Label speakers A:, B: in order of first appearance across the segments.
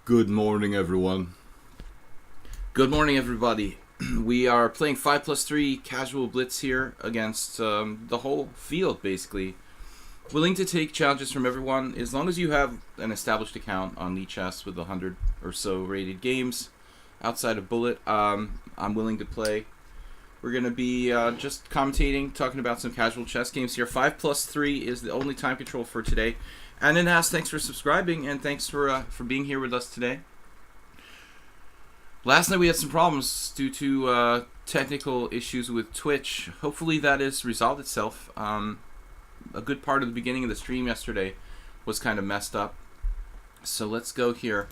A: Good morning, everyone. Good morning, everybody. We are playing 5+3 casual blitz here against the whole field, basically. Willing to take challenges from everyone, as long as you have an established account on lichess with 100 or so rated games outside of Bullet. I'm willing to play. We're going to be just commentating, talking about some casual chess games here. 5+3 is the only time control for today. And then thanks for subscribing, and thanks for being here with us today. Last night we had some problems due to technical issues with Twitch. Hopefully that has resolved itself. A good part of the beginning of the stream yesterday was kind of messed up. So let's go here.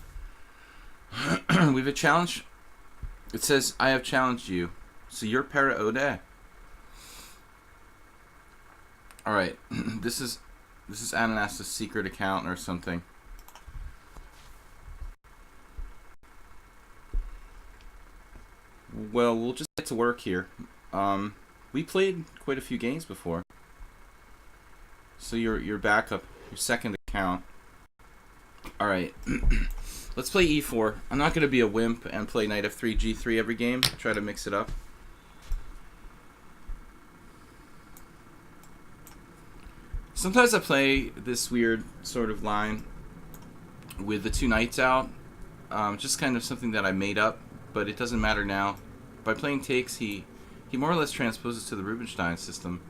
A: We have a challenge. It says, I have challenged you. So you're para Ode. Alright, this is Ananas's secret account or something. Well, we'll just get to work here. We played quite a few games before. So your backup, your second account. Alright. Let's play e4. I'm not going to be a wimp and play knight f3, g3 every game. Try to mix it up. Sometimes I play this weird sort of line with the two knights out. Just kind of something that I made up, but it doesn't matter now. By playing takes, he more or less transposes to the Rubinstein system.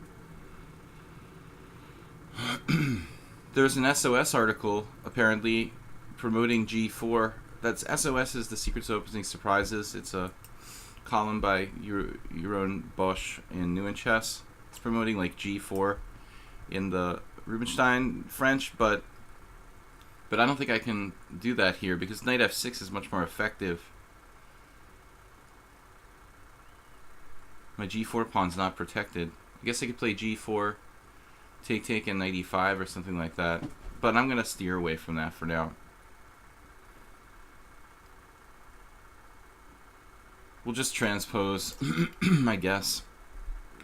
A: There's an SOS article, apparently, promoting g4. That's SOS is the Secrets of Opening Surprises. It's a column by Jeroen Bosch in New in Chess. It's promoting like g4 in the Rubinstein French, but I don't think I can do that here because knight f6 is much more effective. My g4 pawn's not protected. I guess I could play g4, take, and knight e5 or something like that, but I'm gonna steer away from that for now. We'll just transpose, I guess.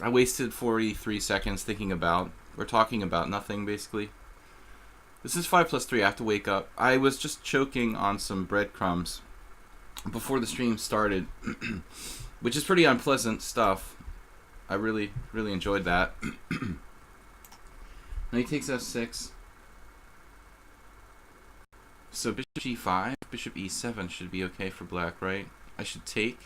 A: I wasted 43 seconds thinking about, or talking about nothing, basically. This is 5+3, I have to wake up. I was just choking on some breadcrumbs before the stream started, which is pretty unpleasant stuff. I really enjoyed that. Knight takes f6. So bishop g5, bishop e7 should be okay for black, right? I should take.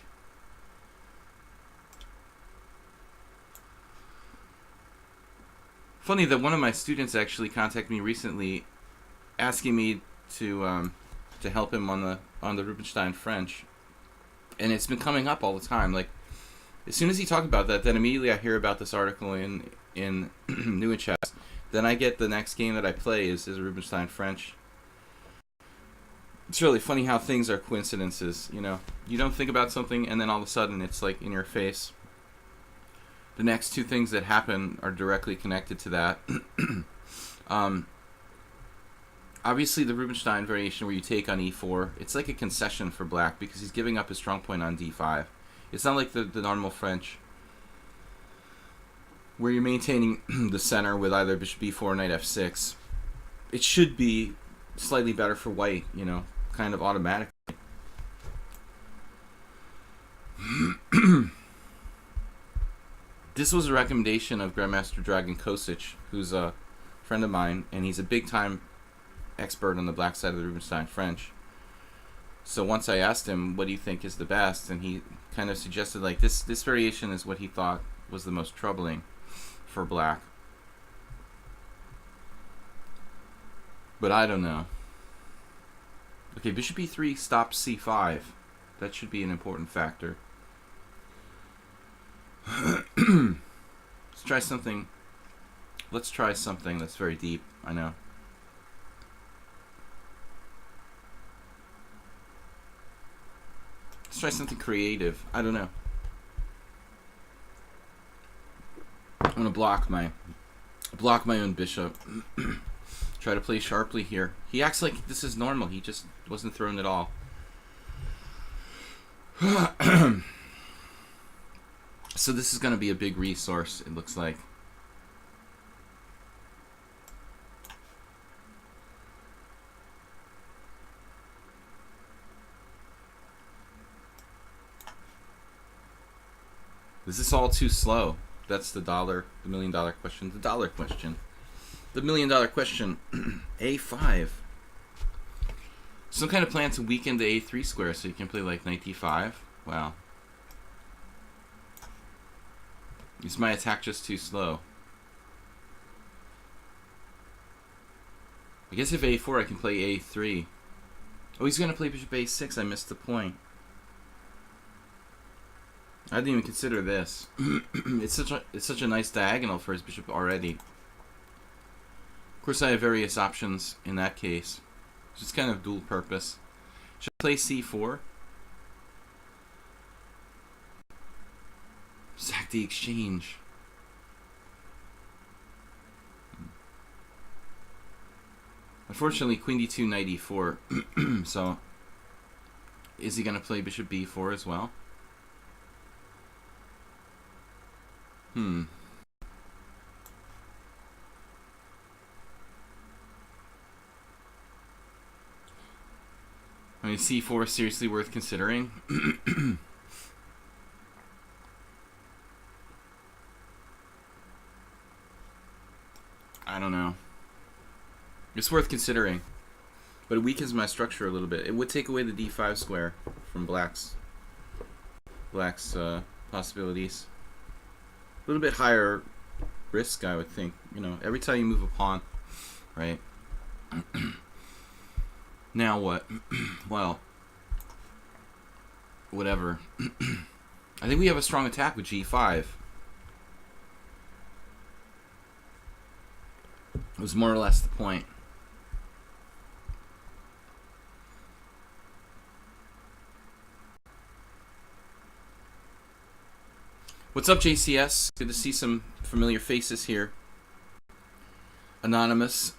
A: Funny that one of my students actually contacted me recently, asking me to help him on the Rubinstein French, and it's been coming up all the time. Like as soon as he talked about that, then immediately I hear about this article in New in Chess. Then I get the next game that I play is Rubinstein French. It's really funny how things are coincidences. You know, you don't think about something, and then all of a sudden it's like in your face. The next two things that happen are directly connected to that. Obviously, the Rubinstein variation where you take on e4, it's like a concession for black because he's giving up his strong point on d5. It's not like the normal French where you're maintaining the center with either bishop b4 or knight f6. It should be slightly better for white, you know, kind of automatically. This was a recommendation of Grandmaster Dragon Kosic, who's a friend of mine, and he's a big-time expert on the black side of the Rubinstein French. So once I asked him, what do you think is the best, and he kind of suggested, like, this variation is what he thought was the most troubling for black. But I don't know. Okay, bishop e3 stops c5. That should be an important factor. Let's try something. Let's try something that's very deep. I know. Let's try something creative. I don't know. I'm gonna block my own bishop. Try to play sharply here. He acts like this is normal. He just wasn't thrown at all. So this is going to be a big resource, it looks like. Is this all too slow? That's the $1 million question. The dollar question. The $1 million question. A5. Some kind of plan to weaken the A3 square so you can play like knight D5. Wow. Is my attack just too slow? I guess if A4 I can play A3. Oh, he's gonna play bishop A6. I missed the point. I didn't even consider this. It's such a nice diagonal for his bishop already. Of course, I have various options in that case. It's just kind of dual purpose. Should I play C4? Sack the exchange. Unfortunately, queen d2, knight e4. So, is he going to play bishop b4 as well? I mean, c4 is seriously worth considering. I don't know. It's worth considering, but it weakens my structure a little bit. It would take away the d5 square from black's possibilities. A little bit higher risk, I would think. You know, every time you move a pawn, right? Now what? Well, whatever. I think we have a strong attack with g5. It was more or less the point. What's up, JCS? Good to see some familiar faces here. Anonymous.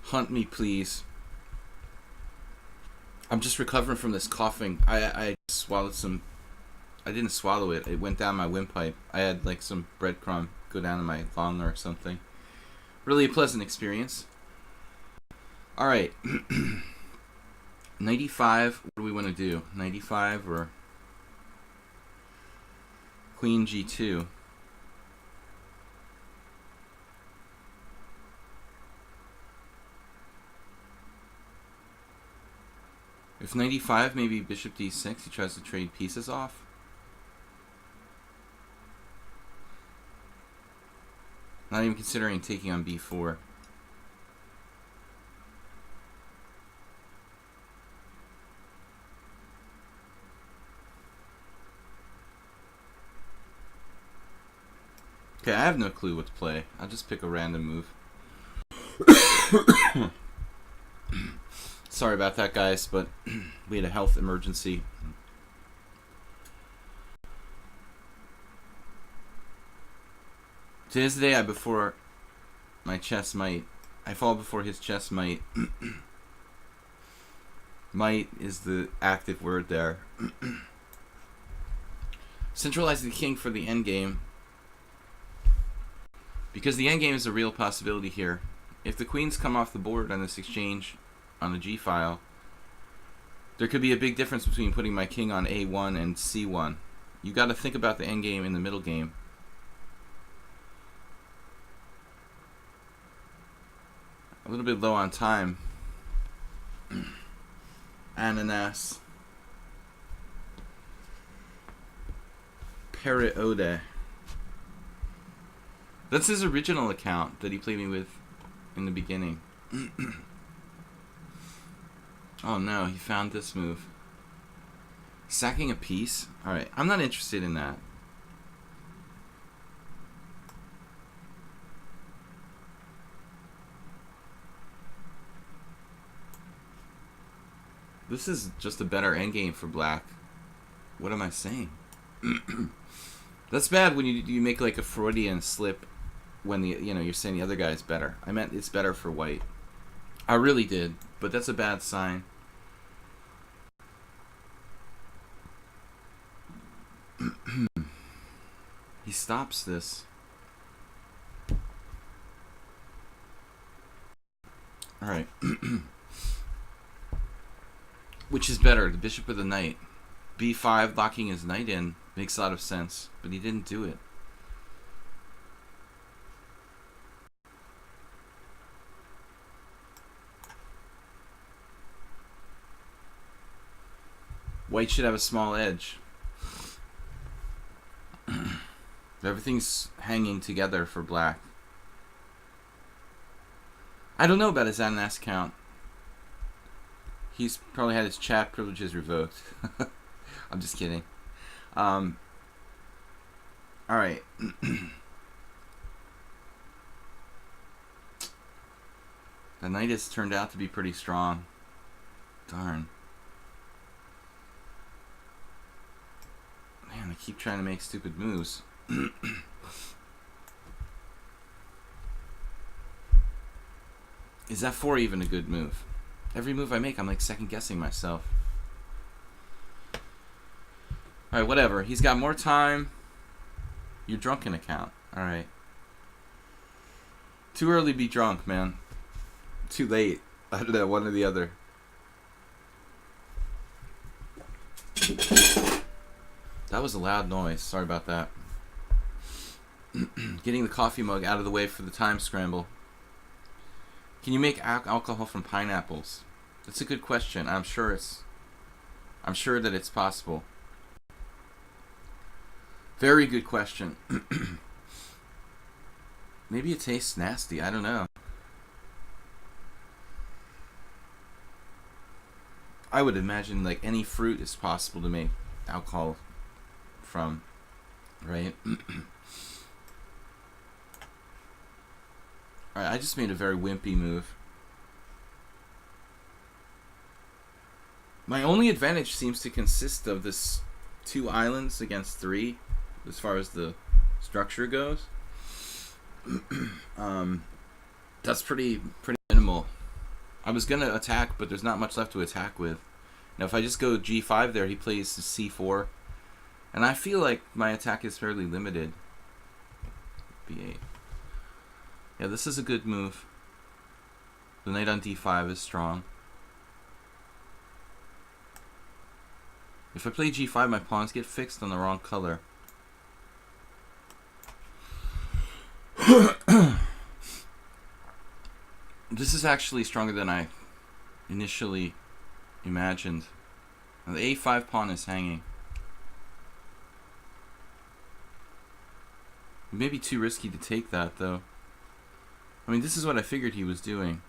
A: Hunt me, please. I'm just recovering from this coughing. I swallowed some... I didn't swallow it. It went down my windpipe. I had like some breadcrumb go down in my lung or something. Really a pleasant experience. Alright. 95. What do we want to do? 95 or... Queen G2. If 95, maybe bishop D6, he tries to trade pieces off. Not even considering taking on B4. Okay, I have no clue what to play. I'll just pick a random move. Sorry about that, guys, but we had a health emergency. Today's the day I fall before his chess might. Might is the active word there. Centralize the king for the endgame. Because the endgame is a real possibility here. If the queens come off the board on this exchange on the G file, there could be a big difference between putting my king on A1 and C1. You got to think about the endgame in the middle game. A little bit low on time. Ananas. Periode. That's his original account that he played me with in the beginning. Oh no, he found this move. Sacking a piece? Alright, I'm not interested in that. This is just a better endgame for black. What am I saying? That's bad when you make like a Freudian slip when you're saying the other guy is better. I meant it's better for white. I really did, but that's a bad sign. He stops this. Alright. Which is better, the bishop or the knight? B5 locking his knight in Makes a lot of sense, but he didn't do it. White should have a small edge. Everything's hanging together for black. I don't know about his Ananas count. He's probably had his chat privileges revoked. I'm just kidding. Alright. The knight has turned out to be pretty strong. Darn. Man, I keep trying to make stupid moves. Is F4 even a good move? Every move I make, I'm like second guessing myself. Alright, whatever. He's got more time. You're drunk in account. Alright. Too early to be drunk, man. Too late. I don't know, one or the other. That was a loud noise. Sorry about that. Getting the coffee mug out of the way for the time scramble. Can you make alcohol from pineapples? That's a good question. I'm sure that it's possible. Very good question. Maybe it tastes nasty. I don't know. I would imagine like any fruit is possible to make alcohol from, right? Alright, I just made a very wimpy move. My only advantage seems to consist of this 2 islands against 3, as far as the structure goes. That's pretty minimal. I was gonna attack, but there's not much left to attack with. Now, if I just go G5 there, he plays C4, and I feel like my attack is fairly limited. B8. Yeah, this is a good move. The knight on D5 is strong. If I play G5, my pawns get fixed on the wrong color. This is actually stronger than I initially imagined. Now, the A5 pawn is hanging. It may be too risky to take that, though. I mean, this is what I figured he was doing.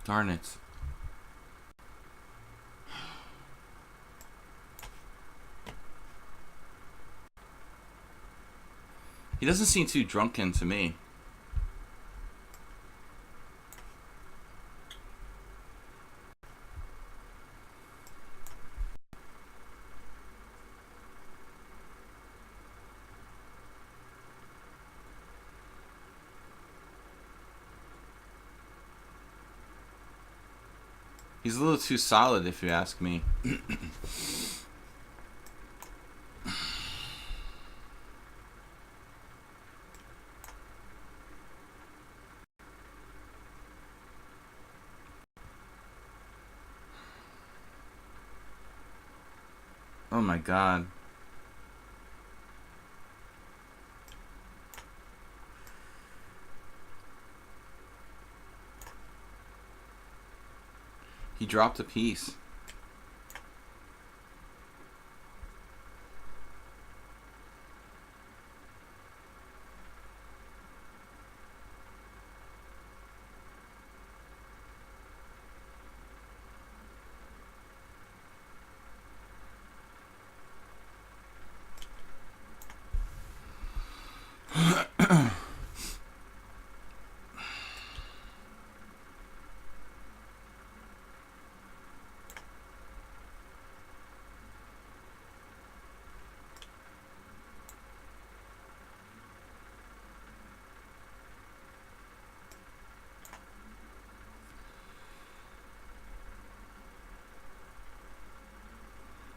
A: Darn it. He doesn't seem too drunken to me. He's a little too solid, if you ask me. Oh my god. He dropped a piece.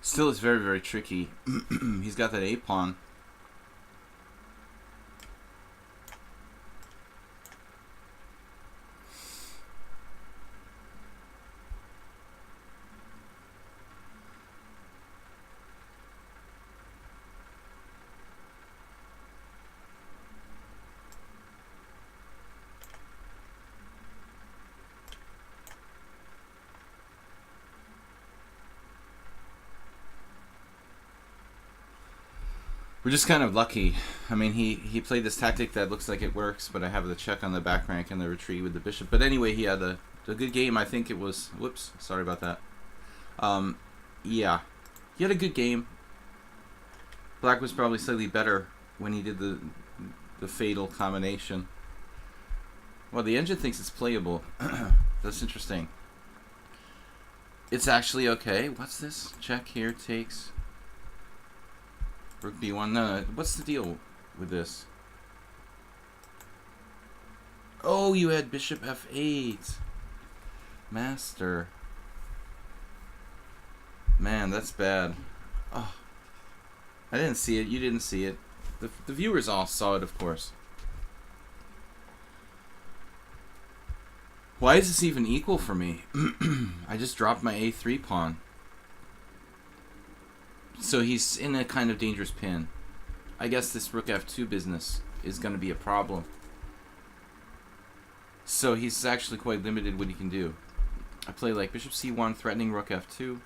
A: Still, it's very, very tricky. He's got that A-pawn. We're just kind of lucky. I mean, he played this tactic that looks like it works, but I have the check on the back rank and the retreat with the bishop. But anyway, he had a good game. I think it was... Whoops, sorry about that. Yeah. He had a good game. Black was probably slightly better when he did the fatal combination. Well, the engine thinks it's playable. That's interesting. It's actually okay. What's this? Check here takes... Rook b1. No, what's the deal with this? Oh, you had bishop f8. Master. Man, that's bad. Oh, I didn't see it. You didn't see it. The viewers all saw it, of course. Why is this even equal for me? I just dropped my a3 pawn. So he's in a kind of dangerous pin. I guess this rook f2 business is going to be a problem. So he's actually quite limited what he can do. I play like bishop c1, threatening rook f2.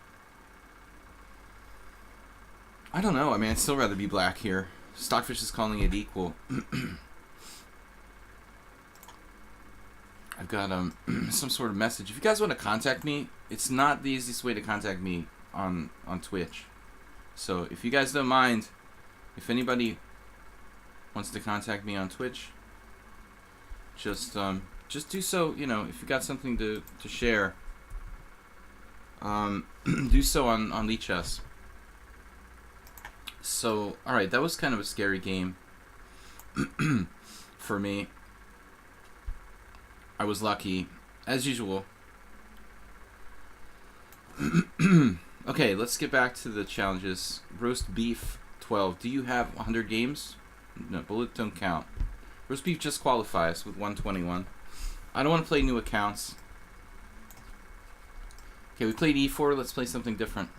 A: I don't know. I mean, I'd still rather be black here. Stockfish is calling it equal. I've got some sort of message. If you guys want to contact me, it's not the easiest way to contact me on Twitch. So if you guys don't mind, if anybody wants to contact me on Twitch, just do so. You know, if you got something to share, do so on lichess. So all right, that was kind of a scary game for me. I was lucky, as usual. Okay, let's get back to the challenges. Roast beef 12. Do you have 100 games? No, bullet don't count. Roast beef just qualifies with 121. I don't want to play new accounts. Okay, we played e4. Let's play something different.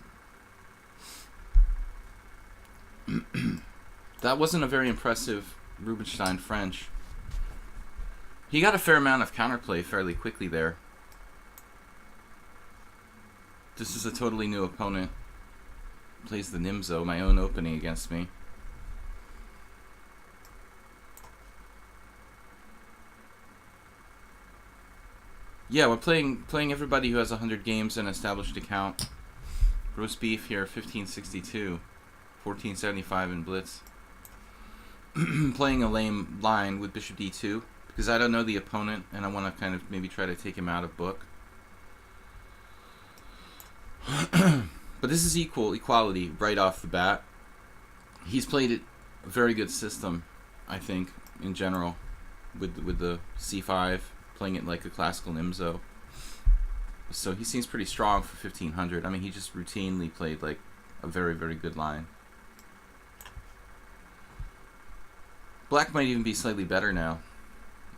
A: That wasn't a very impressive Rubinstein French. He got a fair amount of counterplay fairly quickly there. This is a totally new opponent. Plays the Nimzo, my own opening against me. Yeah, we're playing everybody who has 100 games and established account. Roast beef here, 1562, 1475 in blitz. Playing a lame line with bishop d2 because I don't know the opponent and I want to kind of maybe try to take him out of book. But this is equality right off the bat. He's played it a very good system, I think, in general, with the c5, playing it like a classical Nimzo. So he seems pretty strong for 1500. I mean, he just routinely played like a very, very good line. Black might even be slightly better now.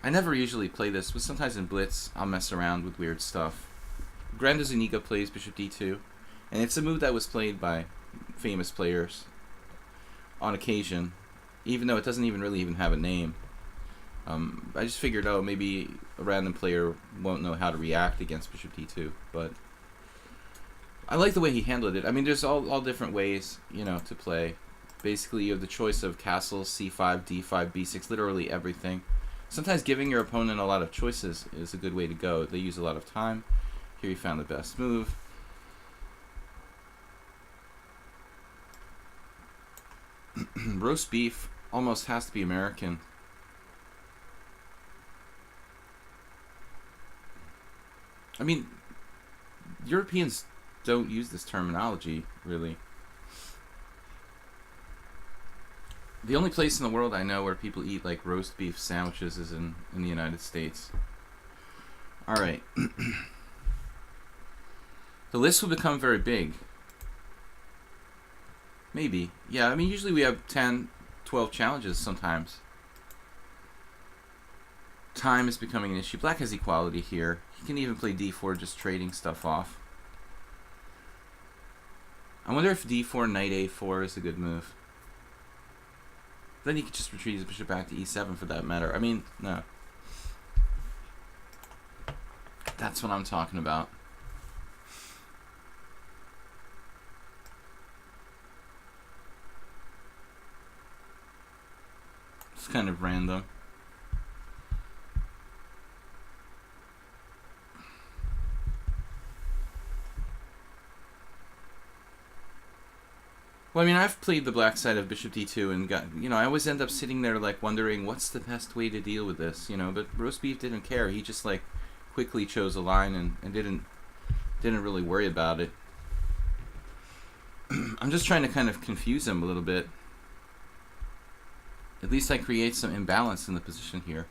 A: I never usually play this, but sometimes in blitz I'll mess around with weird stuff. Granda Zuniga plays bishop d2, and it's a move that was played by famous players on occasion, even though it doesn't even really have a name. I just figured, oh, maybe a random player won't know how to react against bishop d2, but I like the way he handled it. I mean, there's all different ways, you know, to play. Basically, you have the choice of castle, c5, d5, b6, literally everything. Sometimes giving your opponent a lot of choices is a good way to go. They use a lot of time. Here he found the best move. Roast beef almost has to be American. I mean, Europeans don't use this terminology, really. The only place in the world I know where people eat like roast beef sandwiches is in the United States. Alright. The list will become very big. Maybe. Yeah, I mean, usually we have 10, 12 challenges sometimes. Time is becoming an issue. Black has equality here. He can even play d4, just trading stuff off. I wonder if d4, knight a4 is a good move. Then he could just retreat his bishop back to e7 for that matter. I mean, no. That's what I'm talking about. It's kind of random. Well, I mean, I've played the black side of bishop d2 and got, I always end up sitting there like wondering what's the best way to deal with this, but roast beef didn't care. He just like quickly chose a line and didn't really worry about it. I'm just trying to kind of confuse him a little bit. At least I create some imbalance in the position here.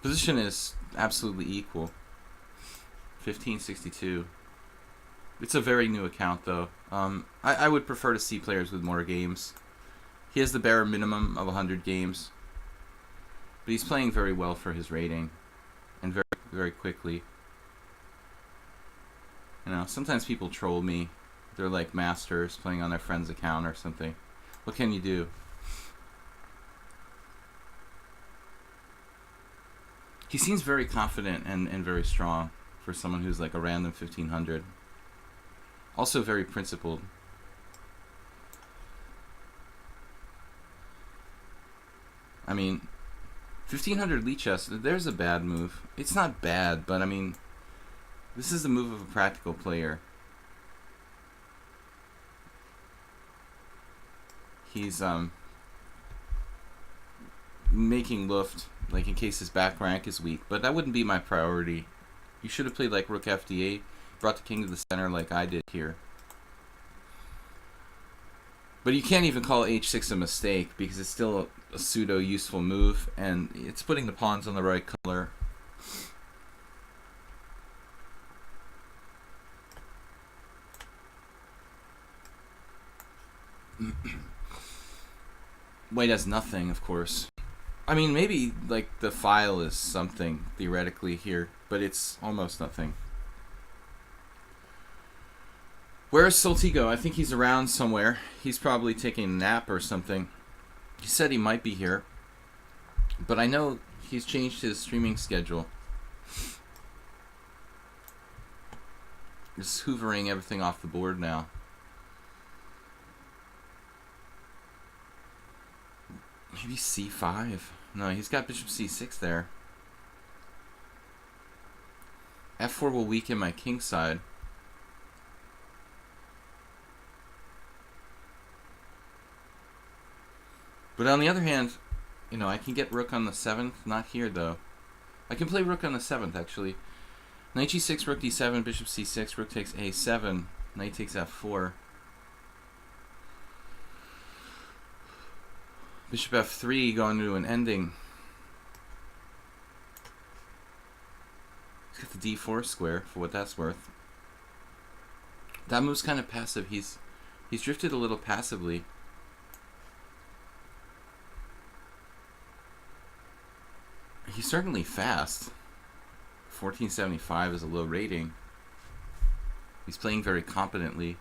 A: Position is absolutely equal. 1562. It's a very new account, though. I would prefer to see players with more games. He has the bare minimum of 100 games. But he's playing very well for his rating. And very, very quickly. Sometimes people troll me. They're like masters playing on their friend's account or something. What can you do? He seems very confident and very strong for someone who's like a random 1500. Also very principled. I mean, 1500 lichess, there's a bad move. It's not bad, but I mean, this is the move of a practical player. He's making luft, like in case his back rank is weak, but that wouldn't be my priority. You should have played like rook fd8, brought the king to the center like I did here. But you can't even call h6 a mistake because it's still a pseudo useful move and it's putting the pawns on the right color. White has nothing, of course. I mean, maybe like the file is something theoretically here, but it's almost nothing. Where's Soltigo? I think he's around somewhere. He's probably taking a nap or something. He said he might be here, but I know he's changed his streaming schedule. Just hoovering everything off the board now. Maybe c5. No, he's got bishop c6 there. f4 will weaken my king side. But on the other hand, I can get rook on the 7th. Not here, though. I can play rook on the 7th, actually. Knight g6, rook d7, bishop c6, rook takes a7, knight takes f4. Bishop f3 going to an ending. He's got the d4 square, for what that's worth. That move's kind of passive. He's drifted a little passively. He's certainly fast. 1475 is a low rating. He's playing very competently.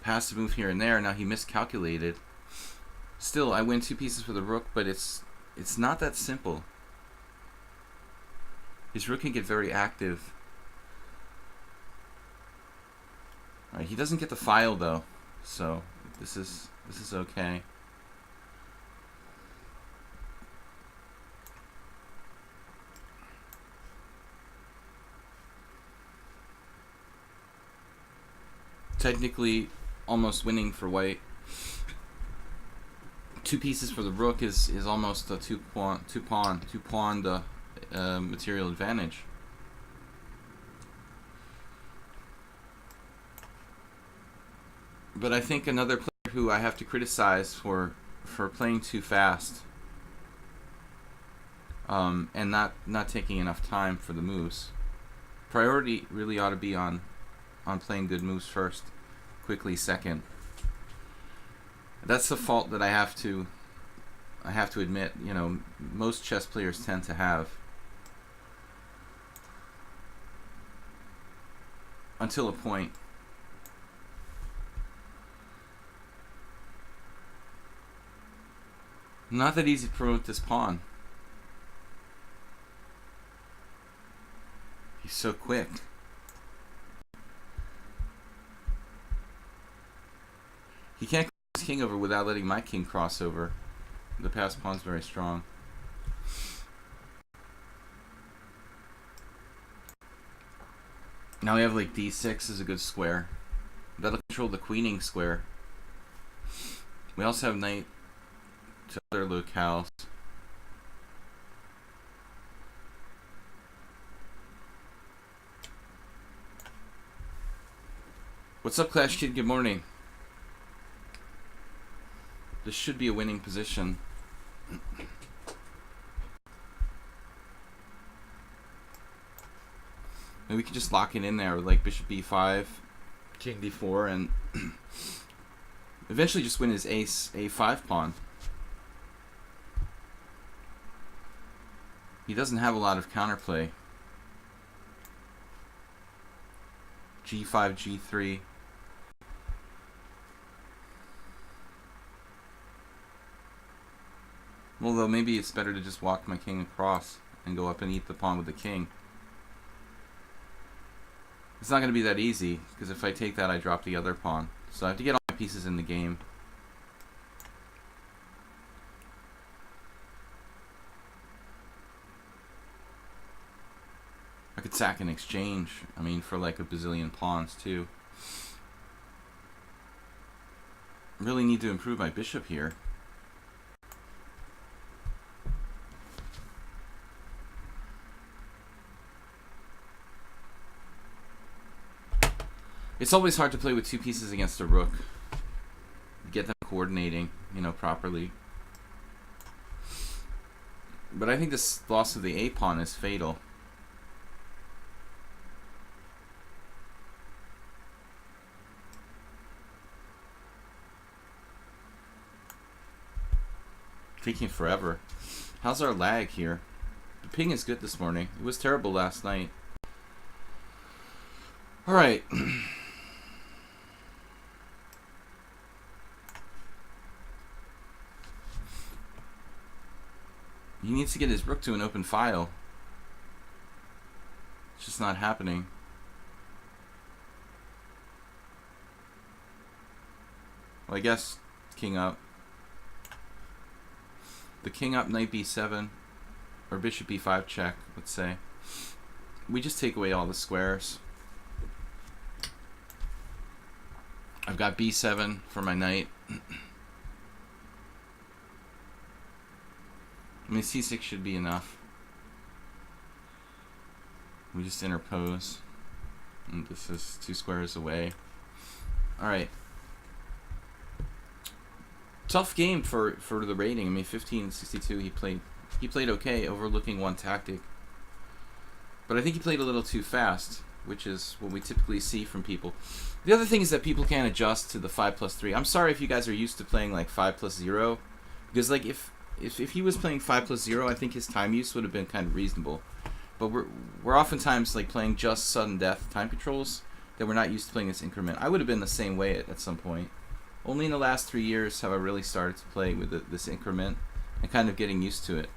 A: Passive move here and there. Now he miscalculated. Still, I win 2 pieces for the rook, but it's not that simple. His rook can get very active. Alright, he doesn't get the file though, so this is okay. Technically almost winning for white. 2 pieces for the rook is almost a two pawn material advantage. But I think another player who I have to criticize for playing too fast and not taking enough time for the moves. Priority really ought to be on playing good moves first, quickly second. That's the fault that I have to admit, most chess players tend to have. Until a point. Not that easy to promote this pawn. He's so quick. He can't cross his king over without letting my king cross over. The passed pawn's very strong. Now we have like d6 is a good square. That'll control the queening square. We also have knight to other locales. What's up, Clash Kid? Good morning. This should be a winning position. Maybe we can just lock it in there with like bishop b5, king d4, and eventually just win his ace a5 pawn. He doesn't have a lot of counterplay. g5, g3. Although maybe it's better to just walk my king across and go up and eat the pawn with the king. It's not going to be that easy, because if I take that, I drop the other pawn. So I have to get all my pieces in the game. I could sack in exchange, I mean, for like a bazillion pawns, too. Really need to improve my bishop here. It's always hard to play with two pieces against a rook. Get them coordinating, you know, properly. But I think this loss of the A pawn is fatal. Taking forever. How's our lag here? The ping is good this morning. It was terrible last night. Alright. He needs to get his rook to an open file. It's just not happening. Well, I guess king up. The king up, knight b7, or bishop b5 check, let's say. We just take away all the squares. I've got b7 for my knight. I mean, c6 should be enough. We just interpose. And this is 2 squares away. Alright. Tough game for the rating. I mean, 15-62, he played okay, overlooking one tactic. But I think he played a little too fast, which is what we typically see from people. The other thing is that people can't adjust to the 5+3. I'm sorry if you guys are used to playing like 5+0, because like if he was playing 5+0, I think his time use would have been kind of reasonable. But we're oftentimes like playing just sudden death time controls that we're not used to playing this increment. I would have been the same way at some point. Only in the last 3 years have I really started to play with this increment and kind of getting used to it.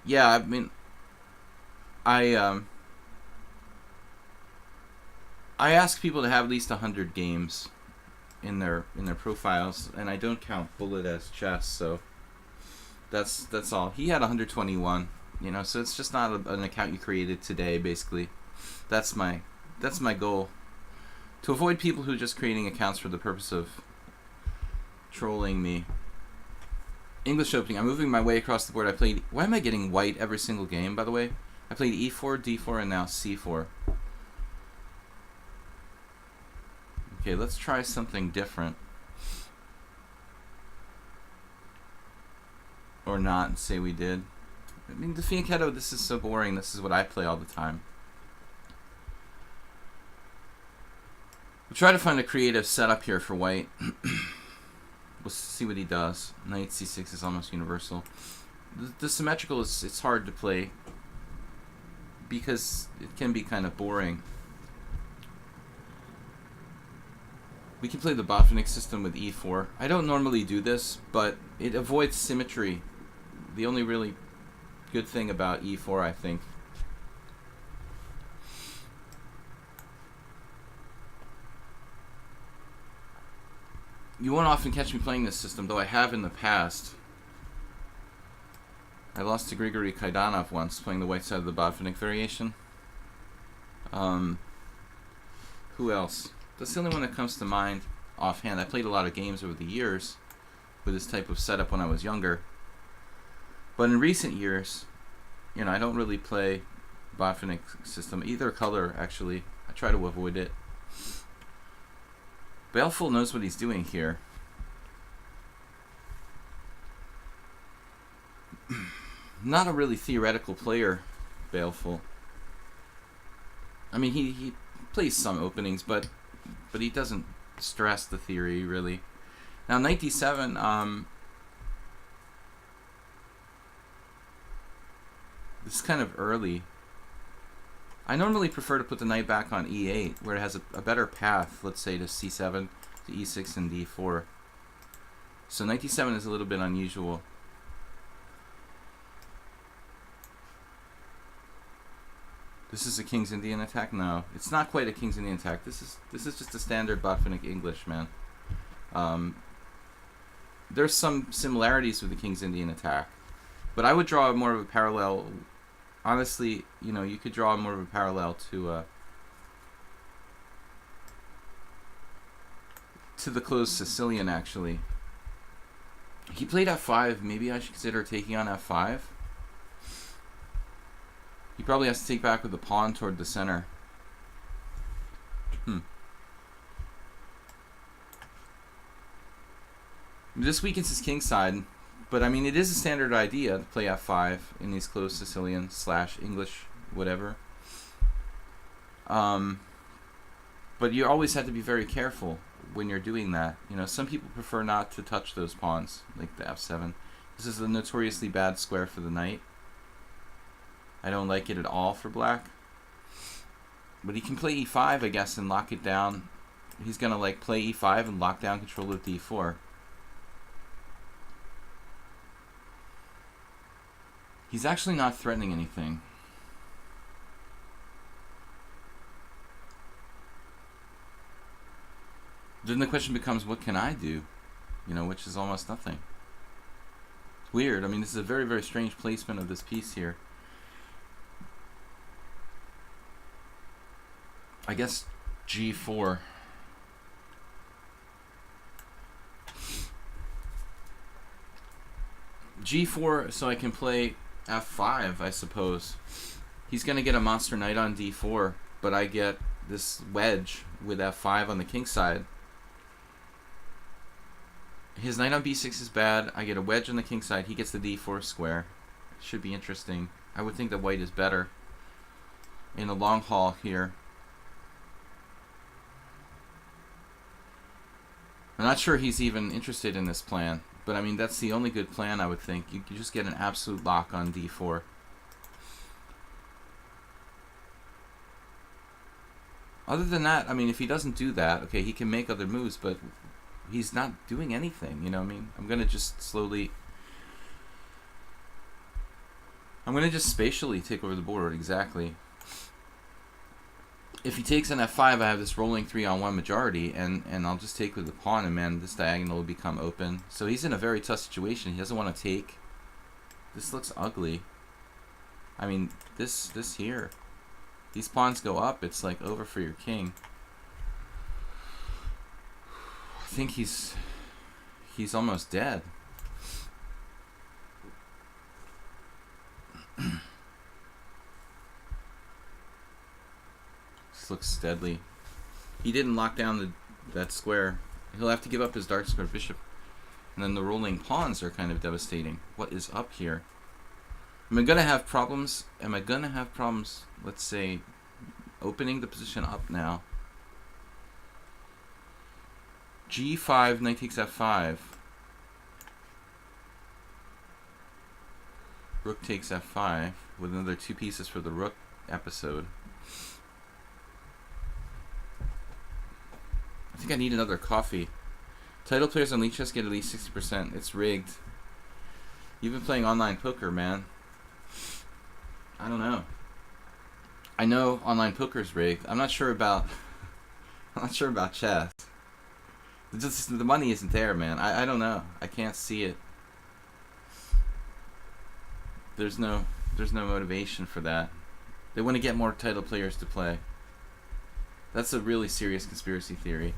A: Yeah, I mean, I ask people to have at least 100 games in their profiles, and I don't count bullet as chess, so that's all. He had 121, you know, so it's just not an account you created today. Basically, that's my goal. To avoid people who are just creating accounts for the purpose of trolling me. English opening. I'm moving my way across the board. I played. Why am I getting white every single game, by the way? I played e4, d4, and now c4. Okay, let's try something different. Or not, and say we did. I mean, the fianchetto, this is so boring. This is what I play all the time. We'll try to find a creative setup here for white. We'll see what he does. Knight c6 is almost universal. The symmetrical it's hard to play because it can be kind of boring. We can play the Botvinnik system with e4. I don't normally do this, but it avoids symmetry. The only really good thing about e4, I think. You won't often catch me playing this system, though I have in the past. I lost to Grigory Kaidanov once, playing the white side of the Botvinnik variation. Who else? That's the only one that comes to mind offhand. I played a lot of games over the years with this type of setup when I was younger. But in recent years, I don't really play Botvinnik system, either color, actually. I try to avoid it. Baleful knows what he's doing here. Not a really theoretical player, Baleful. I mean, he plays some openings, but he doesn't stress the theory, really. Now, knight d7, this is kind of early. I normally prefer to put the knight back on e8, where it has a better path, let's say, to c7, to e6, and d4. So knight d7 is a little bit unusual. This is a King's Indian attack? No, it's not quite a King's Indian attack. This is just a standard Botvinnik English, man. There's some similarities with the King's Indian attack, but I would draw more of a parallel. Honestly, you could draw more of a parallel to the closed Sicilian, actually. He played f5. Maybe I should consider taking on f5. He probably has to take back with the pawn toward the center. This weakens his king side, but I mean, it is a standard idea to play f5 in these closed Sicilian / English, whatever. But you always have to be very careful when you're doing that. Some people prefer not to touch those pawns, like the f7. This is a notoriously bad square for the knight. I don't like it at all for black. But he can play e5, I guess, and lock it down. He's going to play e5 and lock down control of d4. He's actually not threatening anything. Then the question becomes, what can I do? Which is almost nothing. It's weird. I mean, this is a very, very strange placement of this piece here. I guess g4. g4, so I can play f5, I suppose. He's going to get a monster knight on d4, but I get this wedge with f5 on the king side. His knight on b6 is bad. I get a wedge on the king side. He gets the d4 square. Should be interesting. I would think that white is better in the long haul here. I'm not sure he's even interested in this plan, but I mean, that's the only good plan, I would think. You just get an absolute lock on d4. Other than that, I mean, if he doesn't do that, okay, he can make other moves, but he's not doing anything, you know what I mean? I'm going to just slowly... I'm going to just spatially take over the board, exactly. If he takes an f5, I have this rolling 3-on-1 majority, and I'll just take with the pawn, and man, this diagonal will become open. So he's in a very tough situation. He doesn't want to take. This looks ugly. I mean, this here. These pawns go up, it's like over for your king. I think he's almost dead. This looks deadly. He didn't lock down that square. He'll have to give up his dark square bishop. And then the rolling pawns are kind of devastating. What is up here? Am I going to have problems? Let's say, opening the position up now. G5, knight takes f5. Rook takes f5 with another 2 pieces for the rook episode. I think I need another coffee. Title players on lichess get at least 60%. It's rigged. You've been playing online poker, man. I don't know. I know online poker's rigged. I'm not sure about chess. The money isn't there, man. I don't know. I can't see it. There's no motivation for that. They want to get more title players to play. That's a really serious conspiracy theory.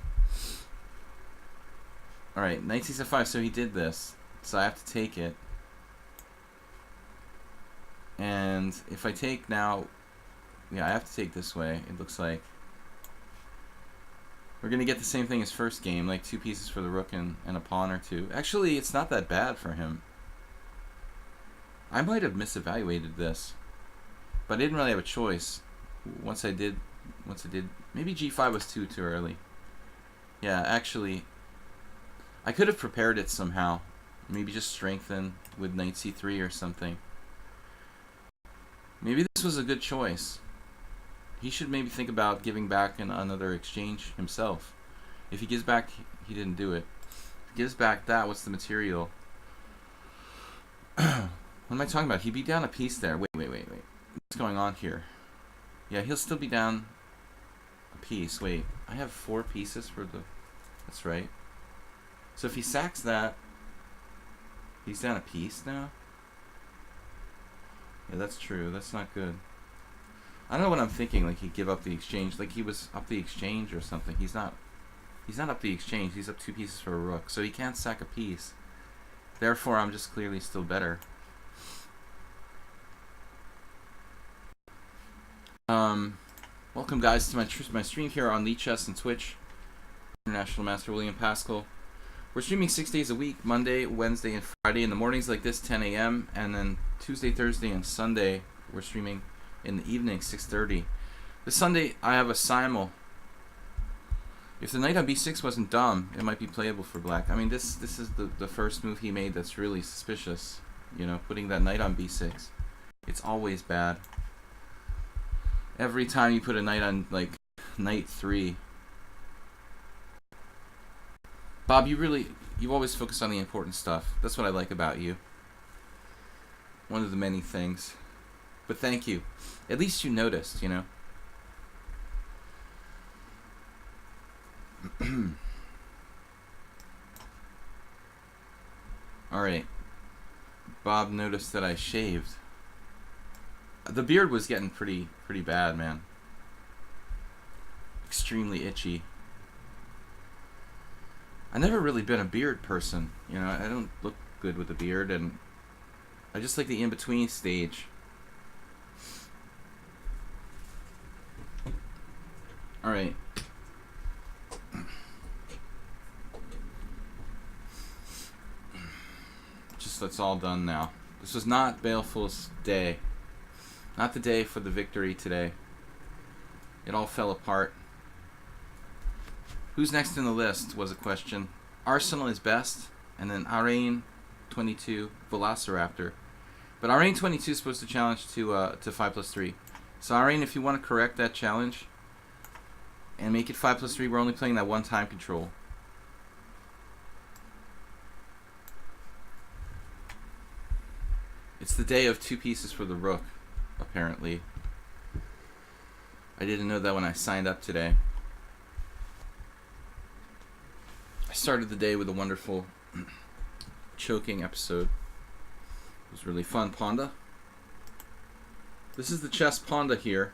A: Alright, knight c5, so he did this. So I have to take it. And if I take now... Yeah, I have to take this way, it looks like. We're going to get the same thing as first game, like 2 pieces for the rook and a pawn or 2. Actually, it's not that bad for him. I might have misevaluated this. But I didn't really have a choice. Once I did, maybe g5 was too early. Yeah, actually, I could have prepared it somehow. Maybe just strengthen with knight c3 or something. Maybe this was a good choice. He should maybe think about giving back another exchange himself. If he gives back, he didn't do it. If he gives back that, what's the material? What am I talking about? He beat down a piece there. Wait. What's going on here? Yeah, he'll still be down a piece. Wait, I have 4 pieces for the... That's right. So if he sacks that, he's down a piece now? Yeah, that's true. That's not good. I don't know what I'm thinking. Like he'd give up the exchange. Like he was up the exchange or something. He's not up the exchange. He's up 2 pieces for a rook. So he can't sack a piece. Therefore, I'm just clearly still better. Welcome guys to my stream here on lichess and Twitch. International Master William Paschall. We're streaming 6 days a week, Monday, Wednesday, and Friday. In the mornings like this, 10 a.m. And then Tuesday, Thursday, and Sunday, we're streaming in the evening, 6:30. This Sunday, I have a simul. If the knight on b6 wasn't dumb, it might be playable for black. I mean, this is the first move he made that's really suspicious. You know, putting that knight on b6. It's always bad. Every time you put a knight on, like, knight 3. Bob, you always focus on the important stuff. That's what I like about you. One of the many things. But thank you. At least you noticed, you know. Alright. Bob noticed that I shaved. The beard was getting pretty bad, man. Extremely itchy. I've never really been a beard person. You know, I don't look good with a beard, and I just like the in-between stage. Alright. Just that's all done now. This was not Baleful's day. Not the day for the victory today. It all fell apart. Who's next in the list was a question. Arsenal is best, and then Arain 22, Velociraptor. But Arain 22 is supposed to challenge to 5+3. So Arain, if you want to correct that challenge and make it 5+3, we're only playing that one time control. It's the day of 2 pieces for the rook, apparently. I didn't know that when I signed up today. I started the day with a wonderful choking episode. It was really fun. Ponda. This is the chess Ponda here.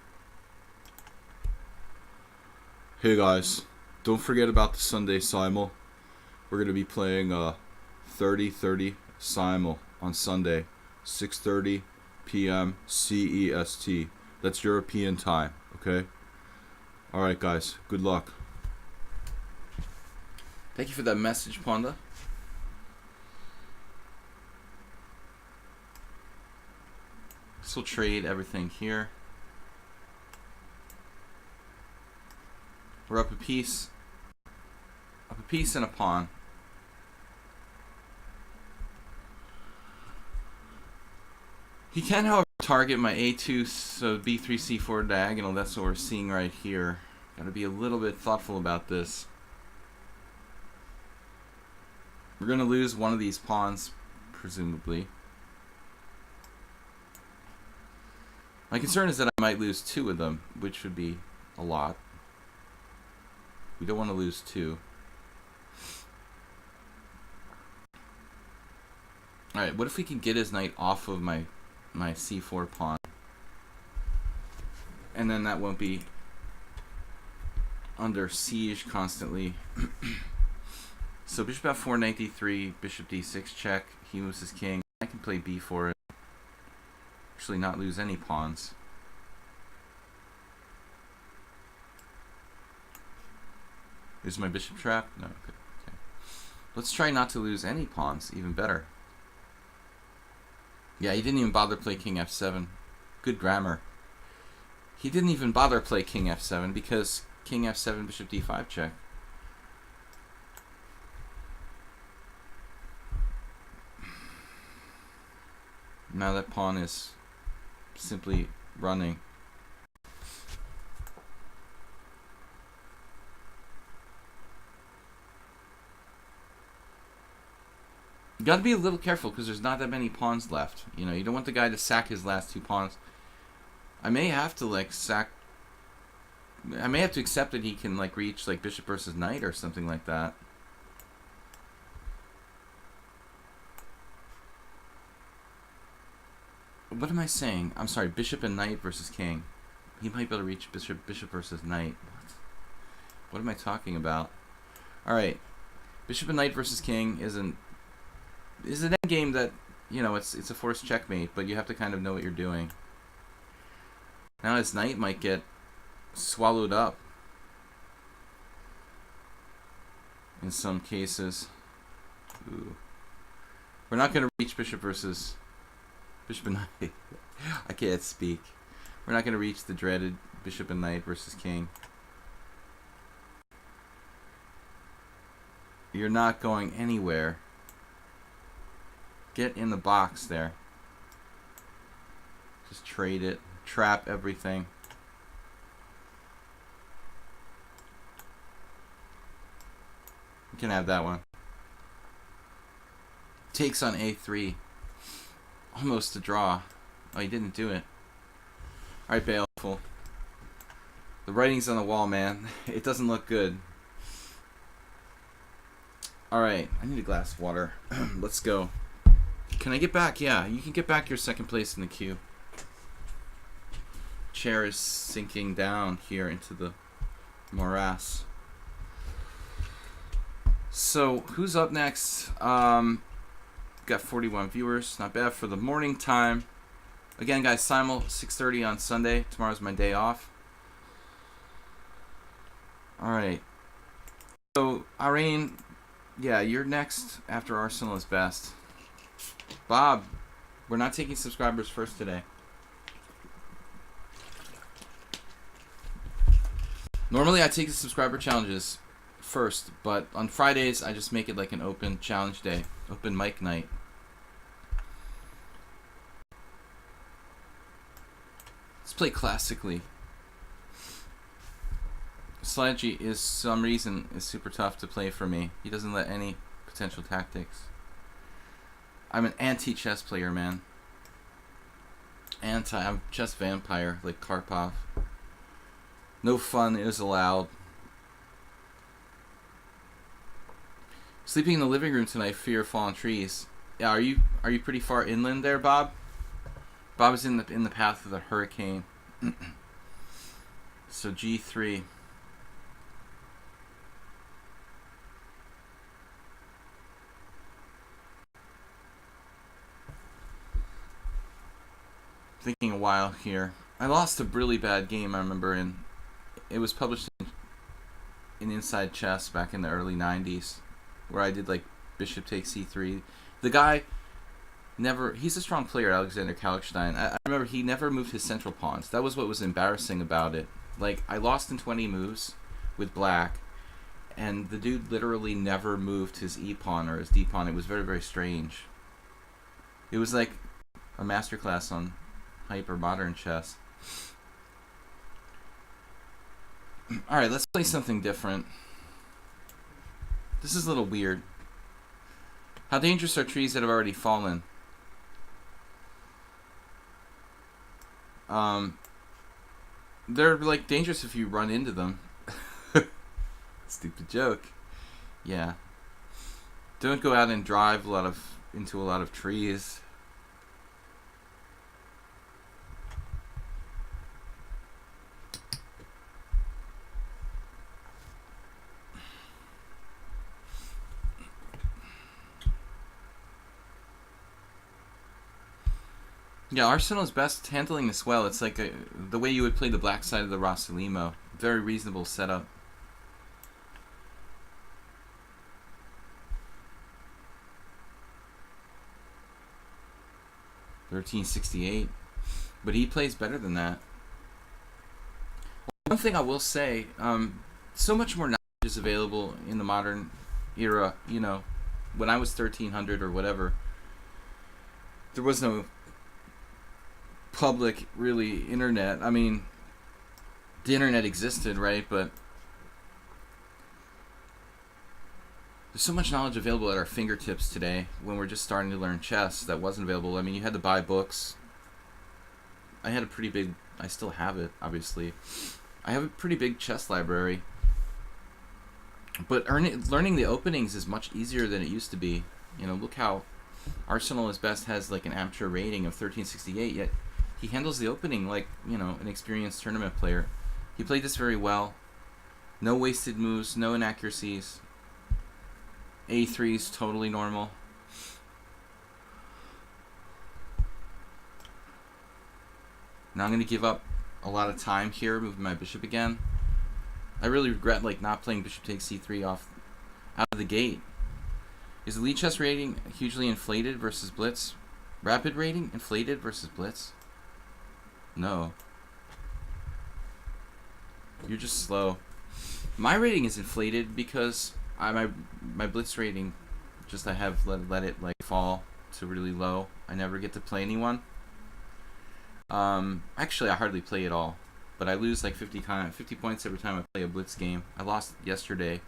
A: Hey guys, don't forget about the Sunday simul. We're going to be playing 30-30 simul on Sunday, 6:30 p.m. CEST. That's European time, okay? Alright guys, good luck. Thank you for that message, Ponda. This will trade everything here. We're up a piece and a pawn. He can, however, target my a2, so b3, c4 diagonal. That's what we're seeing right here. Got to be a little bit thoughtful about this. We're going to lose one of these pawns, presumably. My concern is that I might lose 2 of them, which would be a lot. We don't want to lose 2. Alright, what if we can get his knight off of my c4 pawn? And then that won't be under siege constantly. So bishop f4, knight d3, bishop d6 check. He moves his king. I can play b4 and actually not lose any pawns. Is my bishop trap? No. Okay. Let's try not to lose any pawns. Even better. Yeah, he didn't even bother play king f7. Good grammar. He didn't even bother play king f7 because king f7, bishop d5 check. Now that pawn is simply running. You got to be a little careful because there's not that many pawns left. You know, you don't want the guy to sack his last two pawns. I may have to like sack. I may have to accept that he can like reach like bishop versus knight or something like that. What am I saying? I'm sorry, bishop and knight versus king. He might be able to reach bishop versus knight. What am I talking about? All right, bishop and knight versus king is an endgame that, you know, it's a forced checkmate, but you have to kind of know what you're doing. Now his knight might get swallowed up in some cases. Ooh. We're not going to reach bishop versus bishop and knight. I can't speak. We're not going to reach the dreaded bishop and knight versus king. You're not going anywhere. Get in the box there. Just trade it. Trap everything. You can have that one. Takes on a3. Almost a draw. Oh, he didn't do it. Alright, Baleful. The writing's on the wall, man. It doesn't look good. Alright, I need a glass of water. Let's go. Can I get back? Yeah, you can get back your second place in the queue. Chair is sinking down here into the morass. So, who's up next? Got 41 viewers. Not bad for the morning time. Again, guys, simul 6:30 on Sunday. Tomorrow's my day off. Alright. So, Irene, yeah, you're next after Arsenal is best. Bob, we're not taking subscribers first today. Normally I take the subscriber challenges first, but on Fridays I just make it like an open challenge day, open mic night. Let's play classically. Strategy is some reason is super tough to play for me. He doesn't let any potential tactics. I'm an anti-chess player, man. I'm a chess vampire, like Karpov. No fun is allowed. Sleeping in the living room tonight, fear fallen trees. Yeah, are you pretty far inland there, Bob? Bob is in the path of the hurricane. So G3. Thinking a while here. I lost a really bad game, I remember, and it was published in Inside Chess back in the early 90s, where I did like bishop takes c3. The guy never, he's a strong player, Alexander Kalkstein. I remember he never moved his central pawns. That was what was embarrassing about it. Like, I lost in 20 moves with black, and the dude literally never moved his e pawn or his d pawn. It was very, very strange. It was like a masterclass on hyper modern chess. Alright, let's play something different. This is a little weird. How dangerous are trees that have already fallen? They're like dangerous if you run into them. Stupid joke. Yeah. Don't go out and drive a lot of into a lot of trees. Yeah, Arsenal is best handling this well. It's like the way you would play the black side of the Rossalimo. Very reasonable setup. $13.68, but he plays better than that. One thing I will say, so much more knowledge is available in the modern era. You know, when I was 1300 or whatever, there was no public really internet. I mean, the internet existed, right? But there's so much knowledge available at our fingertips today when we're just starting to learn chess that wasn't available. I mean, you had to buy books. I had a pretty big, I still have it, obviously. I have a pretty big chess library. But learning the openings is much easier than it used to be. You know, look how Arsenal is best has like an amateur rating of 1368, yet he handles the opening like, you know, an experienced tournament player. He played this very well. No wasted moves, no inaccuracies. A3 is totally normal. Now I'm going to give up a lot of time here, moving my bishop again. I really regret like not playing bishop takes c3 out of the gate. Is the lichess rating hugely inflated versus blitz? Rapid rating inflated versus blitz? No. You're just slow. My rating is inflated because my blitz rating, just I have let it like fall to really low. I never get to play anyone. Actually, I hardly play at all, but I lose like 50 points every time I play a blitz game. I lost yesterday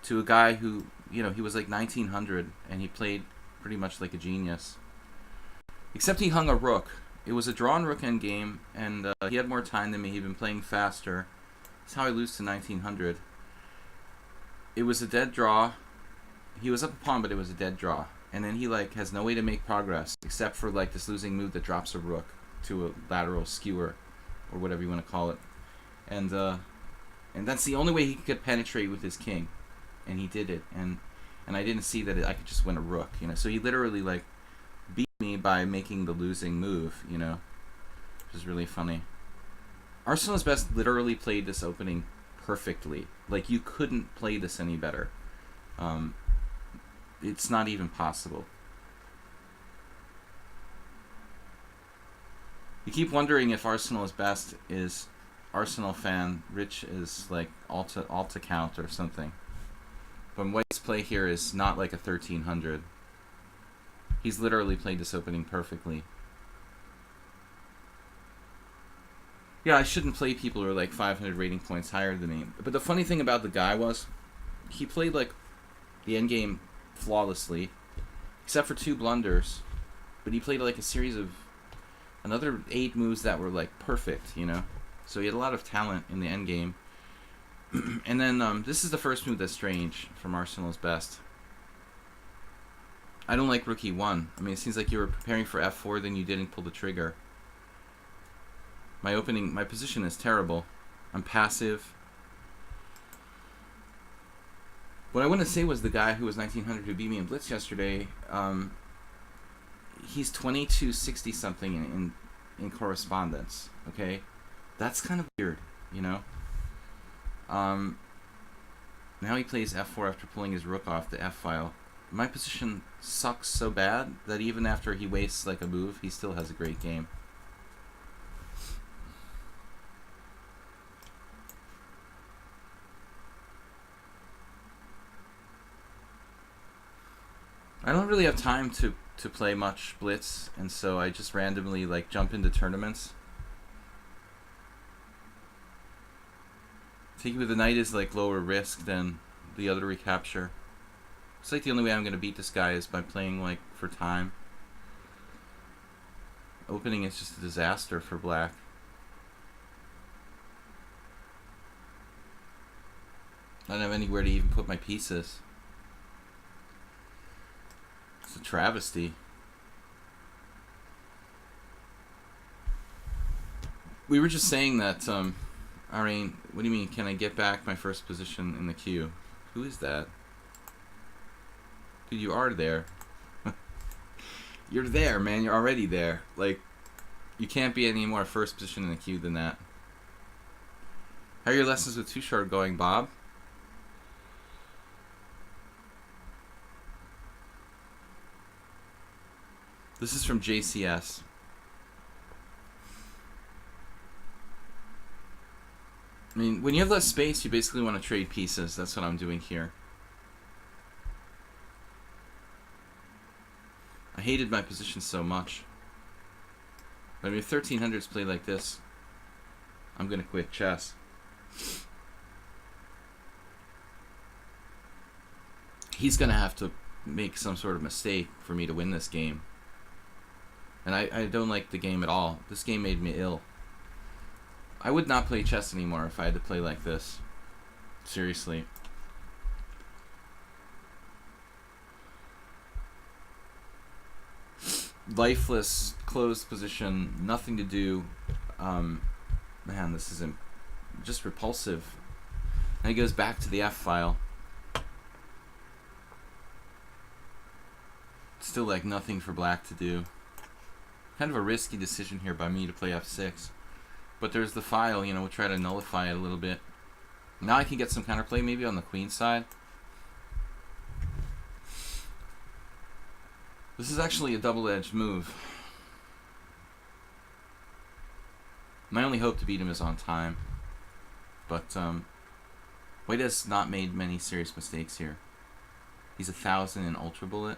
A: to a guy who, you know, he was like 1900 and he played pretty much like a genius. Except he hung a rook. It was a drawn rook end game, and he had more time than me. He'd been playing faster. That's how I lose to 1900. It was a dead draw. He was up a pawn, but it was a dead draw. And then he like has no way to make progress except for like this losing move that drops a rook to a lateral skewer, or whatever you want to call it. And that's the only way he could penetrate with his king, and he did it. And I didn't see that I could just win a rook, you know. So he literally like beat me by making the losing move, you know, which is really funny. Arsenal's best literally played this opening perfectly. Like, you couldn't play this any better. It's not even possible. You keep wondering if Arsenal is best is Arsenal fan Rich is like alt account or something. But White's play here is not like a 1300. He's literally played this opening perfectly. Yeah, I shouldn't play people who are like 500 rating points higher than me. But the funny thing about the guy was, he played like the endgame flawlessly, except for 2 blunders. But he played like a series of another 8 moves that were like perfect, you know. So he had a lot of talent in the endgame. And then this is the first move that's strange from Arsenal's best. I don't like rook e1. I mean, it seems like you were preparing for f4, then you didn't pull the trigger. My position is terrible. I'm passive. What I want to say was the guy who was 1900 who beat me in blitz yesterday, he's 2260 something in correspondence, okay? That's kind of weird, you know? Now he plays f4 after pulling his rook off the f-file. My position sucks so bad that even after he wastes like a move, he still has a great game. I don't really have time to play much blitz, and so I just randomly like jump into tournaments. Taking with the knight is like lower risk than the other recapture. It's like the only way I'm gonna beat this guy is by playing like for time. Opening is just a disaster for black. I don't have anywhere to even put my pieces. a travesty. We were just saying that, Irene, what do you mean, can I get back my first position in the queue? Who is that? Dude, you are there. You're there, man. You're already there. Like, you can't be any more first position in the queue than that. How are your lessons with Too Short going, Bob? This is from JCS. I mean, when you have less space, you basically want to trade pieces. That's what I'm doing here. I hated my position so much. But I mean, if 1300s play like this, I'm going to quit chess. He's going to have to make some sort of mistake for me to win this game. And I don't like the game at all. This game made me ill. I would not play chess anymore if I had to play like this. Seriously. Lifeless, closed position, nothing to do. Man, this isn't just repulsive. And he goes back to the F file. Still like nothing for black to do. Kind of a risky decision here by me to play F6. But there's the file, you know, we'll try to nullify it a little bit. Now I can get some counterplay maybe on the queen side. This is actually a double-edged move. My only hope to beat him is on time. But White has not made many serious mistakes here. He's 1,000 in Ultra Bullet.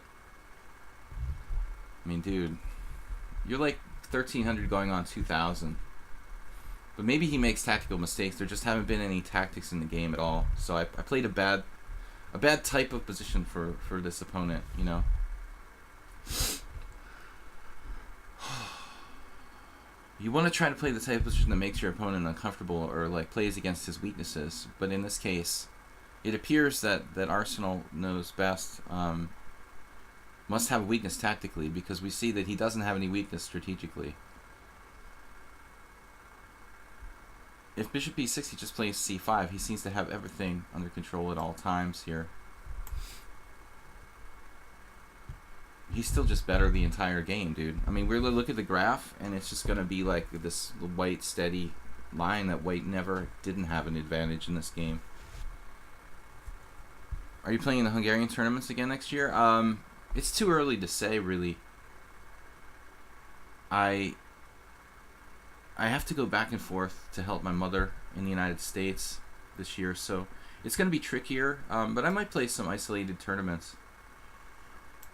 A: I mean, dude, you're like 1,300 going on 2,000. But maybe he makes tactical mistakes. There just haven't been any tactics in the game at all. So I played a bad type of position for this opponent, you know. You want to try to play the type of position that makes your opponent uncomfortable or like plays against his weaknesses. But in this case, it appears that Arsenal knows best. Must have a weakness tactically because we see that he doesn't have any weakness strategically. If bishop b6, he just plays c5. He seems to have everything under control at all times here. He's still just better the entire game, dude. I mean, we're going to look at the graph, and it's just going to be like this white steady line that white never didn't have an advantage in this game. Are you playing in the Hungarian tournaments again next year? It's too early to say, really. I have to go back and forth to help my mother in the United States this year, so it's going to be trickier, but I might play some isolated tournaments.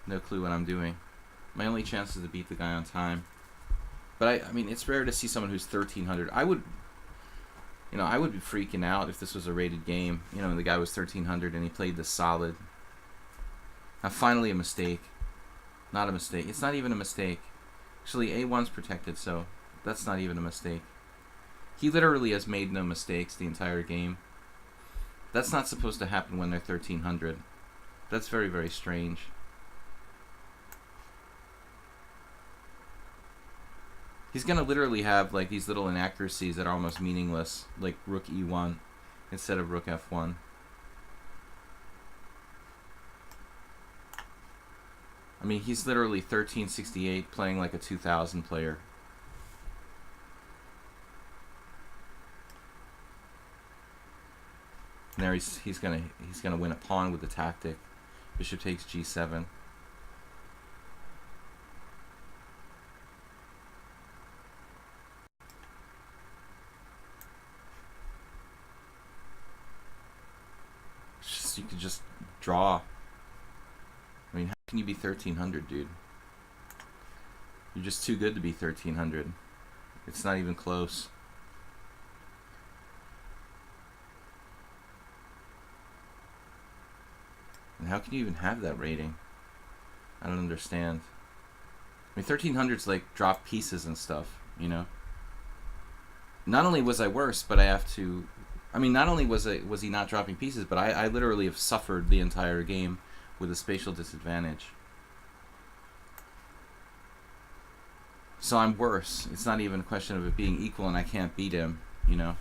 A: No clue what I'm doing. My only chance is to beat the guy on time. But I mean, it's rare to see someone who's 1,300. I would be freaking out if this was a rated game. You know, and the guy was 1,300 and he played this solid. Now, finally a mistake. Not a mistake. It's not even a mistake. Actually, A1's protected, so that's not even a mistake. He literally has made no mistakes the entire game. That's not supposed to happen when they're 1,300. That's very, very strange. He's going to literally have like these little inaccuracies that are almost meaningless, like rook e1 instead of rook f1. I mean, he's literally 1368 playing like a 2000 player. And there he's gonna win a pawn with the tactic. Bishop takes g7. You could just draw. I mean, how can you be 1,300, dude? You're just too good to be 1,300. It's not even close. And how can you even have that rating? I don't understand. I mean, 1,300's like drop pieces and stuff, you know? Not only was I worse, but I have to... I mean, not only was he not dropping pieces, but I literally have suffered the entire game with a spatial disadvantage. So I'm worse. It's not even a question of it being equal and I can't beat him, you know.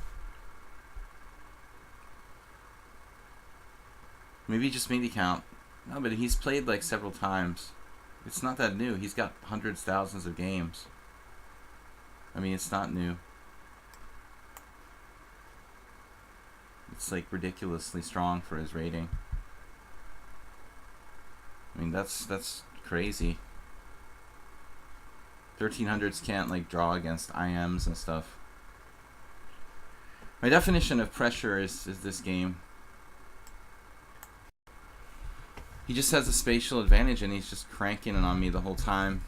A: Maybe just maybe count. No, but he's played like several times. It's not that new. He's got hundreds, thousands of games. I mean, it's not new. It's like ridiculously strong for his rating. I mean, that's crazy. 1300s can't like draw against IMs and stuff. My definition of pressure is this game. He just has a spatial advantage and he's just cranking it on me the whole time.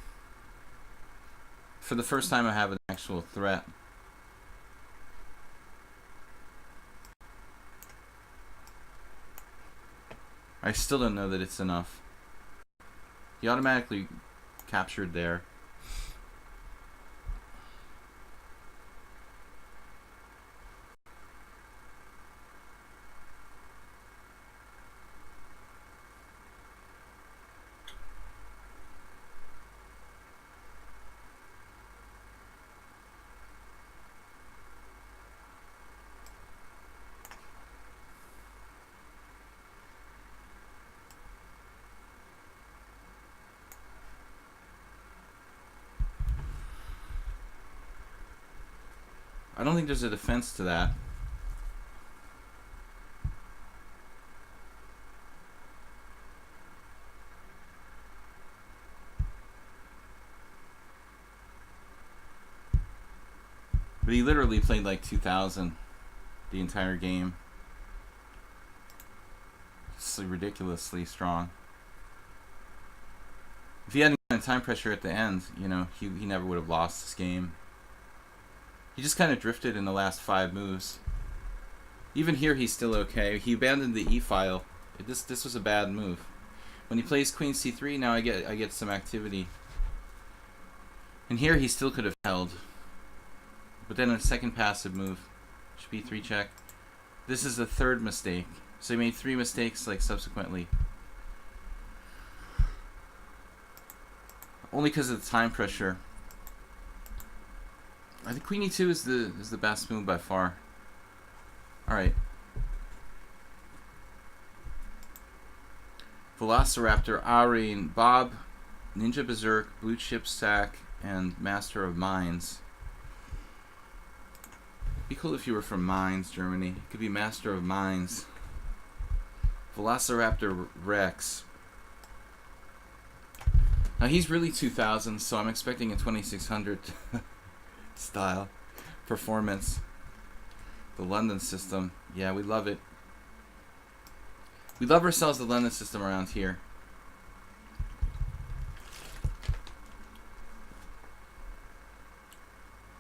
A: For the first time I have an actual threat. I still don't know that it's enough. He automatically captured there. I don't think there's a defense to that. But he literally played like 2,000 the entire game. It's ridiculously strong. If he hadn't gotten time pressure at the end, you know, he never would have lost this game. He just kind of drifted in the last 5 moves. Even here, he's still okay. He abandoned the e-file. This was a bad move. When he plays Queen c3, now I get some activity. And here, he still could have held. But then a second passive move. Should be 3 check. This is the 3rd mistake. So he made 3 mistakes like subsequently. Only because of the time pressure. I think Queen e2 is the best move by far. Alright. Velociraptor, Arene, Bob, Ninja Berserk, Blue Chip Sack, and Master of Mines. Be cool if you were from Mainz, Germany. It could be Master of Mines. Velociraptor Rex. Now he's really 2000, so I'm expecting a 2600 style performance. The London system. Yeah, we love it. We love ourselves the London system around here.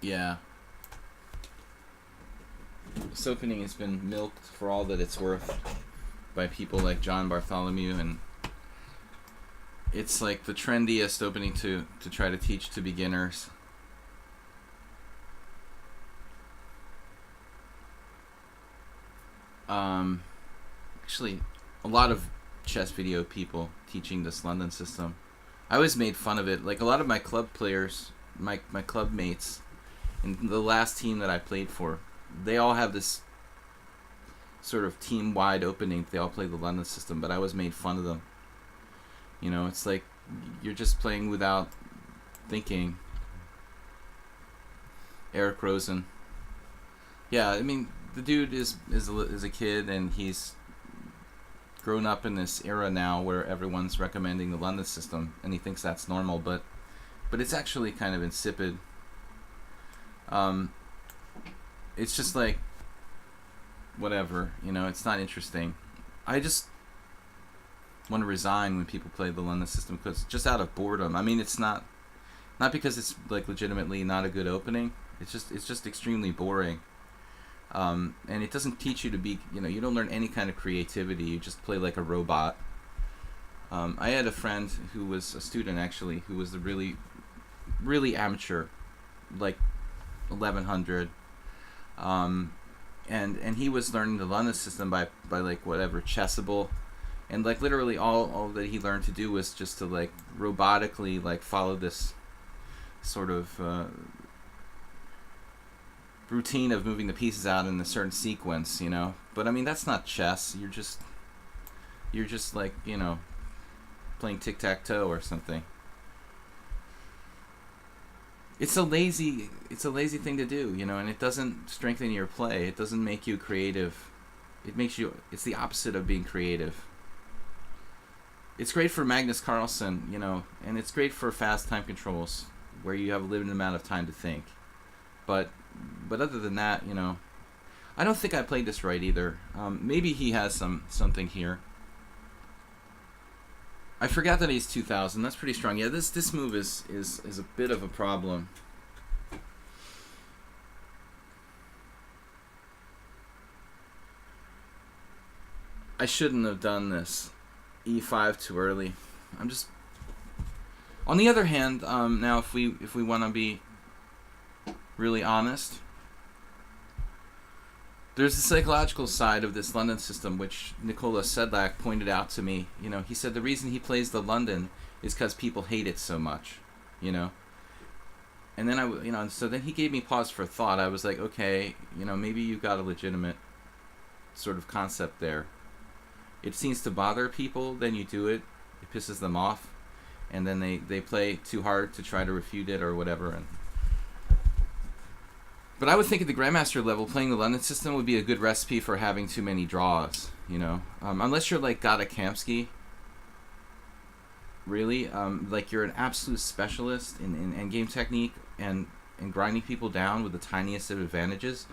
A: Yeah. This opening has been milked for all that it's worth by people like John Bartholomew, and it's like the trendiest opening to try to teach to beginners. Actually, a lot of chess video people teaching this London system. I always made fun of it. Like a lot of my club players, my club mates, in the last team that I played for, they all have this sort of team-wide opening. They all play the London system, but I always made fun of them. You know, it's like you're just playing without thinking. Eric Rosen. Yeah, I mean, the dude is a kid, and he's grown up in this era now where everyone's recommending the London system, and he thinks that's normal, but it's actually kind of insipid. It's just like whatever, you know, it's not interesting. I just want to resign when people play the London system, because just out of boredom. I mean, it's not because it's like legitimately not a good opening. It's just extremely boring. And it doesn't teach you to be, you know, you don't learn any kind of creativity. You just play like a robot. I had a friend who was a student, actually, who was a really, really amateur, like 1100. And he was learning the London system by like whatever, Chessable. And like literally all that he learned to do was just to like robotically like follow this sort of routine of moving the pieces out in a certain sequence, you know. But I mean, that's not chess. You're just like, you know, playing tic-tac-toe or something. It's a lazy thing to do, you know, and it doesn't strengthen your play. It doesn't make you creative. It's the opposite of being creative. It's great for Magnus Carlsen, you know, and it's great for fast time controls where you have a limited amount of time to think. But other than that, you know, I don't think I played this right either. Maybe he has something here. I forgot that he's 2000. That's pretty strong. Yeah, this move is a bit of a problem. I shouldn't have done this e5 too early. I'm just. On the other hand, now if we want to be really honest, there's the psychological side of this London system, which Nikola Sedlak pointed out to me. You know, he said the reason he plays the London is because people hate it so much, you know. And then so then he gave me pause for thought. I was like, okay, you know, maybe you got a legitimate sort of concept there. It seems to bother people, then you do it. It pisses them off, and then they play too hard to try to refute it or whatever. But I would think at the Grandmaster level, playing the London system would be a good recipe for having too many draws, you know? Unless you're like Gata Kamsky, really. Like you're an absolute specialist in endgame technique and grinding people down with the tiniest of advantages.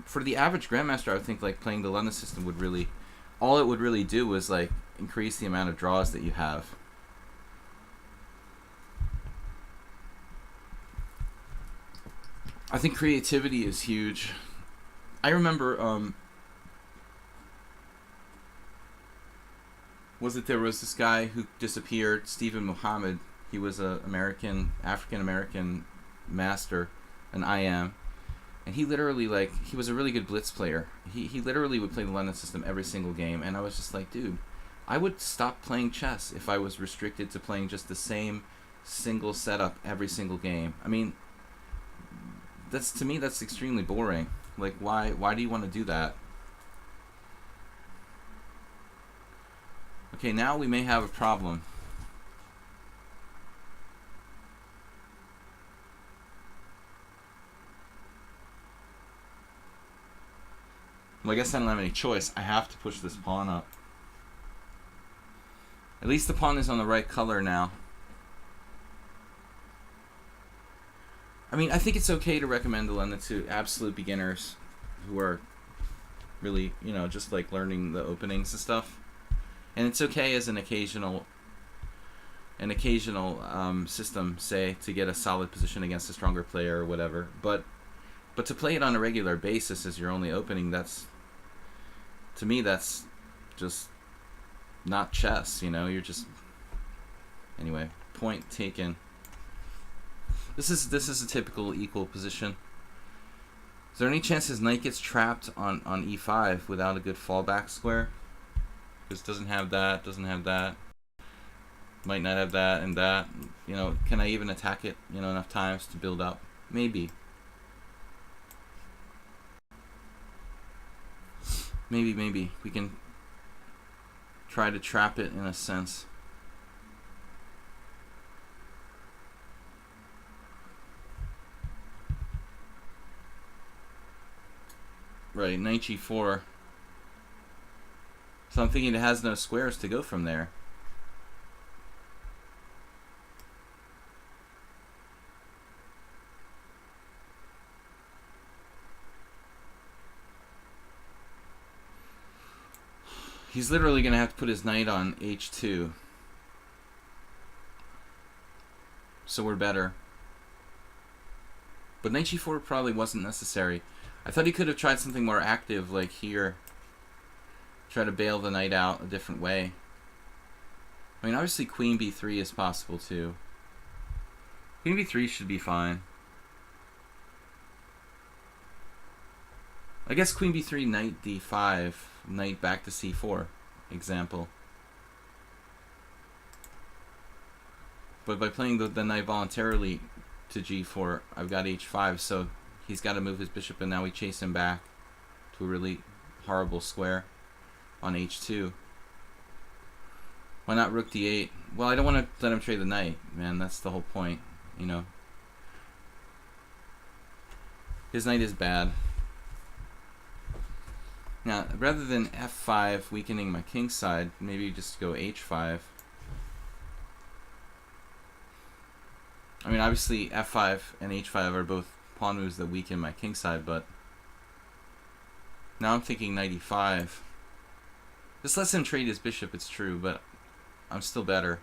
A: For the average Grandmaster, I would think like playing the London system would really... All it would really do was like increase the amount of draws that you have. I think creativity is huge. I remember, there was this guy who disappeared, Stephen Muhammad. He was a African-American master, an IM. And he literally, like, he was a really good blitz player. He literally would play the London system every single game. And I was just like, dude, I would stop playing chess if I was restricted to playing just the same single setup every single game. I mean... to me, that's extremely boring. Like, why do you want to do that? Okay, now we may have a problem. Well, I guess I don't have any choice. I have to push this pawn up. At least the pawn is on the right color now. I mean, I think it's okay to recommend the London to absolute beginners who are really, you know, just like learning the openings and stuff. And it's okay as an occasional system, say, to get a solid position against a stronger player or whatever. But to play it on a regular basis as your only opening, to me, that's just not chess, you know? You're just... Anyway, point taken. This is a typical equal position. Is there any chance his knight gets trapped on e5 without a good fallback square? Because doesn't have that, might not have that and that. You know, can I even attack it, you know, enough times to build up? Maybe. Maybe. We can try to trap it in a sense. Right, knight g4. So I'm thinking it has no squares to go from there. He's literally going to have to put his knight on h2. So we're better. But knight g4 probably wasn't necessary. I thought he could have tried something more active, like here. Try to bail the knight out a different way. I mean, obviously queen b3 is possible too. Queen b3 should be fine. I guess queen b3, knight d5, knight back to c4, example. But by playing the knight voluntarily to g4. I've got h5, so he's got to move his bishop, and now we chase him back to a really horrible square on h2. Why not rook d8? Well, I don't want to let him trade the knight, man. That's the whole point, you know. His knight is bad. Now, rather than f5, weakening my king side, maybe just go h5. I mean, obviously, f5 and h5 are both pawn moves that weaken my king side, but now I'm thinking knight e5. This lets him trade his bishop, it's true, but I'm still better.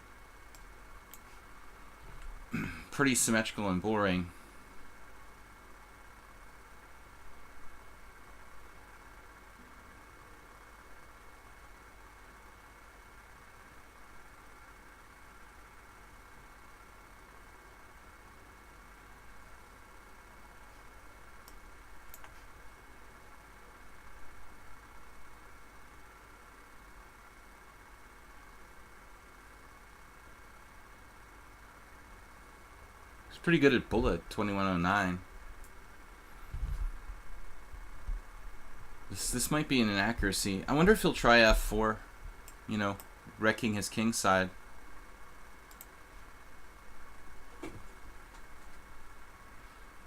A: Pretty symmetrical and boring. Pretty good at bullet, 2109. This might be an inaccuracy. I wonder if he'll try f4, you know, wrecking his king side.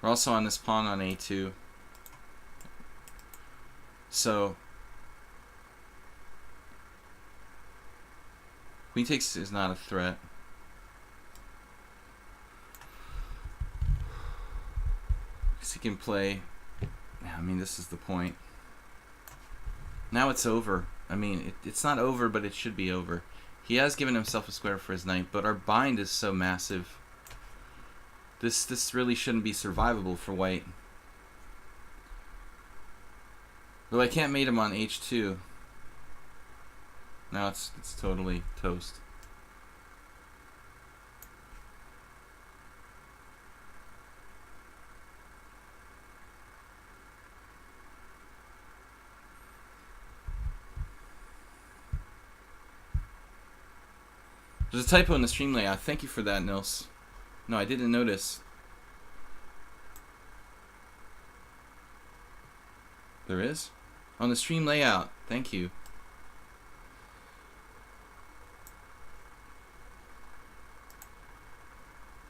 A: We're also on this pawn on a2. So queen takes is not a threat. He can play. I mean, this is the point. Now it's over. I mean, it's not over, but it should be over. He has given himself a square for his knight, but our bind is so massive. This really shouldn't be survivable for white. Though I can't mate him on h2. Now it's totally toast. There's a typo in the stream layout. Thank you for that, Nils. No, I didn't notice. There is? On the stream layout. Thank you.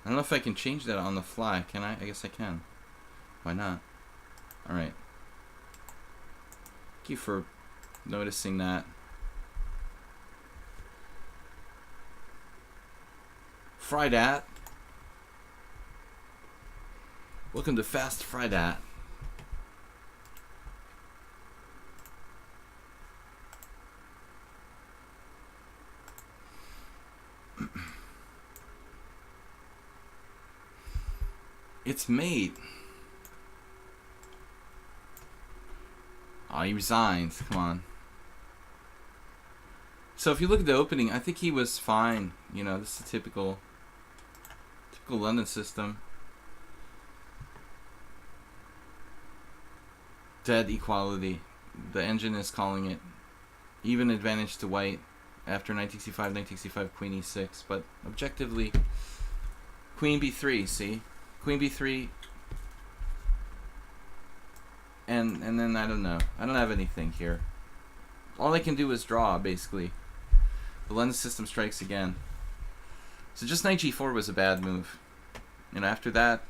A: I don't know if I can change that on the fly. Can I? I guess I can. Why not? Alright. Thank you for noticing that. Friday. Welcome to Fast Friday. It's mate. Oh, he resigned. Come on. So if you look at the opening, I think he was fine. You know, this is a typical London system. Dead equality. The engine is calling it. Even advantage to white after knight c5, knight c5, queen e6. But objectively, queen b3, see? Queen b3. And then I don't know. I don't have anything here. All I can do is draw, basically. The London system strikes again. So just knight g4 was a bad move. And after that,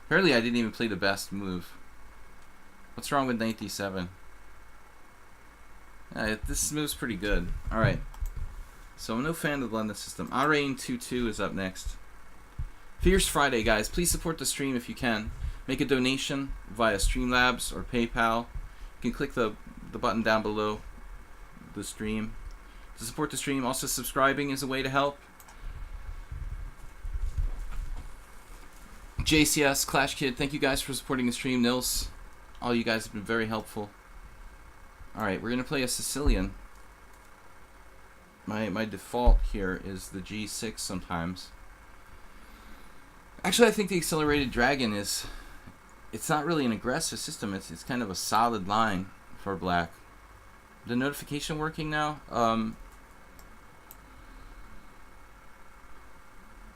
A: apparently I didn't even play the best move. What's wrong with knight d7? This move's pretty good. Alright. So I'm no fan of the London system. Arain 2-2 is up next. Fierce Friday, guys. Please support the stream if you can. Make a donation via Streamlabs or PayPal. You can click the button down below the stream to support the stream. Also, subscribing is a way to help. JCS, Clash Kid, thank you guys for supporting the stream. Nils, all you guys have been very helpful. Alright, we're going to play a Sicilian. My default here is the G6 sometimes. Actually, I think the Accelerated Dragon is... It's not really an aggressive system. It's kind of a solid line for black. The notification working now?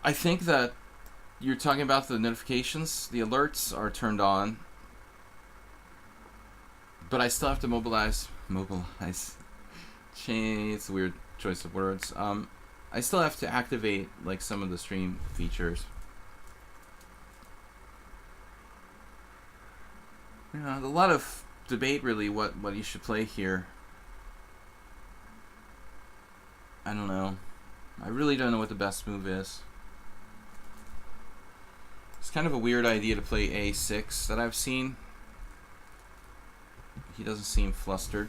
A: I think that you're talking about the notifications. The alerts are turned on, but I still have to mobilize. It's a weird choice of words. I still have to activate like some of the stream features. You know, a lot of debate really what you should play here. I don't know. I really don't know what the best move is. It's kind of a weird idea to play a6 that I've seen. He doesn't seem flustered.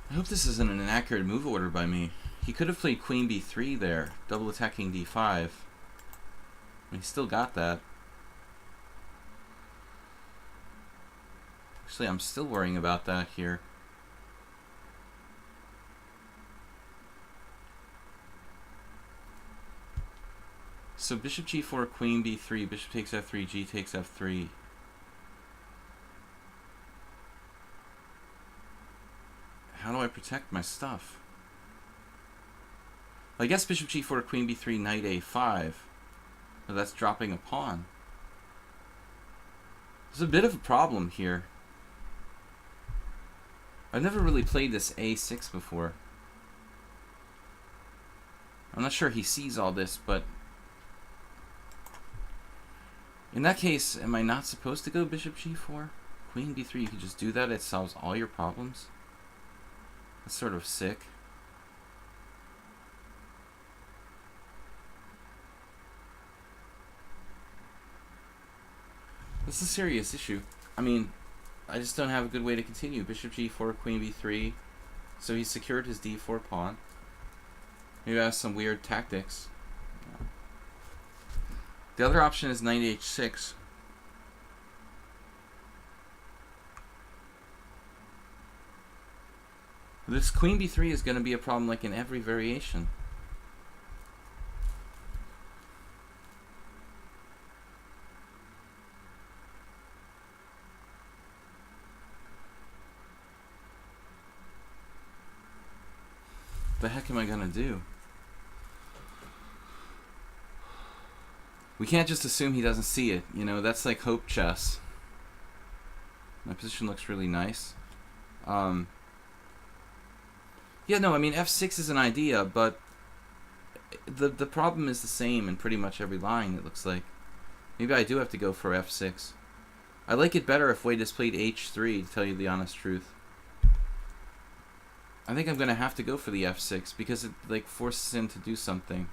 A: I hope this isn't an inaccurate move order by me. He could have played queen b3 there, double attacking d5. He still got that. Actually, I'm still worrying about that here. So bishop g4, queen b3, bishop takes f3, g takes f3. How do I protect my stuff? Well, I guess bishop g4, queen b3, knight a5. But that's dropping a pawn. There's a bit of a problem here. I've never really played this a6 before. I'm not sure he sees all this, but in that case, am I not supposed to go bishop g4? Queen b3, you can just do that, it solves all your problems? That's sort of sick. This is a serious issue. I mean, I just don't have a good way to continue. Bishop g4, queen b3. So he secured his d4 pawn. Maybe I have some weird tactics. The other option is knight h6. This queen b3 is going to be a problem like in every variation. The heck am I going to do? We can't just assume he doesn't see it. You know, that's like hope chess. My position looks really nice. Yeah, no, I mean, f6 is an idea, but the problem is the same in pretty much every line, it looks like. Maybe I do have to go for f6. I like it better if Wade has played h3, to tell you the honest truth. I think I'm going to have to go for the f6, because it like forces him to do something.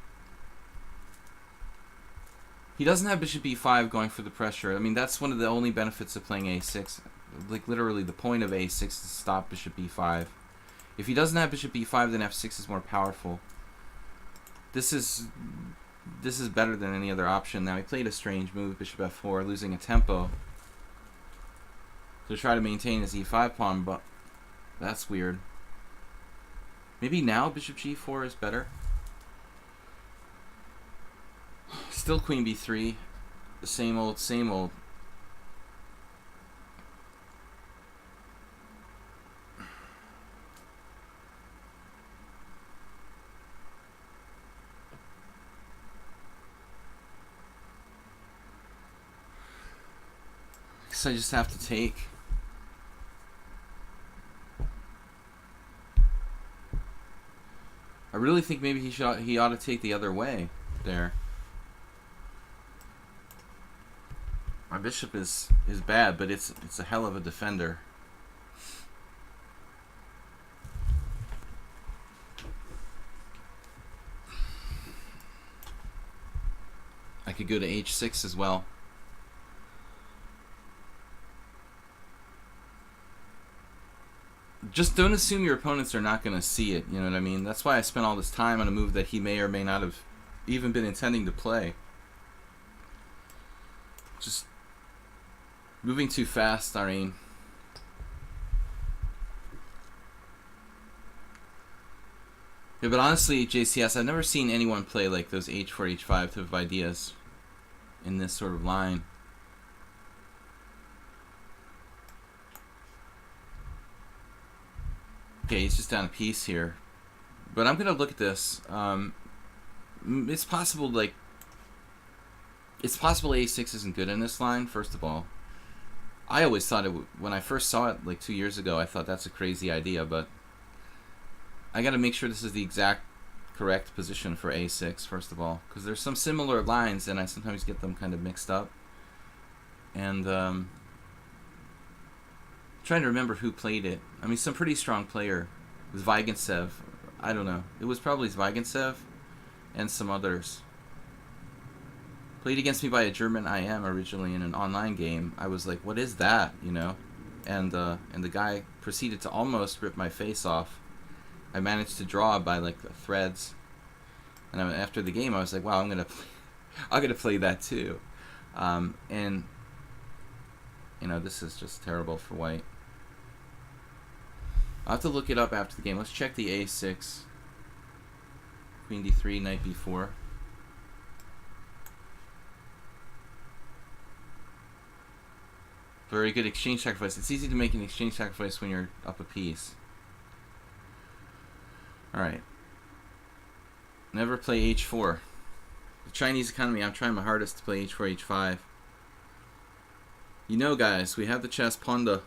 A: He doesn't have bishop e5 going for the pressure. I mean, that's one of the only benefits of playing a6. Like, literally, the point of a6 is to stop bishop e5. If he doesn't have bishop e5, then f6 is more powerful. This is better than any other option. Now, he played a strange move, bishop f4, losing a tempo to try to maintain his e5 pawn, but that's weird. Maybe now bishop g4 is better. Still queen b3. The same old, same old. I just have to take. I really think maybe he ought to take the other way there. My bishop is bad, but it's a hell of a defender. I could go to h6 as well. Just don't assume your opponents are not going to see it, you know what I mean? That's why I spent all this time on a move that he may or may not have even been intending to play. Just moving too fast, I mean. Yeah, but honestly, JCS, I've never seen anyone play like those h4, h5 type of ideas in this sort of line. Okay, he's just down a piece here. But I'm going to look at this. It's possible, like... It's possible a6 isn't good in this line, first of all. I always thought it when I first saw it like 2 years ago, I thought that's a crazy idea, but I got to make sure this is the exact correct position for a6, first of all, because there's some similar lines and I sometimes get them kind of mixed up. And trying to remember who played it. I mean, some pretty strong player. It was Vigantsev. I don't know. It was probably Vigantsev and some others. Played against me by a German IM originally in an online game. I was like, what is that, you know? And the guy proceeded to almost rip my face off. I managed to draw by like the threads. And after the game, I was like, wow, I'm gonna play that too. And you know, this is just terrible for white. I'll have to look it up after the game. Let's check the a6. Queen d3, knight b4. Very good exchange sacrifice. It's easy to make an exchange sacrifice when you're up a piece. Alright. Never play h4. The Chinese economy, I'm trying my hardest to play h4, h5. You know, guys, we have the chess panda.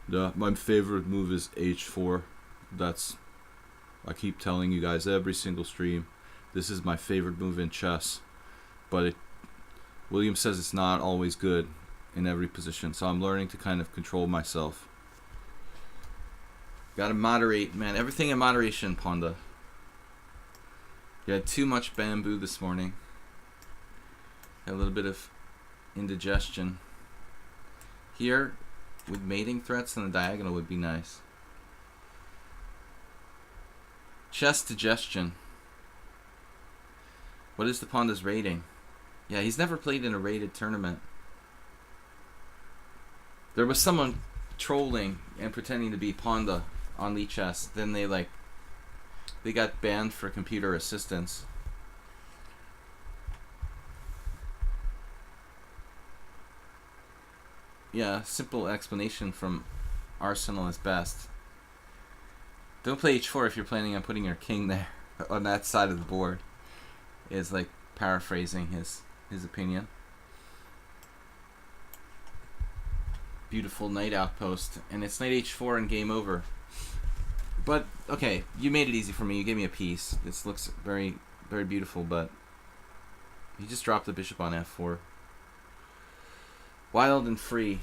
A: My favorite move is h4. I keep telling you guys every single stream, this is my favorite move in chess. But William says it's not always good in every position, so I'm learning to kind of control myself. Gotta moderate, man. Everything in moderation, Panda. You had too much bamboo this morning. Had a little bit of indigestion. Here, with mating threats on the diagonal would be nice. Chess digestion. What is the Panda's rating? Yeah, he's never played in a rated tournament. There was someone trolling and pretending to be Panda on lichess. Then they got banned for computer assistance. Yeah, simple explanation from Arsenal is best. Don't play h4 if you're planning on putting your king there on that side of the board. Is like paraphrasing his opinion. Beautiful knight outpost, and it's knight h4 and game over. But okay, you made it easy for me. You gave me a piece. This looks very, very beautiful, but he just dropped the bishop on f4. Wild and free.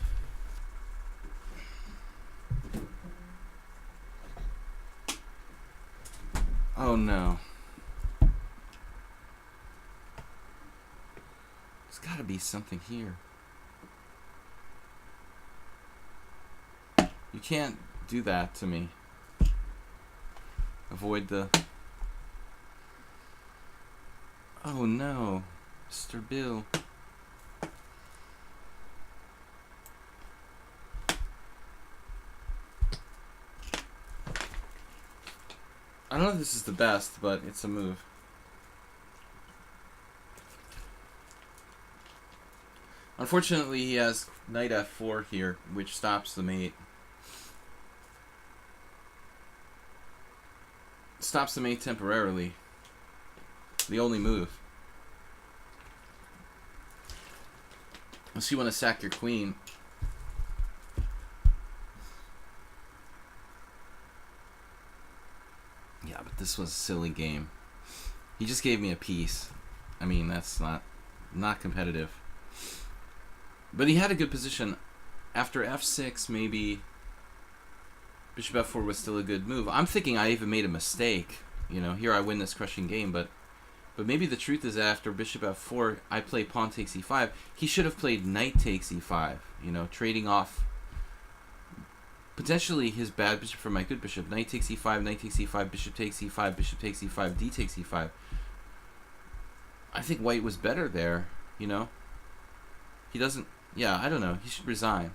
A: Oh no. There's gotta be something here. You can't do that to me. Avoid the... Oh no, Mr. Bill. I don't know if this is the best, but it's a move. Unfortunately, he has knight f4 here, which stops the mate. Stops the mate temporarily. The only move. Unless you want to sack your queen. Yeah, but this was a silly game. He just gave me a piece. I mean, that's not competitive. But he had a good position. After f6, maybe bishop f4 was still a good move. I'm thinking I even made a mistake. You know, here I win this crushing game, but maybe the truth is after bishop f4, I play pawn takes e5. He should have played knight takes e5, you know, trading off potentially his bad bishop for my good bishop. Knight takes e5, knight takes e5, bishop takes e5, bishop takes e5, d takes e5. I think white was better there, you know. He doesn't... Yeah, I don't know. He should resign.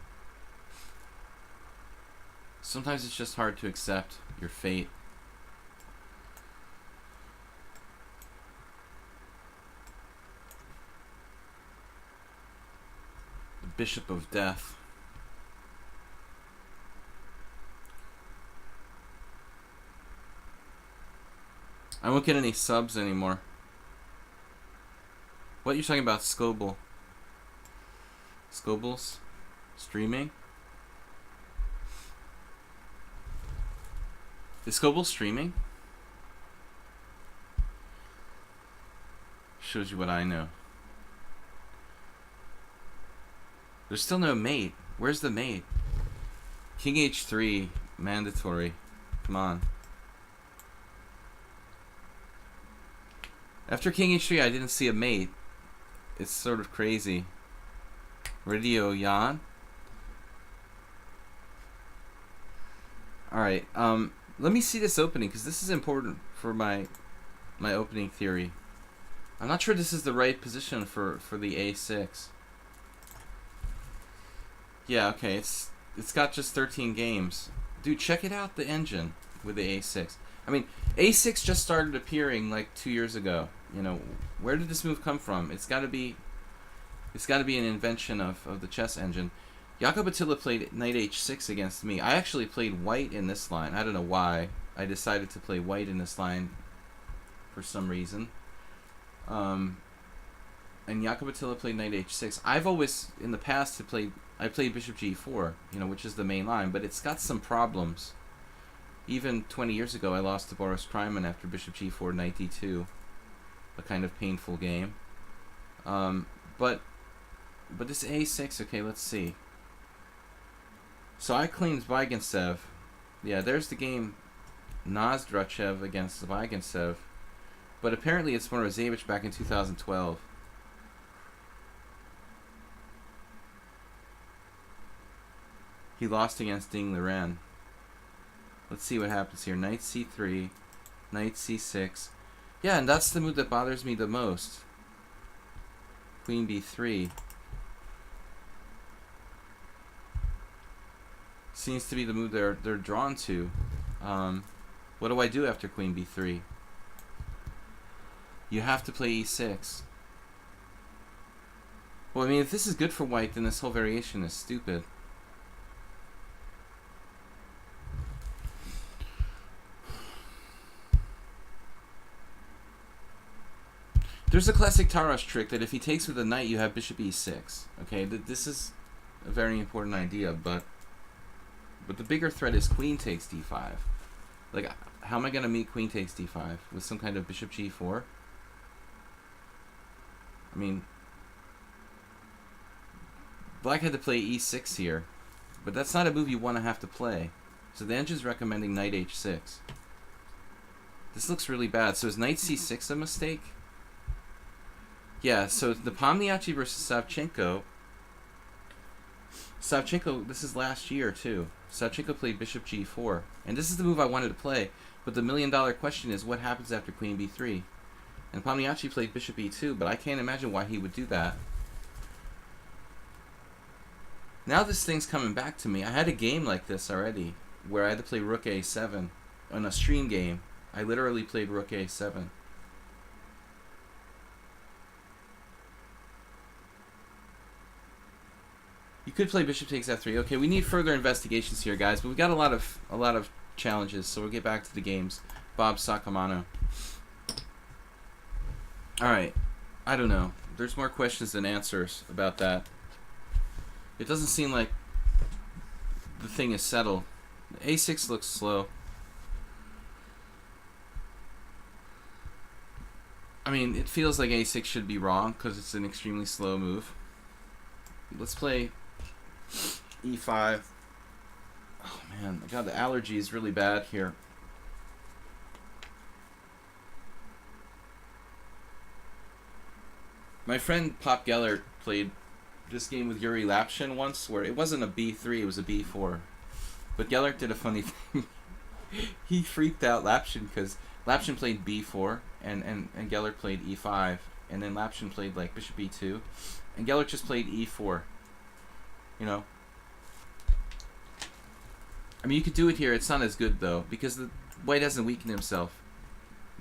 A: Sometimes it's just hard to accept your fate. The Bishop of Death. I won't get any subs anymore. What, you're talking about Scoble? Scobles? Streaming? Is Scoble streaming? Shows you what I know. There's still no mate. Where's the mate? King H3, mandatory. Come on. After King H3, I didn't see a mate. It's sort of crazy. Radio Yan. Alright, let me see this opening, because this is important for my opening theory. I'm not sure this is the right position for the A6. Yeah, okay, it's got just 13 games. Dude, check it out, the engine with the A6. I mean, A6 just started appearing like 2 years ago. You know, where did this move come from? It's got to be an invention of the chess engine. Jakob Attila played knight h6 against me. I actually played white in this line. I don't know why. I decided to play white in this line for some reason. And Jakob Attila played knight h6. I've always, in the past, I played bishop g4, you know, which is the main line, but it's got some problems. Even 20 years ago, I lost to Boris Kryman after bishop g4, knight d2. A kind of painful game. But this a6, okay, let's see. So I claimed Vaigintsev. Yeah, there's the game Nazdrachev against Vaigintsev. But apparently it's Morozevich back in 2012. He lost against Ding Liren. Let's see what happens here. Knight c3, knight c6. Yeah, and that's the move that bothers me the most. Queen b3. Seems to be the move they're drawn to. What do I do after queen b3? You have to play e6. Well, I mean, if this is good for white, then this whole variation is stupid. There's a classic Taras trick that if he takes with a knight, you have bishop e6. Okay, this is a very important idea, but the bigger threat is queen takes d5. Like, how am I going to meet queen takes d5? With some kind of bishop g4? I mean, black had to play e6 here, but that's not a move you want to have to play. So the engine's recommending knight h6. This looks really bad. So is knight c6 a mistake? Yeah, so the Pomniachtchi versus Savchenko. Savchenko, this is last year too. Savchenko played bishop g4. And this is the move I wanted to play. But the million-dollar question is, what happens after queen b3? And Pomniachtchi played bishop e2, but I can't imagine why he would do that. Now this thing's coming back to me. I had a game like this already, where I had to play rook a7. On a stream game, I literally played rook a7. You could play bishop takes f3. Okay, we need further investigations here, guys, but we got a lot of challenges, so we'll get back to the games. Bob Sacamano. Alright, I don't know. There's more questions than answers about that. It doesn't seem like the thing is settled. A6 looks slow. I mean, it feels like a6 should be wrong because it's an extremely slow move. Let's play e5. Oh man, God, the allergy is really bad here. My friend Pop Gellert played this game with Yuri Lapshin once, where it wasn't a b3, it was a b4. But Gellert did a funny thing. He freaked out Lapshin because Lapshin played b4 and Gellert played e5, and then Lapshin played like bishop e2, and Gellert just played e4. You know, I mean, you could do it here. It's not as good though because the white hasn't weakened himself.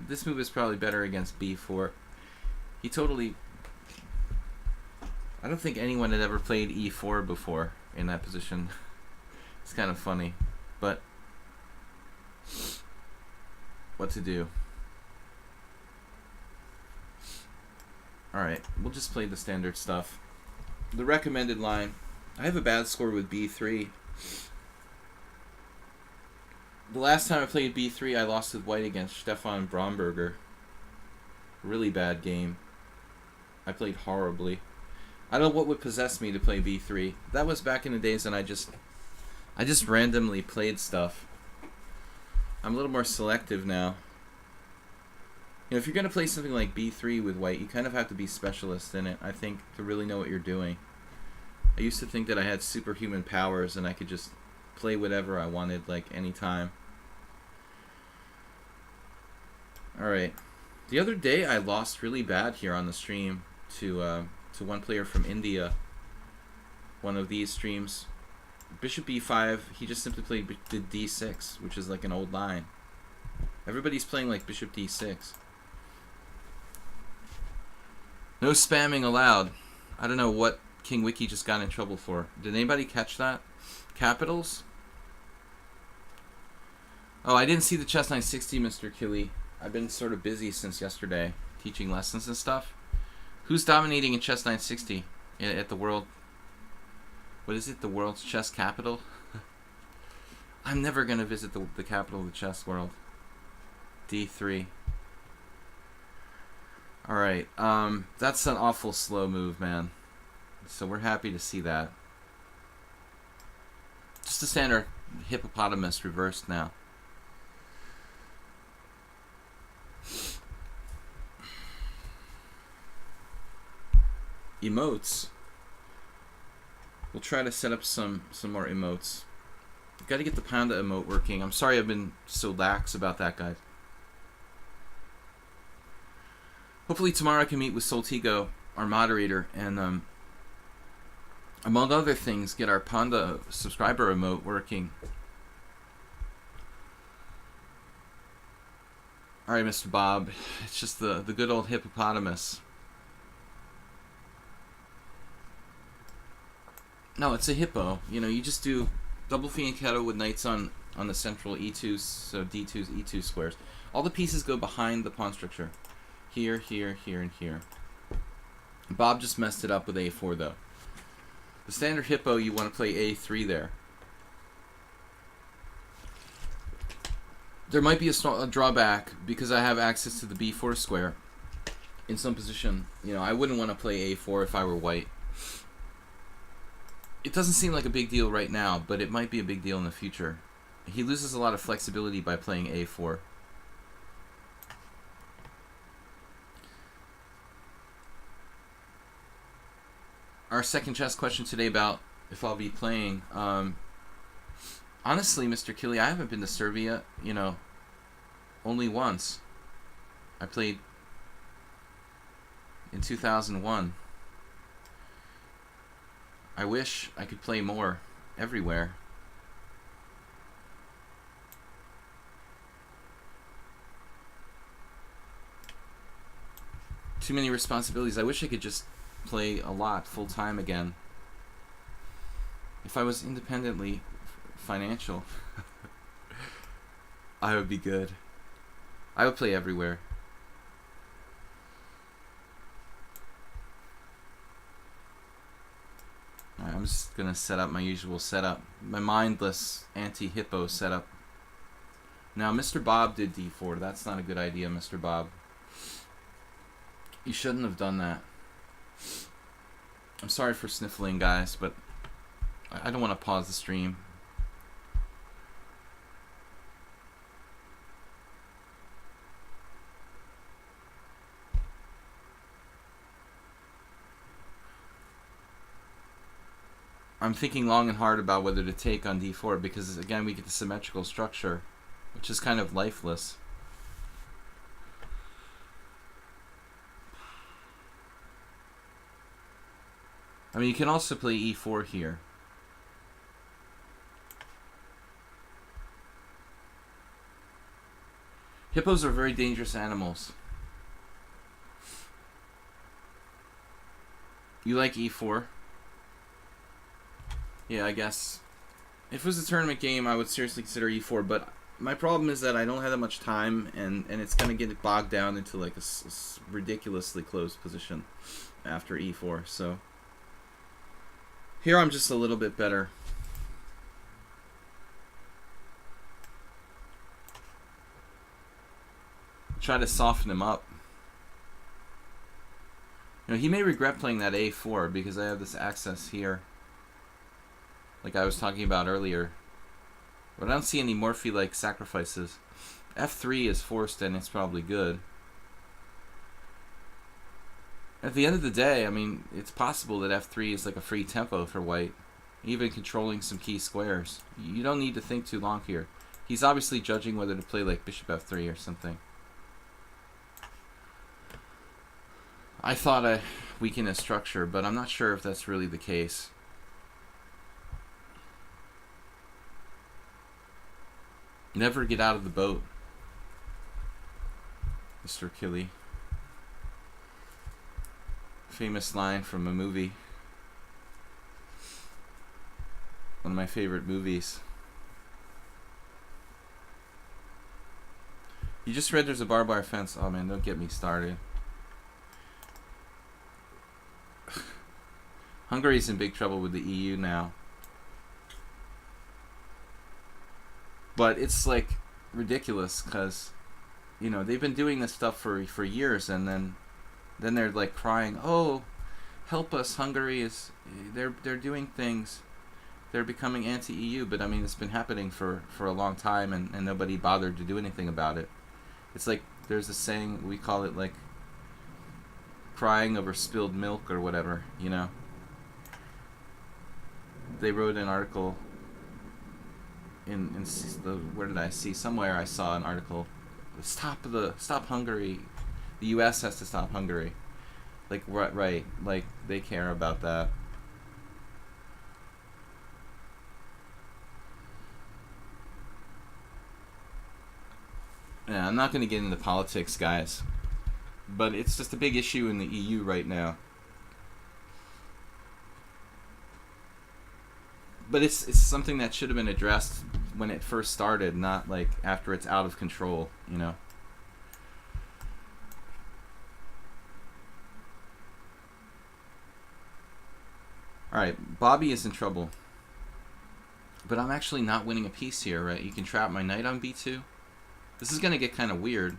A: This move is probably better against b4. He totally. I don't think anyone had ever played e4 before in that position. It's kind of funny, but what to do? Alright, we'll just play the standard stuff. The recommended line. I have a bad score with b3. The last time I played b3, I lost with white against Stefan Bromberger. Really bad game. I played horribly. I don't know what would possess me to play b3. That was back in the days when I just randomly played stuff. I'm a little more selective now. You know, if you're going to play something like b3 with white, you kind of have to be specialist in it, I think, to really know what you're doing. I used to think that I had superhuman powers and I could just play whatever I wanted, like, anytime. Alright. The other day I lost really bad here on the stream to one player from India. One of these streams. Bishop b5, he just simply did d6, which is like an old line. Everybody's playing like bishop d6. No spamming allowed. I don't know what King Wiki just got in trouble for. Did anybody catch that? Capitals? Oh, I didn't see the chess 960, Mr. Killy. I've been sort of busy since yesterday, teaching lessons and stuff. Who's dominating in chess 960 at the world? What is it? The world's chess capital? I'm never going to visit the capital of the chess world. D3. Alright, that's an awful slow move, man. So we're happy to see that. Just a standard hippopotamus reversed now. Emotes. We'll try to set up some more emotes. Got to get the panda emote working. I'm sorry I've been so lax about that, guys. Hopefully tomorrow I can meet with Soltigo, our moderator, and among other things, get our panda subscriber emote working. Alright, Mr. Bob. It's just the good old hippopotamus. No, it's a hippo. You know, you just do double fianchetto with knights on the central e2, so d2's e2 squares. All the pieces go behind the pawn structure. Here, here, here, and here. Bob just messed it up with a4, though. The standard hippo, you want to play a3 there. There might be a drawback because I have access to the b4 square in some position. You know, I wouldn't want to play a4 if I were white. It doesn't seem like a big deal right now, but it might be a big deal in the future. He loses a lot of flexibility by playing a4. Our second chess question today about if I'll be playing. Honestly, Mr. Killy, I haven't been to Serbia, you know, only once. I played in 2001. I wish I could play more everywhere. Too many responsibilities. I wish I could just play a lot full time again. If I was independently financial, I would be good. I would play everywhere. I'm just going to set up my usual setup. My mindless anti-hippo setup. Now, Mr. Bob did d4. That's not a good idea, Mr. Bob. You shouldn't have done that. I'm sorry for sniffling, guys, but I don't want to pause the stream. I'm thinking long and hard about whether to take on d4 because, again, we get the symmetrical structure, which is kind of lifeless. I mean, you can also play e4 here. Hippos are very dangerous animals. You like e4? Yeah, I guess. If it was a tournament game, I would seriously consider e4, but my problem is that I don't have that much time, and it's going to get bogged down into like a ridiculously close position after e4. So here I'm just a little bit better. Try to soften him up. You know, he may regret playing that a4 because I have this access here, like I was talking about earlier. But I don't see any Morphy-like sacrifices. f3 is forced, and it's probably good. At the end of the day, I mean, it's possible that f3 is like a free tempo for white, even controlling some key squares. You don't need to think too long here. He's obviously judging whether to play like bishop f3 or something. I thought I weakened his structure, but I'm not sure if that's really the case. Never get out of the boat, Mr. Killy. Famous line from a movie. One of my favorite movies. You just read there's a barbed wire fence. Oh man, don't get me started. Hungary's in big trouble with the EU now. But it's like ridiculous because, you know, they've been doing this stuff for years, and then they're like crying, "Oh, help us! Hungary is they're doing things, they're becoming anti-EU." But I mean, it's been happening for a long time, and nobody bothered to do anything about it. It's like there's a saying, we call it like crying over spilled milk or whatever, you know. They wrote an article in where did I see? Somewhere I saw an article. Stop Hungary. The U.S. has to stop Hungary. Like right. Like they care about that. Yeah, I'm not going to get into politics, guys. But it's just a big issue in the EU right now. But it's something that should have been addressed when it first started, not like after it's out of control, you know. Alright, Bobby is in trouble. But I'm actually not winning a piece here, right? You can trap my knight on b2. This is going to get kind of weird.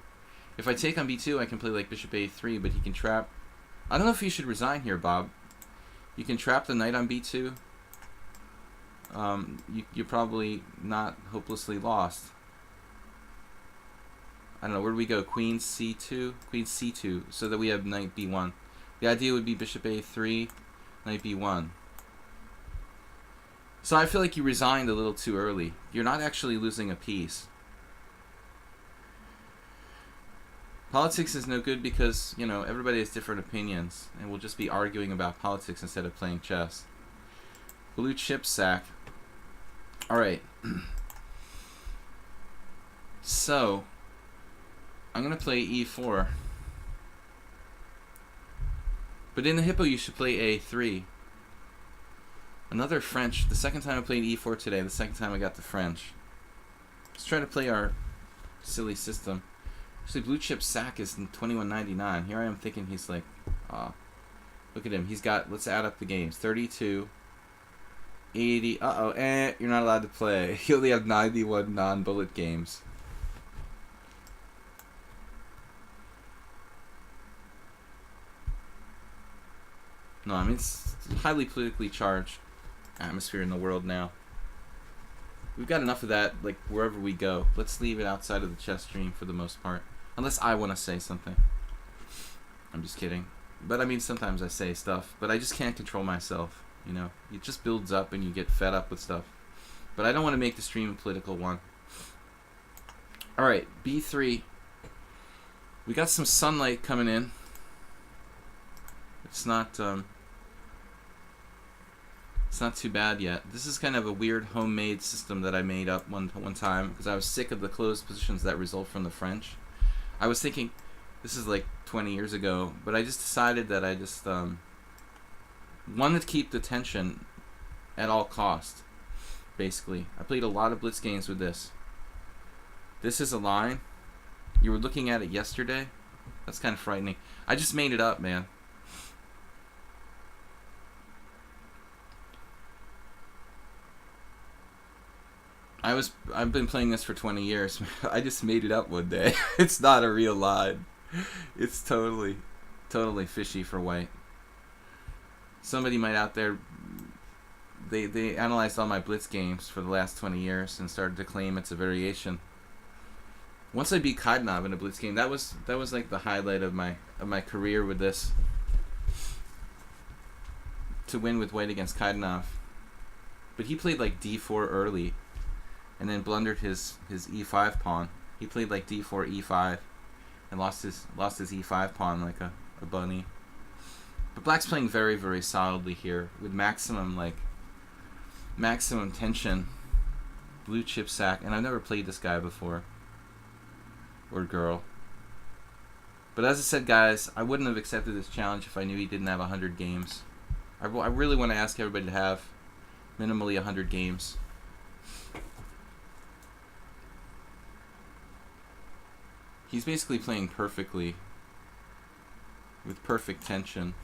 A: If I take on b2, I can play like bishop a3, but he can trap... I don't know if you should resign here, Bob. You can trap the knight on b2. You're probably not hopelessly lost. I don't know, where do we go? Queen c2? Queen c2, so that we have knight b1. The idea would be bishop a3, knight b1. So I feel like you resigned a little too early. You're not actually losing a piece. Politics is no good because, you know, everybody has different opinions, and we'll just be arguing about politics instead of playing chess. Blue chip sack. Alright. So, I'm going to play e4. But in the hippo, you should play a3. Another French. The second time I played e4 today, the second time I got the French. Let's try to play our silly system. Actually, blue chip sack is in 21.99. Here I am thinking he's like, look at him. He's got, let's add up the games. 32, 80, you're not allowed to play. You only have 91 non-bullet games. No, I mean, it's a highly politically charged atmosphere in the world now. We've got enough of that, like, wherever we go. Let's leave it outside of the chess stream for the most part. Unless I want to say something. I'm just kidding. But, I mean, sometimes I say stuff. But I just can't control myself, you know. It just builds up and you get fed up with stuff. But I don't want to make the stream a political one. Alright, b3. We got some sunlight coming in. It's not too bad yet. This is kind of a weird homemade system that I made up one time because I was sick of the closed positions that result from the French. I was thinking, this is like 20 years ago, but I just decided that I just wanted to keep the tension at all cost, basically. I played a lot of blitz games with this. This is a line. You were looking at it yesterday? That's kind of frightening. I just made it up, man. I've been playing this for 20 years. I just made it up one day. It's not a real line. It's totally fishy for white. Somebody might out there, they analyzed all my blitz games for the last 20 years and started to claim it's a variation. Once I beat Kaidanov in a blitz game, that was like the highlight of my career with this. To win with white against Kaidanov. But he played like d4 early and then blundered his e5 pawn. He played like d4, e5 and lost his e5 pawn like a bunny. But black's playing very, very solidly here with maximum tension. Blue chip sack, and I've never played this guy before. Or girl. But as I said, guys, I wouldn't have accepted this challenge if I knew he didn't have 100 games. I really want to ask everybody to have minimally 100 games. He's basically playing perfectly with perfect tension.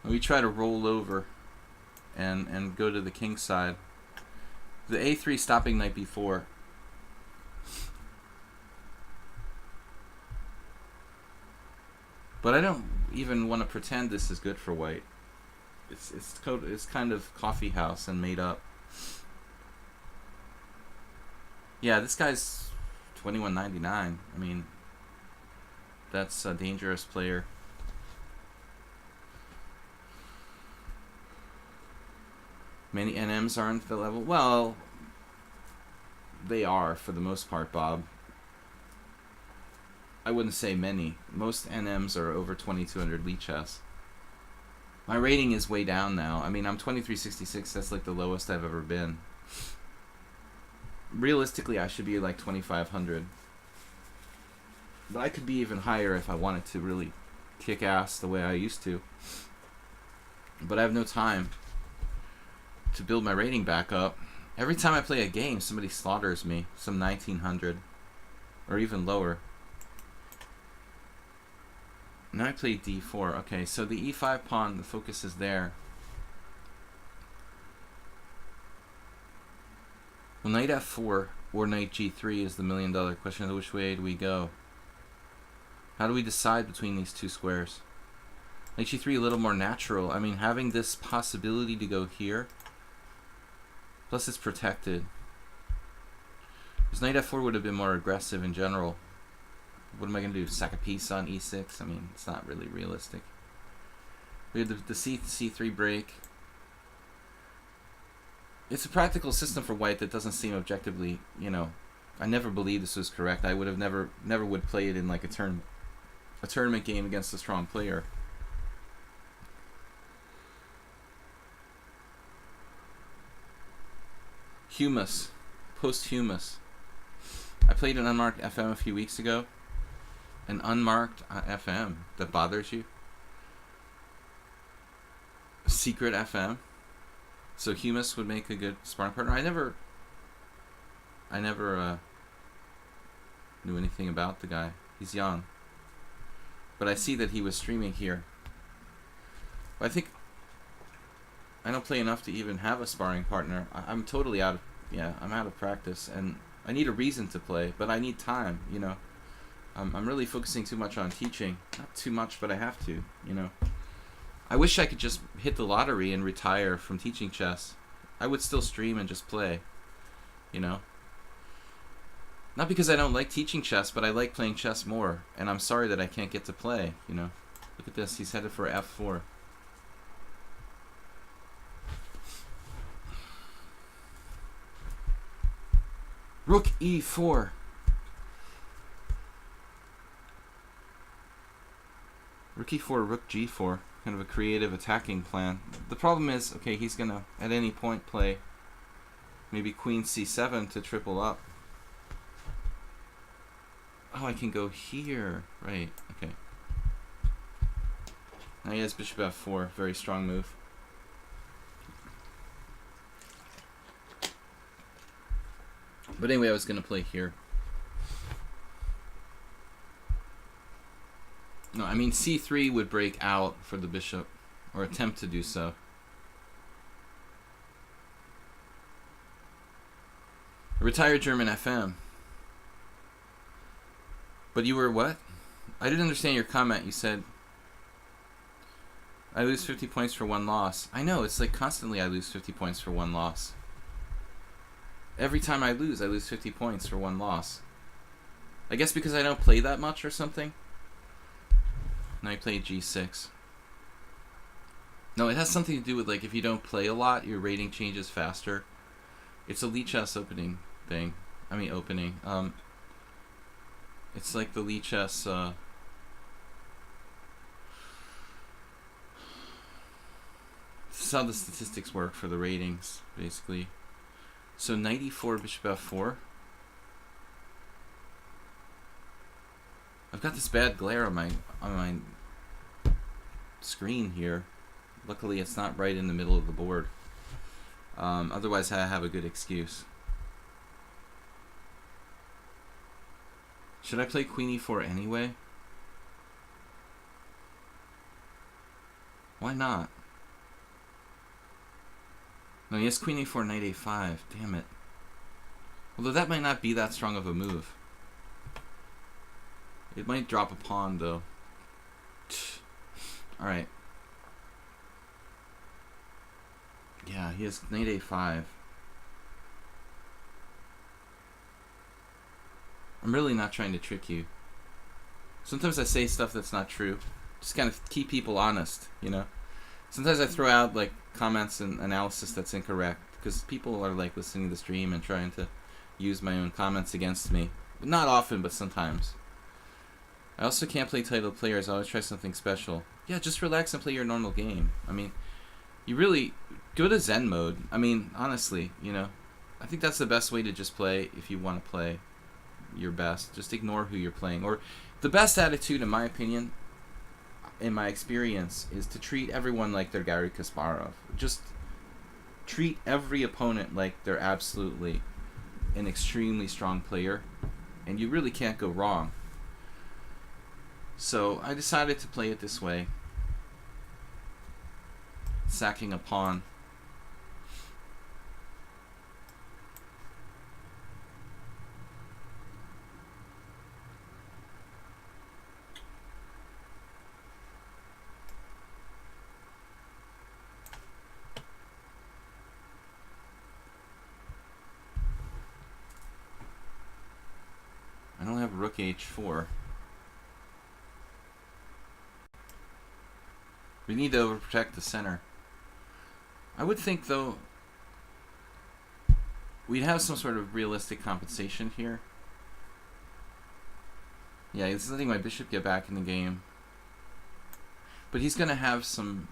A: We try to roll over and go to the king side. The a3 stopping knight b4. But I don't even want to pretend this is good for white. It's kind of coffee house and made up. Yeah, this guy's 21.99. I mean, that's a dangerous player. Many NMs aren't the level. Well, they are for the most part, Bob. I wouldn't say many. Most NMs are over 2200 lichess. My rating is way down now. I mean, I'm 2366. That's like the lowest I've ever been. Realistically, I should be like 2500. But I could be even higher if I wanted to really kick ass the way I used to. But I have no time to build my rating back up. Every time I play a game, somebody slaughters me. Some 1900. Or even lower. Now I play d4. Okay, so the e5 pawn, the focus is there. Well, knight f4 or knight g3 is the million-dollar question. Which way do we go? How do we decide between these two squares? Knight g3 a little more natural. I mean, having this possibility to go here, plus it's protected. Because knight f4 would have been more aggressive in general. What am I going to do? Sack a piece on e6? I mean, it's not really realistic. We have the c3 break. It's a practical system for white that doesn't seem objectively, you know. I never believed this was correct. I would have never would play it in like a tournament game against a strong player. Humus. Post-humus. I played an unmarked FM a few weeks ago. An unmarked FM that bothers you? Secret FM? So Humus would make a good sparring partner. I never knew anything about the guy. He's young. But I see that he was streaming here. I think I don't play enough to even have a sparring partner. I'm totally out of practice, and I need a reason to play, but I need time, you know. I'm really focusing too much on teaching. Not too much, but I have to, you know. I wish I could just hit the lottery and retire from teaching chess. I would still stream and just play, you know. Not because I don't like teaching chess, but I like playing chess more. And I'm sorry that I can't get to play, you know. Look at this. He's headed for f4. Rook e4. Rook e4, rook g4. Kind of a creative attacking plan. The problem is, okay, he's going to, at any point, play maybe queen c7 to triple up. Oh, I can go here. Right, okay. Now he has bishop f4, very strong move. But anyway, I was going to play here. No, I mean c3 would break out for the bishop, or attempt to do so. Retired German FM. But you were what? I didn't understand your comment. You said, I lose 50 points for one loss. I know, it's like constantly I lose 50 points for one loss. Every time I lose 50 points for one loss. I guess because I don't play that much or something. And I played g6. No, it has something to do with, like, if you don't play a lot, your rating changes faster. It's a lichess opening thing. I mean, opening. It's like the lichess, this is how the statistics work for the ratings, basically. So knight e4, bishop f4. I've got this bad glare on my screen here. Luckily, it's not right in the middle of the board. Otherwise, I have a good excuse. Should I play queen e4 anyway? Why not? No, he has queen a4, knight a5. Damn it. Although that might not be that strong of a move. It might drop a pawn, though. Alright. Yeah, he has knight a5. I'm really not trying to trick you. Sometimes I say stuff that's not true. Just kind of keep people honest, you know? Sometimes I throw out, like, comments and analysis that's incorrect, because people are, like, listening to the stream and trying to use my own comments against me. But not often, but sometimes. I also can't play titled players. I always try something special. Yeah, just relax and play your normal game. I mean, you really go to Zen mode. I mean, honestly, you know, I think that's the best way to just play if you want to play your best. Just ignore who you're playing. Or the best attitude, in my opinion, in my experience, is to treat everyone like they're Garry Kasparov. Just treat every opponent like they're absolutely an extremely strong player, and you really can't go wrong. So I decided to play it this way, sacking a pawn. I don't have rook h4. We need to overprotect the center. I would think, though, we'd have some sort of realistic compensation here. Yeah, he's letting my bishop get back in the game. But he's going to have some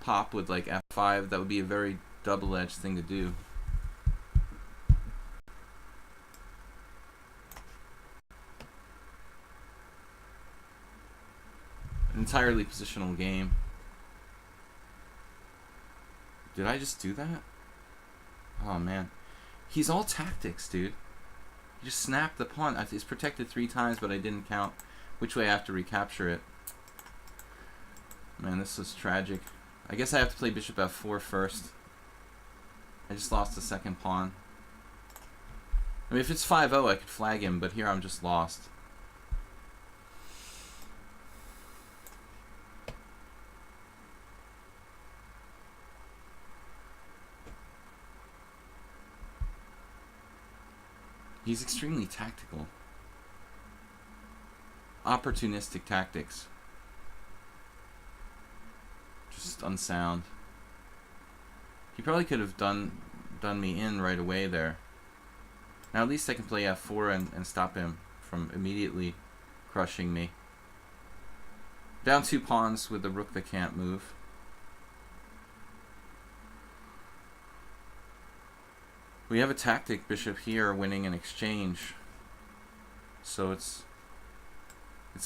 A: pop with, like, f5. That would be a very double-edged thing to do. An entirely positional game. Did I just do that? Oh, man. He's all tactics, dude. He just snapped the pawn. It's protected 3 times, but I didn't count which way I have to recapture it. Man, this was tragic. I guess I have to play bishop f4 first. I just lost the second pawn. I mean, if it's 5-0, I could flag him, but here I'm just lost. He's extremely tactical. Opportunistic tactics. Just unsound. He probably could have done me in right away there. Now at least I can play f4 and stop him from immediately crushing me. Down 2 pawns with the rook that can't move. We have a tactic bishop here winning an exchange. So it's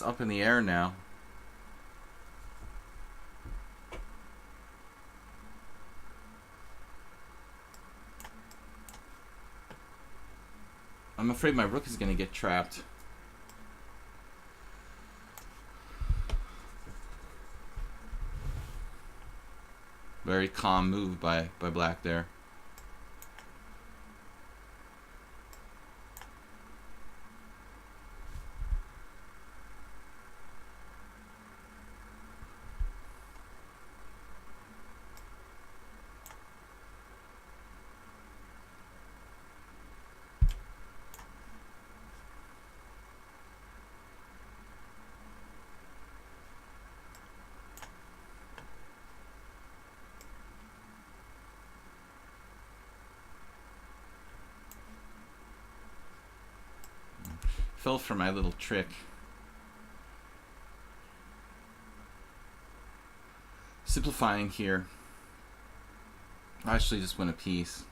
A: up in the air now. I'm afraid my rook is going to get trapped. Very calm move by black there. Fell for my little trick. Simplifying here. I actually just win a piece.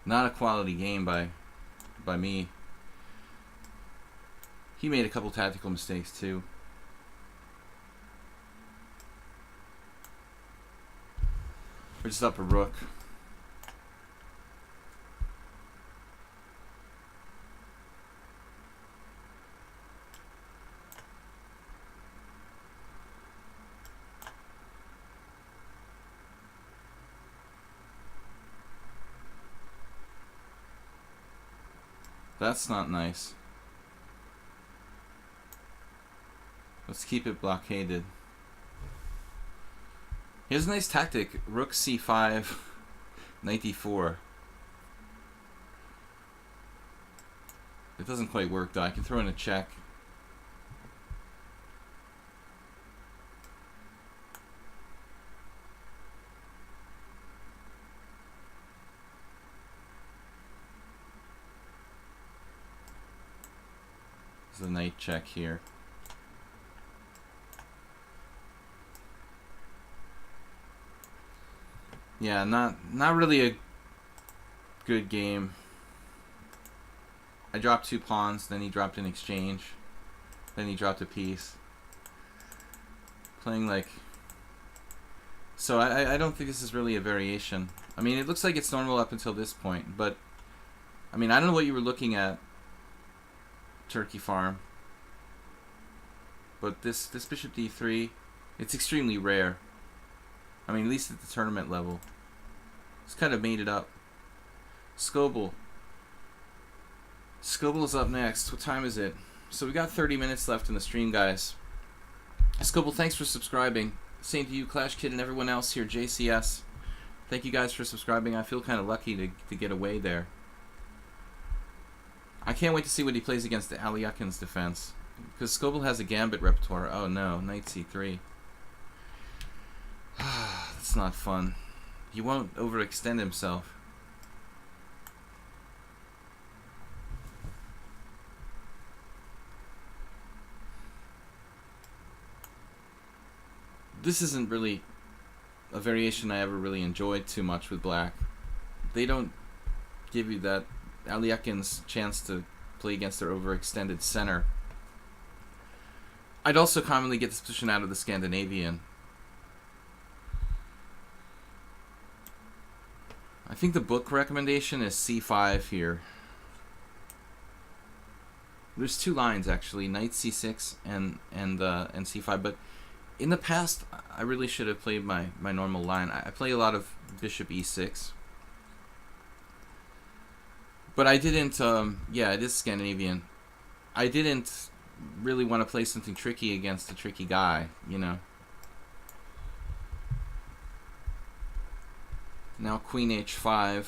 A: Not a quality game by me. He made a couple tactical mistakes too. We're just up a rook. That's not nice. Let's keep it blockaded. He has a nice tactic. Rook c5, knight d4. It doesn't quite work though. I can throw in a check. There's a knight check here. Yeah, not really a good game. I dropped 2 pawns, then he dropped an exchange, then he dropped a piece. Playing like... So I don't think this is really a variation. I mean, it looks like it's normal up until this point, but... I mean, I don't know what you were looking at, Turkey Farm. But this bishop d3, it's extremely rare. I mean, at least at the tournament level. It's kind of made it up. Scoble. Scoble's up next. What time is it? So we got 30 minutes left in the stream, guys. Scoble, thanks for subscribing. Same to you, Clash Kid, and everyone else here, JCS. Thank you guys for subscribing. I feel kind of lucky to get away there. I can't wait to see what he plays against the Aliakin's defense. Because Scoble has a gambit repertoire. Oh no, knight c3. That's not fun. He won't overextend himself. This isn't really a variation I ever really enjoyed too much with black. They don't give you that Aliakin's chance to play against their overextended center. I'd also commonly get this position out of the Scandinavian. I think the book recommendation is c5 here. There's 2 lines actually, knight c6 and c5, but in the past I really should have played my normal line. I play a lot of bishop e6. But I didn't, yeah, it is Scandinavian. I didn't really want to play something tricky against a tricky guy, you know. Now queen h5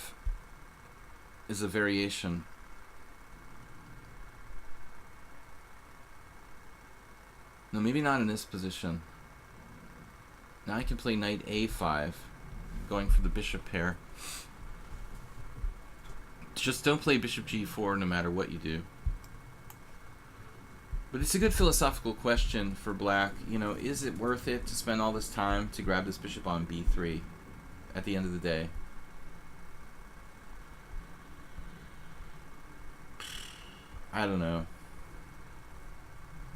A: is a variation. No, maybe not in this position. Now I can play knight a5, going for the bishop pair. Just don't play bishop g4 no matter what you do. But it's a good philosophical question for black. You know, is it worth it to spend all this time to grab this bishop on b3 at the end of the day? I don't know.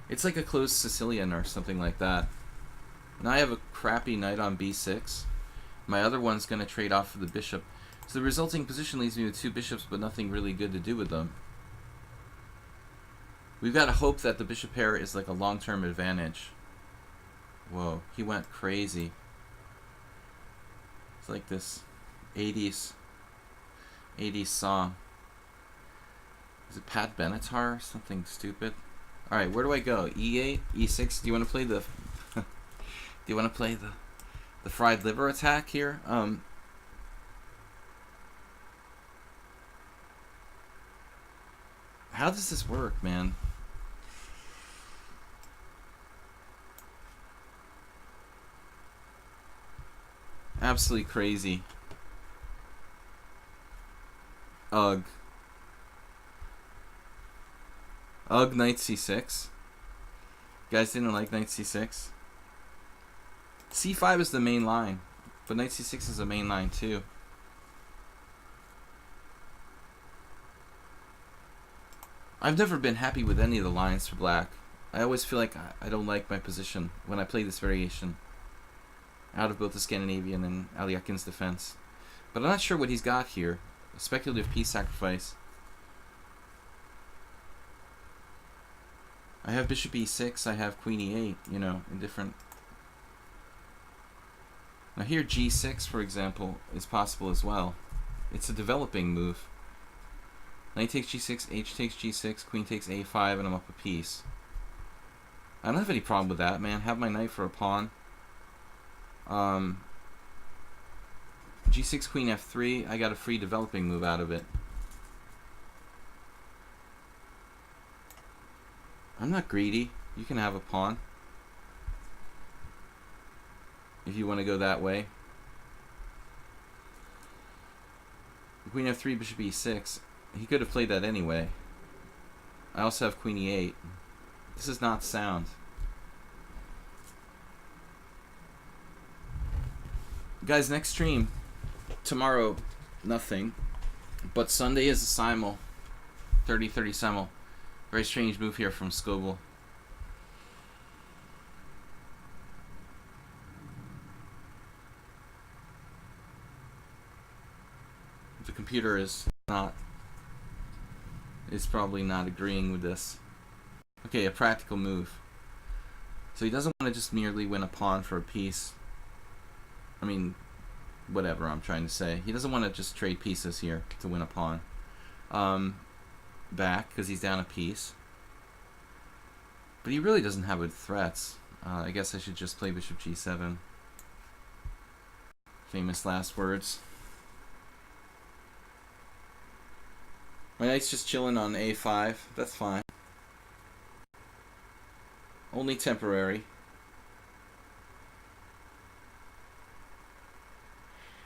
A: It's like a closed Sicilian or something like that. Now I have a crappy knight on b6. My other one's going to trade off for the bishop. So the resulting position leaves me with 2 bishops, but nothing really good to do with them. We've got to hope that the bishop pair is like a long-term advantage. Whoa, he went crazy. It's like this 80s song. Is it Pat Benatar? Something stupid. All right, where do I go? E8, E6. Do you want to play the? Do you want to play the fried liver attack here? How does this work, man? Absolutely crazy. Ugh. Ugh, knight c6. You guys didn't like knight c6? c5 is the main line, but knight c6 is the main line too. I've never been happy with any of the lines for black. I always feel like I don't like my position when I play this variation out of both the Scandinavian and Aliakin's defense. But I'm not sure what he's got here. A speculative piece sacrifice. I have bishop e6, I have queen e8, you know, in different... Now here g6, for example, is possible as well. It's a developing move. Knight takes g6, h takes g6, queen takes a5, and I'm up a piece. I don't have any problem with that, man. Have my knight for a pawn. G6, queen f3, I got a free developing move out of it. I'm not greedy. You can have a pawn if you want to go that way. Queen f3, bishop e6. He could have played that anyway. I also have queen e8. This is not sound. Guys, next stream tomorrow, nothing. But Sunday is a simul. 30-30 simul. Very strange move here from Scoble. The computer is probably not agreeing with this. Okay, a practical move. So he doesn't want to just merely win a pawn for a piece. I mean, whatever I'm trying to say. He doesn't want to just trade pieces here to win a pawn. Back, because he's down a piece. But he really doesn't have threats. I guess I should just play bishop g7. Famous last words. My knight's just chilling on a5. That's fine. Only temporary.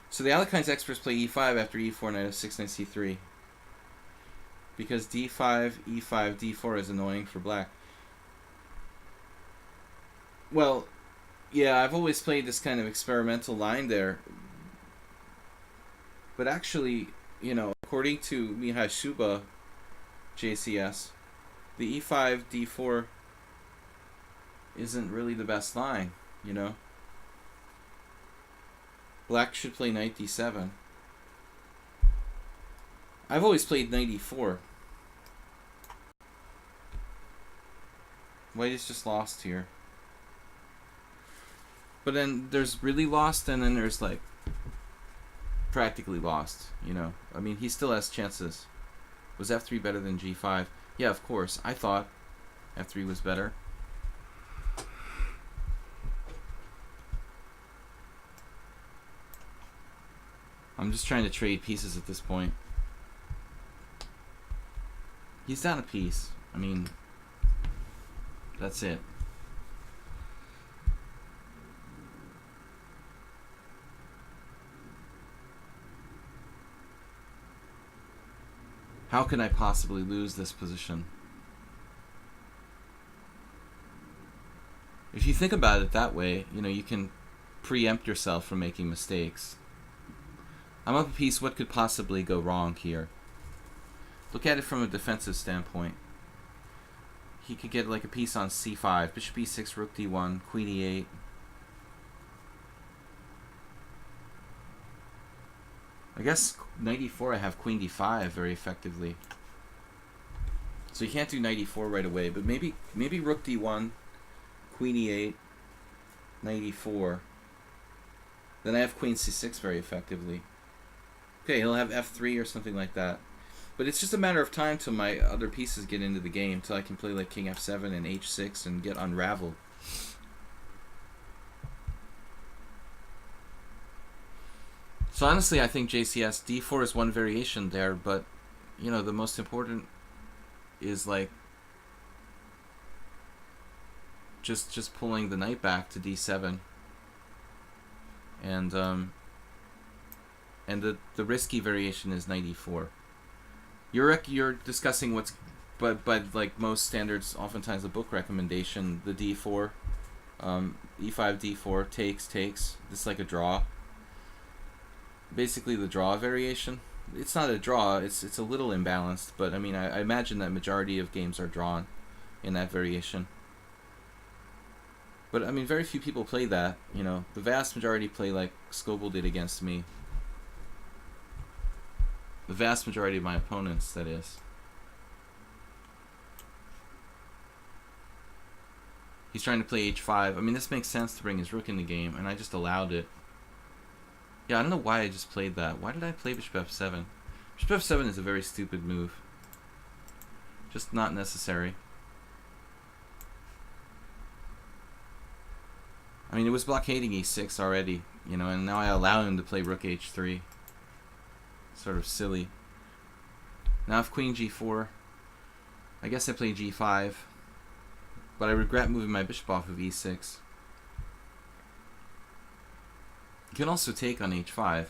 A: So the Alekhines experts play e5 after e4, knight f6, knight c3. Because d5, e5, d4 is annoying for black. Well, yeah, I've always played this kind of experimental line there. But actually, you know, according to Mihai Shuba, JCS, the e5, d4 isn't really the best line, you know? Black should play knight d7. I've always played knight e4. White is just lost here. But then there's really lost, and then there's like practically lost, you know? I mean, he still has chances. Was f3 better than g5? Yeah, of course. I thought f3 was better. I'm just trying to trade pieces at this point. He's down a piece. I mean, that's it. How can I possibly lose this position? If you think about it that way, you know, you can preempt yourself from making mistakes. I'm up a piece. What could possibly go wrong here? Look at it from a defensive standpoint. He could get like a piece on c5, bishop e6, rook d1, queen e8. I guess knight e4 I have queen d5 very effectively. So you can't do knight e4 right away, but maybe rook d1, queen e8, knight e4. Then I have queen c6 very effectively. Okay, he'll have f3 or something like that. But it's just a matter of time till my other pieces get into the game, till I can play like king f7 and h6 and get unraveled. So honestly, I think JCS d4 is one variation there, but you know, the most important is like just pulling the knight back to d7, and the risky variation is knight e4. You're discussing what's, but like most standards, oftentimes the book recommendation, the d4, e5 d4 takes. It's like a draw. Basically the draw variation. It's not a draw. It's a little imbalanced, but I mean I imagine that majority of games are drawn in that variation. But I mean very few people play that. You know, the vast majority play like Scoble did against me. The vast majority of my opponents, that is. He's trying to play h5. I mean, this makes sense to bring his rook in the game, and I just allowed it. Yeah, I don't know why I just played that. Why did I play bishop f7? Bishop f7 is a very stupid move. Just not necessary. I mean, it was blockading e6 already, you know, and now I allow him to play rook h3. Sort of silly. Now if queen g4, I guess I play g5, but I regret moving my bishop off of e6. You can also take on h5.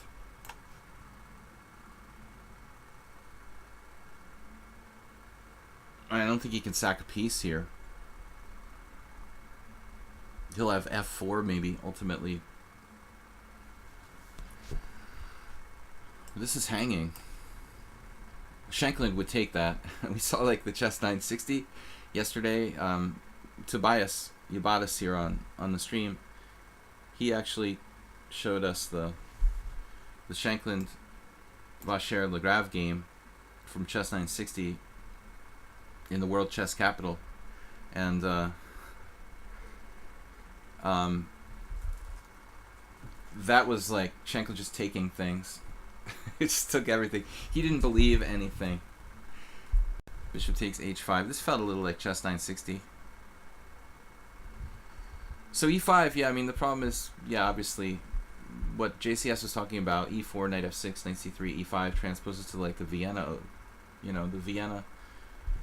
A: I don't think he can sack a piece here. He'll have f4 maybe, ultimately. This is hanging. Shankland would take that. We saw like the chess 960 yesterday. Tobias Yabatis here on the stream, he actually showed us the Shankland Vacher Lagrave game from chess 960 in the World Chess Capital, and that was like Shankland just taking things. It just took everything. He didn't believe anything. Bishop takes h5. This felt a little like chess 960. So e5, yeah, I mean, the problem is, yeah, obviously, what JCS was talking about, e4, knight f6, knight c3, e5, transposes to, like, the Vienna, you know, the Vienna.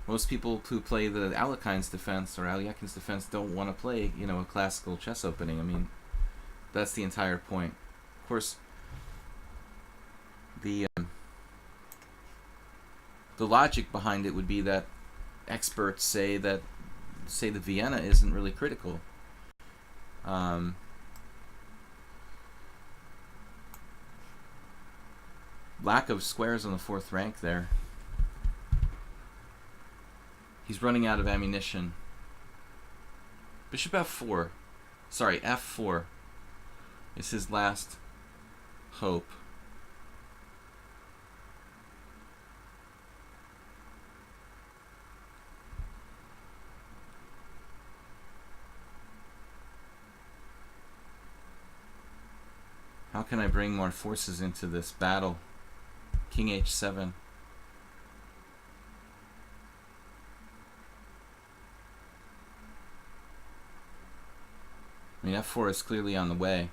A: Most people who play the Alekhine's defense or Alyakin's defense don't want to play, you know, a classical chess opening. I mean, that's the entire point. Of course, the logic behind it would be that experts say the Vienna isn't really critical. Lack of squares on the fourth rank there. He's running out of ammunition. Bishop f4. Sorry, f4 is his last hope. How can I bring more forces into this battle? King h7. I mean, f4 is clearly on the way.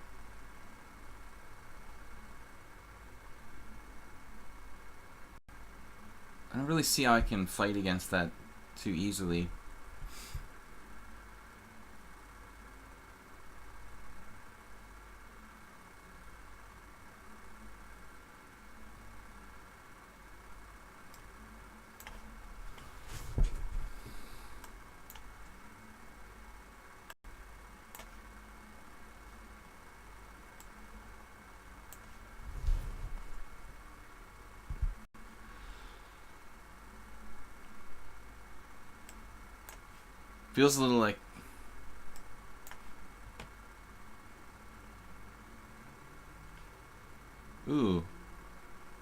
A: I don't really see how I can fight against that too easily. Feels a little like ooh.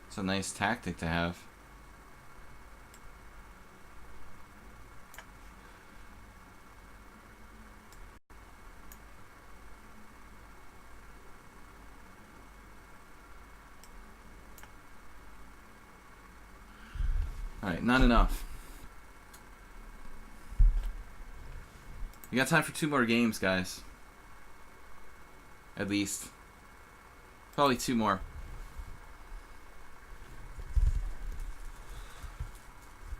A: It's a nice tactic to have. Alright, not enough. We got time for 2 more games, guys. At least. Probably 2 more.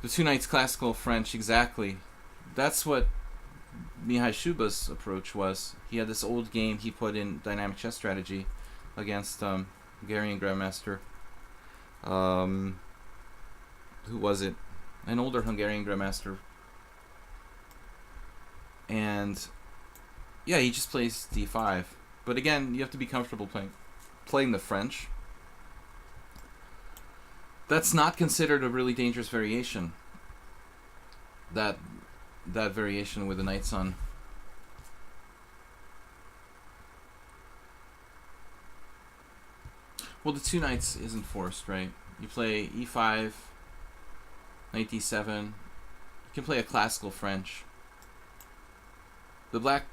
A: The 2 Knights Classical French, exactly. That's what Mihai Shuba's approach was. He had this old game he put in Dynamic Chess Strategy against Hungarian Grandmaster. Who was it? An older Hungarian Grandmaster. And yeah, he just plays d5. But again, you have to be comfortable playing the French. That's not considered a really dangerous variation. That variation with the knights on. Well, the 2 knights isn't forced, right? You play e5, knight d7. You can play a classical French. The black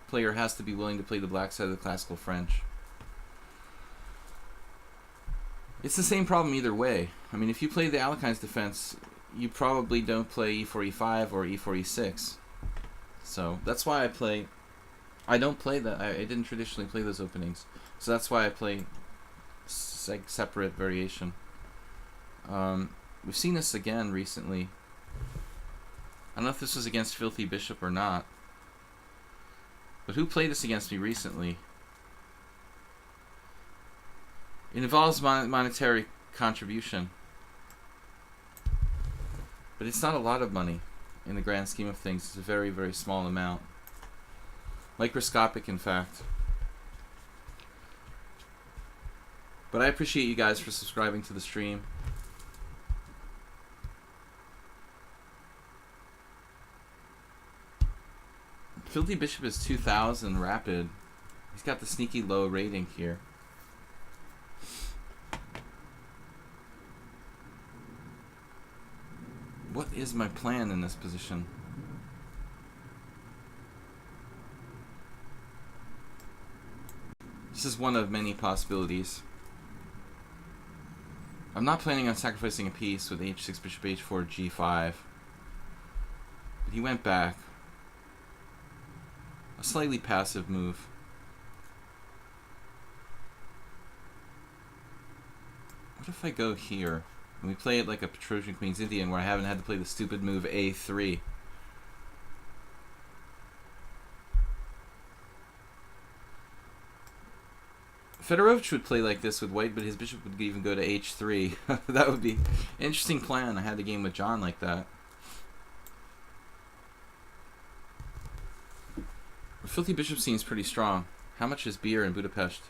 A: player has to be willing to play the black side of the classical French. It's the same problem either way. I mean, if you play the Alekhine's defense, you probably don't play e4, e5 or e4, e6. So that's why I don't play that. I didn't traditionally play those openings. So that's why I play separate variation. We've seen this again recently. I don't know if this was against Filthy Bishop or not. But who played this against me recently? It involves monetary contribution. But it's not a lot of money in the grand scheme of things. It's a very, very small amount. Microscopic, in fact. But I appreciate you guys for subscribing to the stream. Filthy Bishop is 2000 rapid. He's got the sneaky low rating here. What is my plan in this position? This is one of many possibilities. I'm not planning on sacrificing a piece with h6, bishop h4, g5. But he went back. A slightly passive move. What if I go here and we play it like a Petrosian Queen's Indian where I haven't had to play the stupid move a3? Fedorovich would play like this with white, but his bishop would even go to h3. That would be an interesting plan. I had a game with John like that. Filthy Bishop seems pretty strong. How much is beer in Budapest?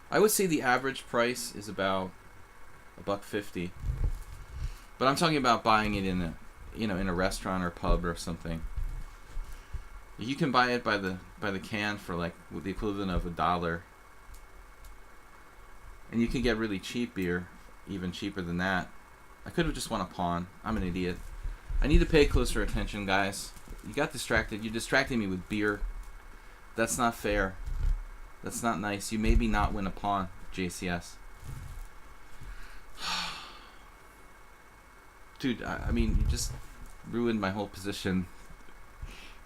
A: I would say the average price is about $1.50. But I'm talking about buying it in a, in a restaurant or pub or something. You can buy it by the can for like the equivalent of $1. And you can get really cheap beer, even cheaper than that. I could have just won a pawn. I'm an idiot. I need to pay closer attention, guys. You got distracted. You distracted me with beer. That's not fair. That's not nice. You made me not win a pawn, JCS. Dude, I mean, you just ruined my whole position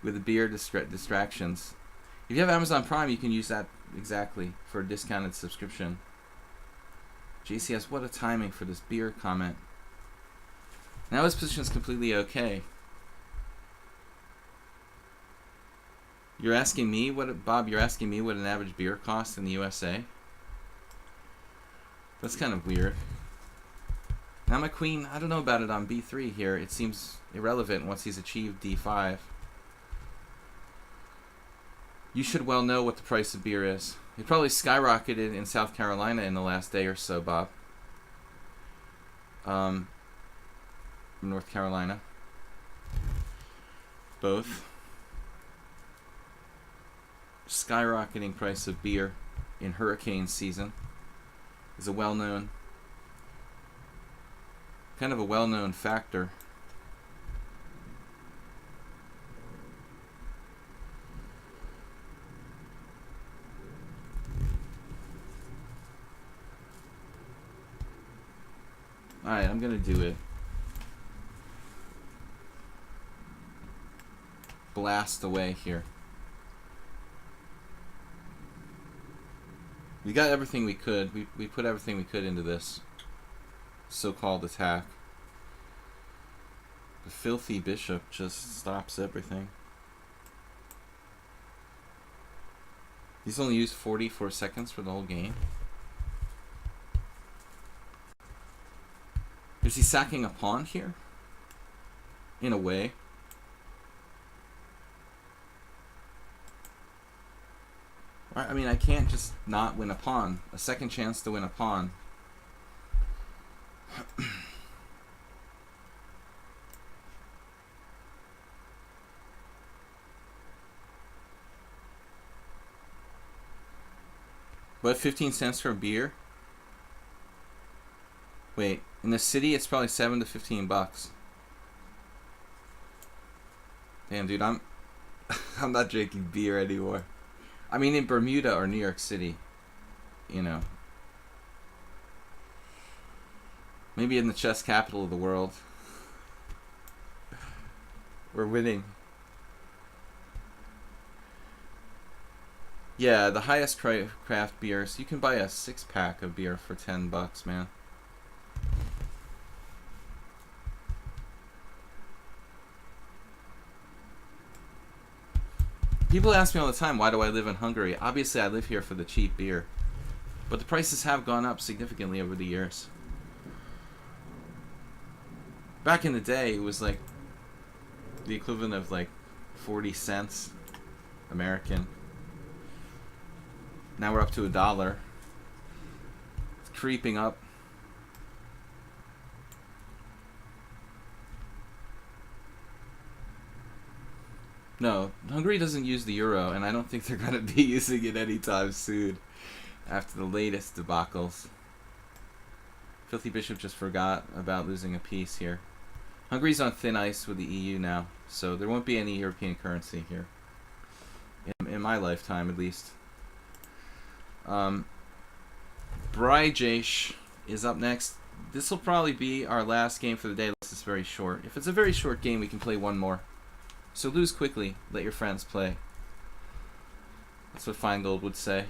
A: with the beer distractions. If you have Amazon Prime, you can use that exactly for a discounted subscription. JCS, what a timing for this beer comment. Now his position is completely okay. You're asking me Bob, you're asking me what an average beer costs in the USA? That's kind of weird. Now my queen, I don't know about it on b3 here. It seems irrelevant once he's achieved d5. You should well know what the price of beer is. It probably skyrocketed in South Carolina in the last day or so, Bob. North Carolina. Both. Skyrocketing price of beer in hurricane season is a well-known kind of a well-known factor. Alright, I'm gonna do it. Blast away here. We got everything we could. We put everything we could into this so-called attack. The filthy bishop just stops everything. He's only used 44 seconds for the whole game. Is he sacking a pawn here? In a way. I mean, I can't just not win a pawn. A second chance to win a pawn. What, 15 cents for a beer? Wait, in the city it's probably 7 to 15 bucks. Damn, dude, I'm not drinking beer anymore. I mean, in Bermuda or New York City, you know. Maybe in the chess capital of the world. We're winning. Yeah, the highest craft beers. You can buy a 6-pack of beer for 10 bucks, man. People ask me all the time, why do I live in Hungary? Obviously, I live here for the cheap beer. But the prices have gone up significantly over the years. Back in the day, it was like the equivalent of like 40 cents American. Now we're up to $1. It's creeping up. No, Hungary doesn't use the euro, and I don't think they're going to be using it anytime soon after the latest debacles. Filthy Bishop just forgot about losing a piece here. Hungary's on thin ice with the EU now, so there won't be any European currency here. In my lifetime, at least. Brajesh is up next. This will probably be our last game for the day. This is very short. If it's a very short game, we can play one more. So lose quickly. Let your friends play. That's what Feingold would say.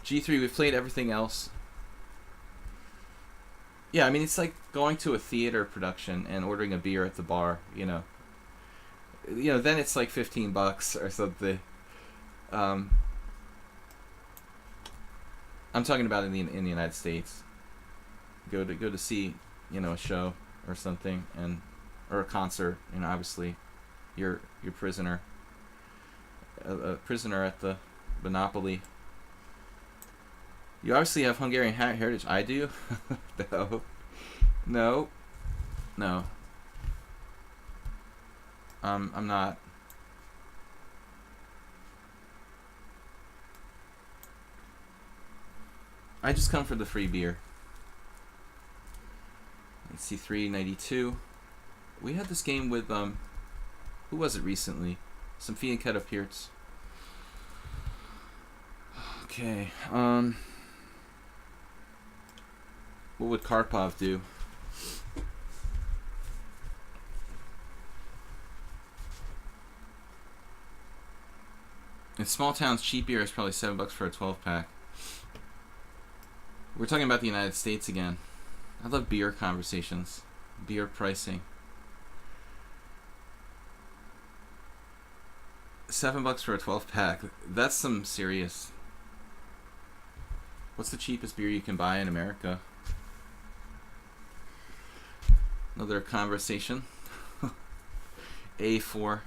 A: G3, we've played everything else. Yeah, I mean, it's like going to a theater production and ordering a beer at the bar, you know. You know, then it's like 15 bucks or something. I'm talking about in the United States. Go to see, you know, a show or something, and or a concert, you know, obviously you're prisoner. A prisoner at the Monopoly. You obviously have Hungarian heritage. I do? No. No. No. I'm not. I just come for the free beer. Let's see, 392. We had this game with, who was it recently? Some Fianchetto Pierce. Okay, what would Karpov do? In small towns, cheap beer is probably $7 for a 12-pack. We're talking about the United States again. I love beer conversations. Beer pricing. $7 for a 12-pack. That's some serious. What's the cheapest beer you can buy in America? Another conversation. A4.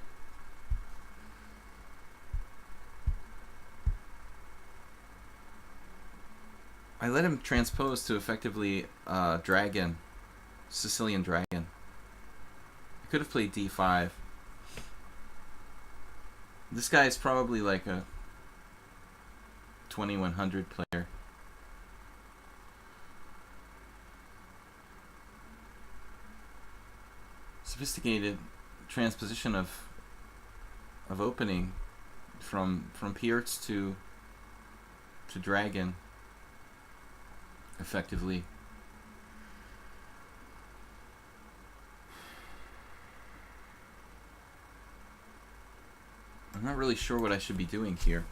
A: I let him transpose to effectively dragon. Sicilian dragon. I could have played D5. This guy is probably like a 2100 player. sophisticated transposition of opening from Pierce to dragon effectively. I'm not really sure what I should be doing here.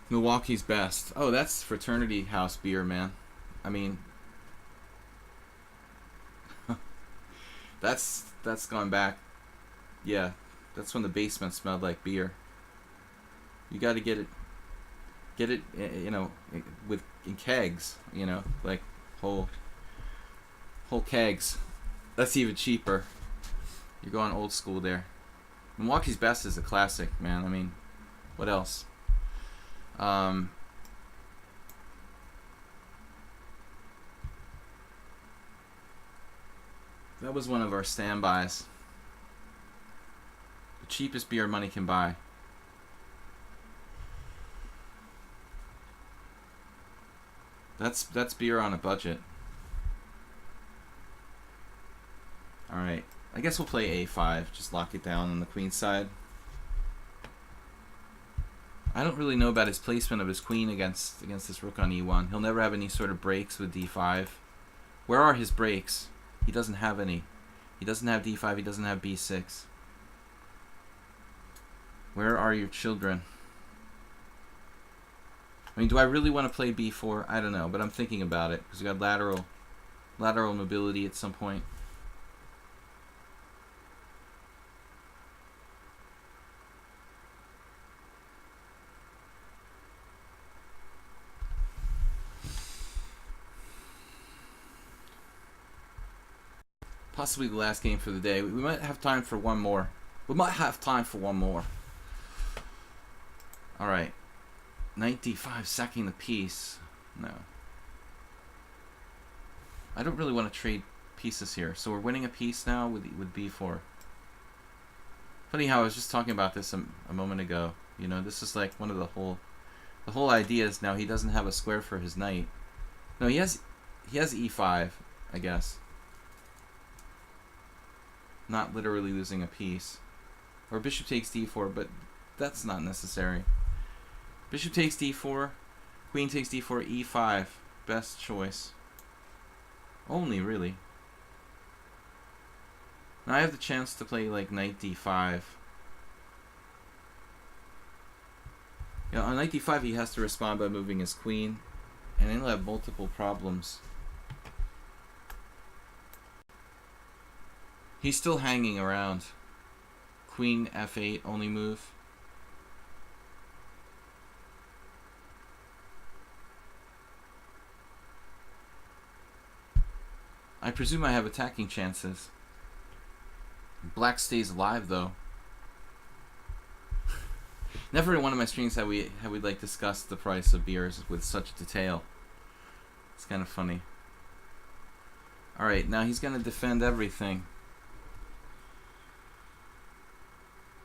A: Milwaukee's best. Oh, that's fraternity house beer, man. I mean, that's gone back. Yeah, that's when the basement smelled like beer. You got to get it, you know, in kegs, you know, like whole kegs. That's even cheaper. You're going old school there. Milwaukee's best is a classic, man. I mean, what else? That was one of our standbys. The cheapest beer money can buy. That's beer on a budget. Alright. I guess we'll play A5. Just lock it down on the queen side. I don't really know about his placement of his queen against this rook on E1. He'll never have any sort of breaks with D5. Where are his breaks? He doesn't have any. He doesn't have D5. He doesn't have B6. Where are your children? I mean, do I really want to play B4? I don't know, but I'm thinking about it because we got lateral mobility at some point. Possibly the last game for the day. We might have time for one more. Alright. Knight D5, sacking the piece. No. I don't really want to trade pieces here. So we're winning a piece now with B4. Funny how I was just talking about this a moment ago. You know, this is like one of the whole idea is now he doesn't have a square for his knight. No, he has E5, I guess. Not literally losing a piece. Or bishop takes D4, but that's not necessary. Bishop takes D4, queen takes D4, E5. Best choice. Only, really. Now I have the chance to play like knight D5. You know, on knight D5 he has to respond by moving his queen, and then he'll have multiple problems. He's still hanging around. Queen F8 only move. I presume I have attacking chances. Black stays alive though. Never in one of my streams have we like discussed the price of beers with such detail. It's kind of funny. All right, now he's gonna defend everything.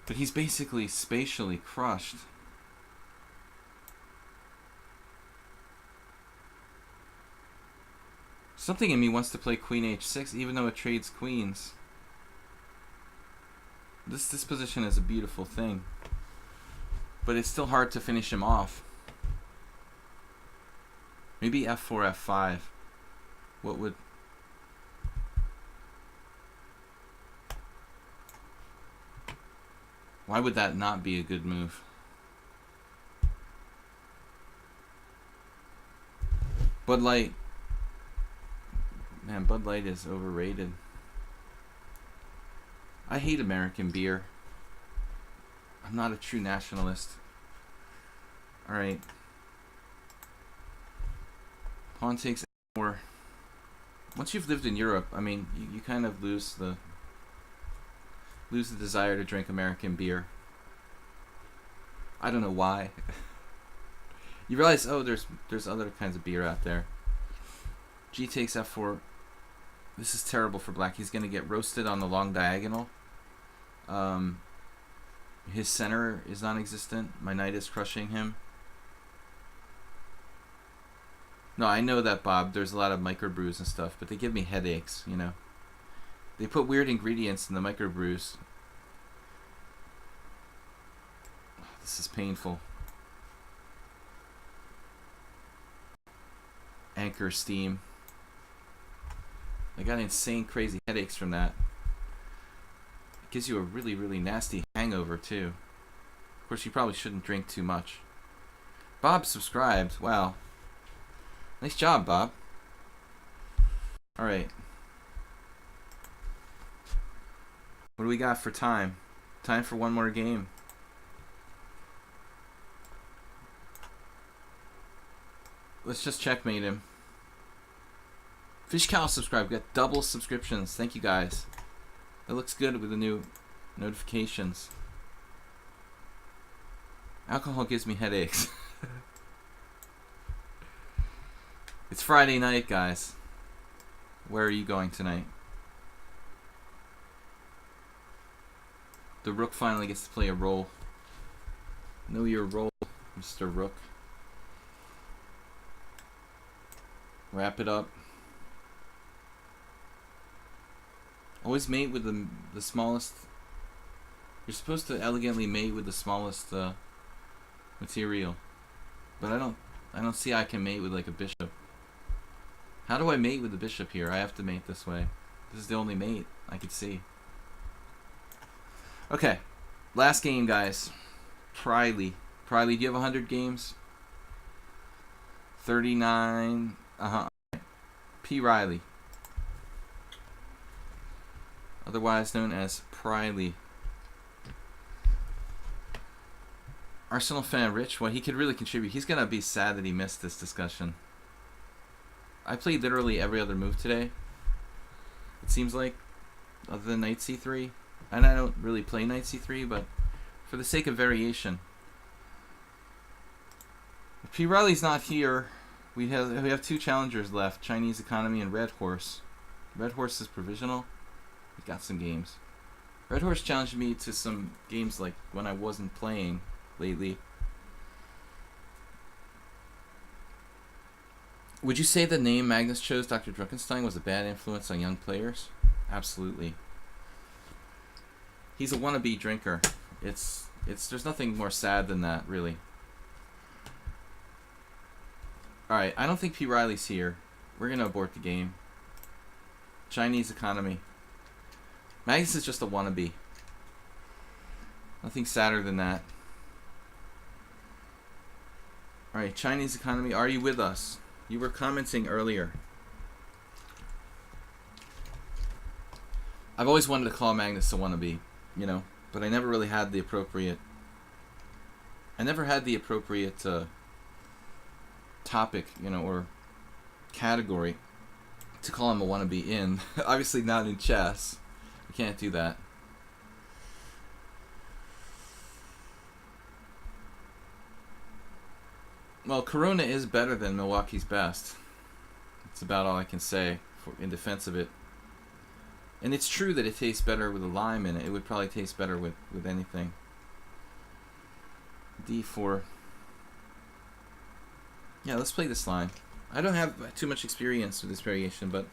A: But he's basically spatially crushed. Something in me wants to play queen h6 even though it trades queens. This position is a beautiful thing. But it's still hard to finish him off. Maybe f4, f5. What would... Why would that not be a good move? Bud Light. Man, Bud Light is overrated. I hate American beer. I'm not a true nationalist. Alright. Pawn takes f4. Once you've lived in Europe, I mean, you kind of lose the desire to drink American beer. I don't know why. You realize, oh, there's other kinds of beer out there. G takes f4. This is terrible for black. He's going to get roasted on the long diagonal. His center is non-existent. My knight is crushing him. No, I know that, Bob. There's a lot of microbrews and stuff, but they give me headaches, you know. They put weird ingredients in the microbrews. This is painful. Anchor steam. I got insane crazy headaches from that. It gives you a really, really nasty hangover too. Of course, you probably shouldn't drink too much. Bob subscribed. Wow. Nice job, Bob. Alright. What do we got for time? Time for one more game. Let's just checkmate him. Fish Cow subscribe. We got double subscriptions. Thank you guys. That looks good with the new notifications. Alcohol gives me headaches. It's Friday night, guys. Where are you going tonight? The Rook finally gets to play a role. Know your role, Mr. Rook. Wrap it up. Always mate with the smallest. You're supposed to elegantly mate with the smallest material, but I don't see I can mate with like a bishop. How do I mate with the bishop here? I have to mate this way. This is the only mate I could see. Okay, last game, guys. Priley. Priley, do you have 100 games? 39. P. Riley. Otherwise known as Priley. Arsenal fan Rich, well, he could really contribute. He's going to be sad that he missed this discussion. I played literally every other move today. It seems like, other than knight c3. And I don't really play knight c3, but for the sake of variation. If P. Riley's not here, we have two challengers left, Chinese Economy and Red Horse. Red Horse is provisional. We got some games. Red Horse challenged me to some games like when I wasn't playing lately. Would you say the name Magnus chose, Dr. Druckenstein, was a bad influence on young players? Absolutely. He's a wannabe drinker. There's nothing more sad than that, really. Alright, I don't think P. Riley's here. We're going to abort the game. Chinese Economy. Magnus is just a wannabe. Nothing sadder than that. Alright, Chinese Economy, are you with us? You were commenting earlier. I've always wanted to call Magnus a wannabe, you know, but I never really had the appropriate... topic, you know, or category to call him a wannabe in. Obviously not in chess. You can't do that. Well, Corona is better than Milwaukee's Best. That's about all I can say in defense of it. And it's true that it tastes better with a lime in it. It would probably taste better with anything. D4. Yeah, let's play this line. I don't have too much experience with this variation, but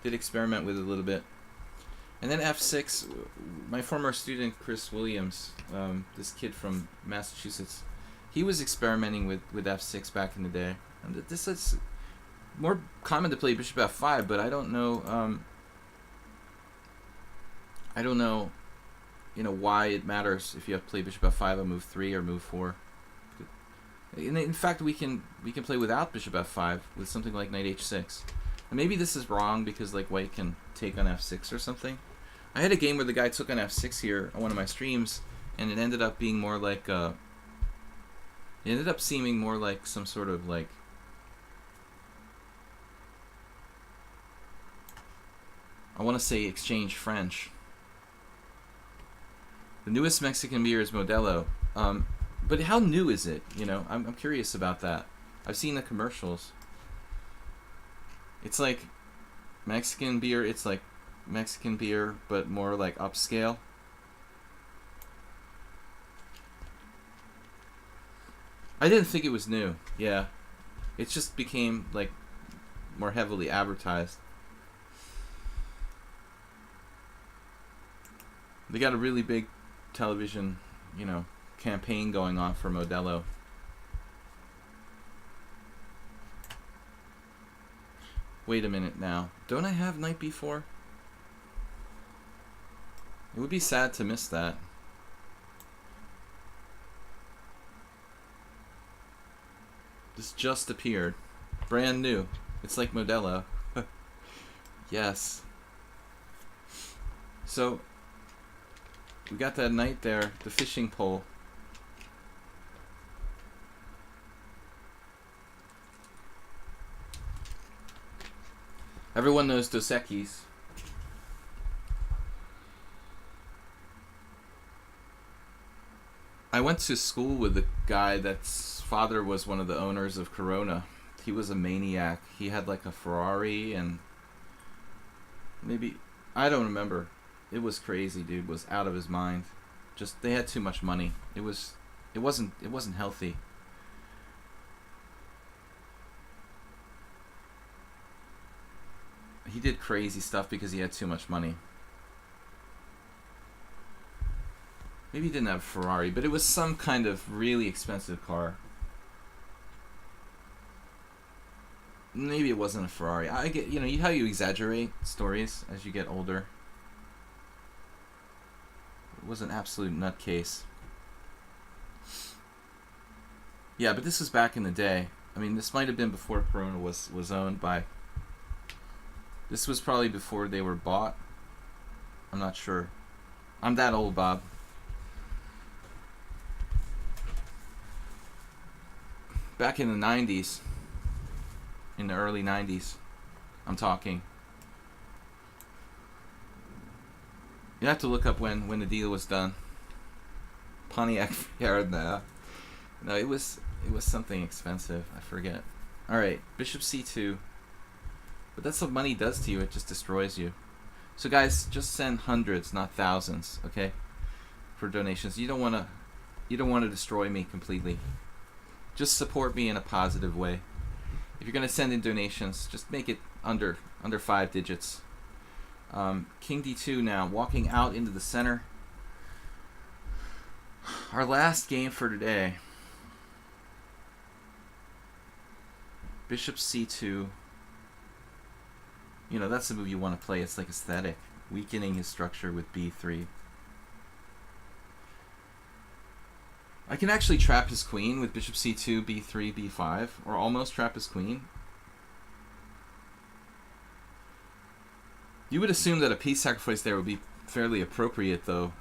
A: did experiment with it a little bit. And then F6, my former student Chris Williams, this kid from Massachusetts, he was experimenting with F6 back in the day. And this is more common to play Bishop F5, but I don't know. You know, why it matters if you have to play Bishop F5 on move 3 or move 4. In fact, we can play without Bishop F5 with something like Knight H6. And maybe this is wrong because like White can take on F6 or something. I had a game where the guy took on F6 here on one of my streams, and it ended up being more like it ended up seeming more like some sort of like I want to say exchange French. The newest Mexican beer is Modelo. But how new is it? You know, I'm curious about that. I've seen the commercials. It's like Mexican beer. It's like Mexican beer, but more like upscale. I didn't think it was new. Yeah, it just became like more heavily advertised. They got a really big television, campaign going on for Modelo. Wait a minute now. Don't I have knight b4? It would be sad to miss that. This just appeared. Brand new. It's like Modelo. Yes. So, we got that knight there, the fishing pole. Everyone knows Dos Equis. I went to school with a guy that's father was one of the owners of Corona. He was a maniac. He had like a Ferrari and maybe, I don't remember. It was crazy, dude. Was out of his mind. Just they had too much money. It wasn't healthy. He did crazy stuff because he had too much money. Maybe he didn't have a Ferrari, but it was some kind of really expensive car. Maybe it wasn't a Ferrari. I get, how you exaggerate stories as you get older. It was an absolute nutcase. Yeah, but this was back in the day. I mean, this might have been before Corona was owned by... This was probably before they were bought. I'm not sure. I'm that old, Bob. Back in the 90s. In the early 90s. I'm talking. You have to look up when the deal was done. Pontiac Fiera. No, it was something expensive. I forget. Alright, bishop c2. But that's what money does to you. It just destroys you. So guys, just send hundreds, not thousands, okay? For donations. You don't want to destroy me completely. Just support me in a positive way. If you're going to send in donations, just make it under 5 digits. King d2 now, walking out into the center. Our last game for today. Bishop c2. That's the move you want to play. It's like aesthetic. Weakening his structure with b3. I can actually trap his queen with bishop c2, b3, b5. Or almost trap his queen. You would assume that a piece sacrifice there would be fairly appropriate, though.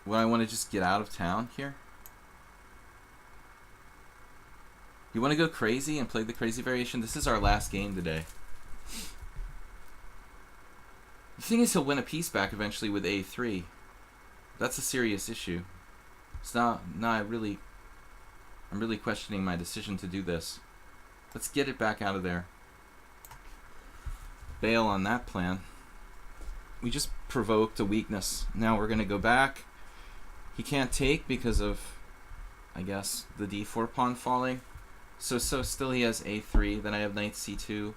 A: Would I want to just get out of town here? You want to go crazy and play the crazy variation? This is our last game today. The thing is, he'll win a piece back eventually with a3. That's a serious issue. It's not. I'm really questioning my decision to do this. Let's get it back out of there. Bail on that plan. We just provoked a weakness. Now we're going to go back. He can't take because of, I guess, the d4 pawn falling. So still he has a3. Then I have knight c2.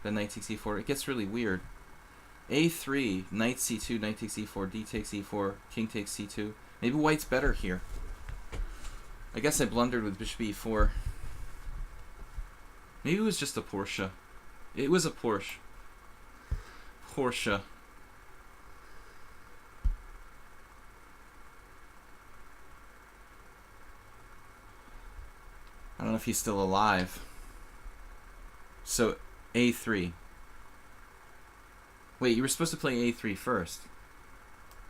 A: Then knight takes e4. It gets really weird. a3, knight c2, knight takes e4, d takes e4, king takes c2. Maybe white's better here. I guess I blundered with bishop e4. Maybe it was just a Porsche. It was a Porsche. Porsche. I don't know if he's still alive. So, a3. Wait, you were supposed to play a3 first.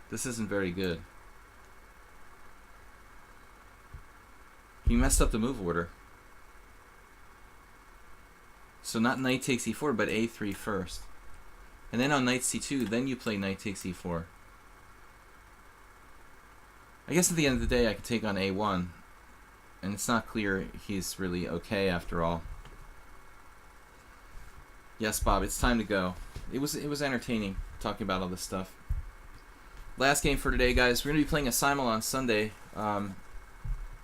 A: This isn't very good. He messed up the move order. So not knight takes e4, but a3 first. And then on knight c2, then you play knight takes e4. I guess at the end of the day, I could take on a1. And it's not clear he's really okay after all. Yes, Bob, it's time to go. It was entertaining talking about all this stuff. Last game for today, guys. We're going to be playing a simul on Sunday.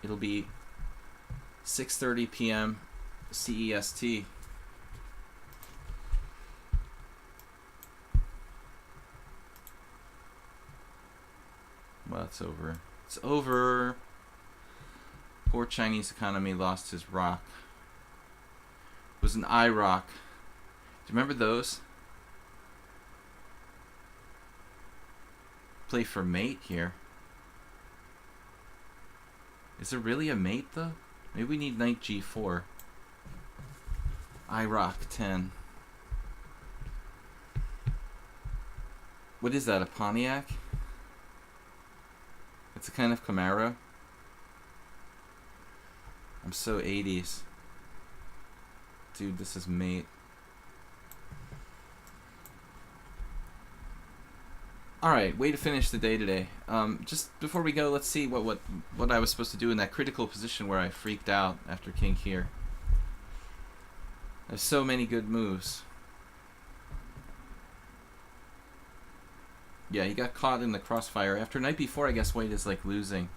A: It'll be 6:30 p.m. CEST. Well, it's over. It's over. Poor Chinese economy lost his rock. It was an I rock. Do you remember those? Play for mate here. Is there really a mate though? Maybe we need knight g4. I rock 10. What is that, a Pontiac? It's a kind of Camaro. I'm so 80s. Dude, this is mate. Alright, way to finish the day today. Just before we go, let's see what I was supposed to do in that critical position where I freaked out after king here. There's so many good moves. Yeah, he got caught in the crossfire. After knight b4, I guess white is like losing.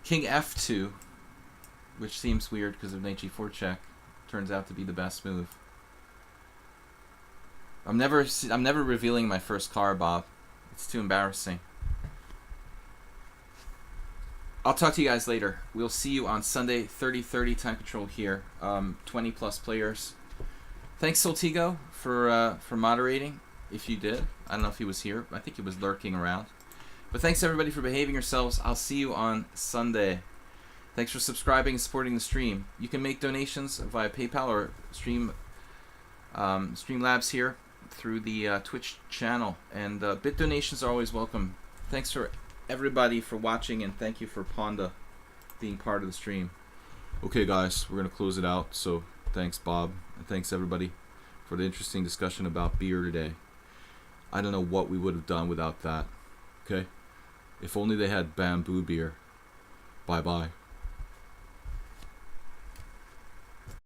A: King f2, which seems weird because of knight g4 check, turns out to be the best move. I'm never revealing my first card, Bob. It's too embarrassing. I'll talk to you guys later. We'll see you on Sunday, 30:30 time control here. 20 plus players. Thanks, Soltigo, for moderating. If you did, I don't know if he was here. I think he was lurking around. But thanks everybody for behaving yourselves. I'll see you on Sunday. Thanks for subscribing and supporting the stream. You can make donations via PayPal or Streamlabs here through the Twitch channel, and bit donations are always welcome. Thanks for everybody for watching, and thank you for Ponda being part of the stream. Okay guys, we're gonna close it out, so thanks Bob, and thanks everybody for the interesting discussion about beer today. I don't know what we would have done without that. Okay, if only they had bamboo beer. Bye bye.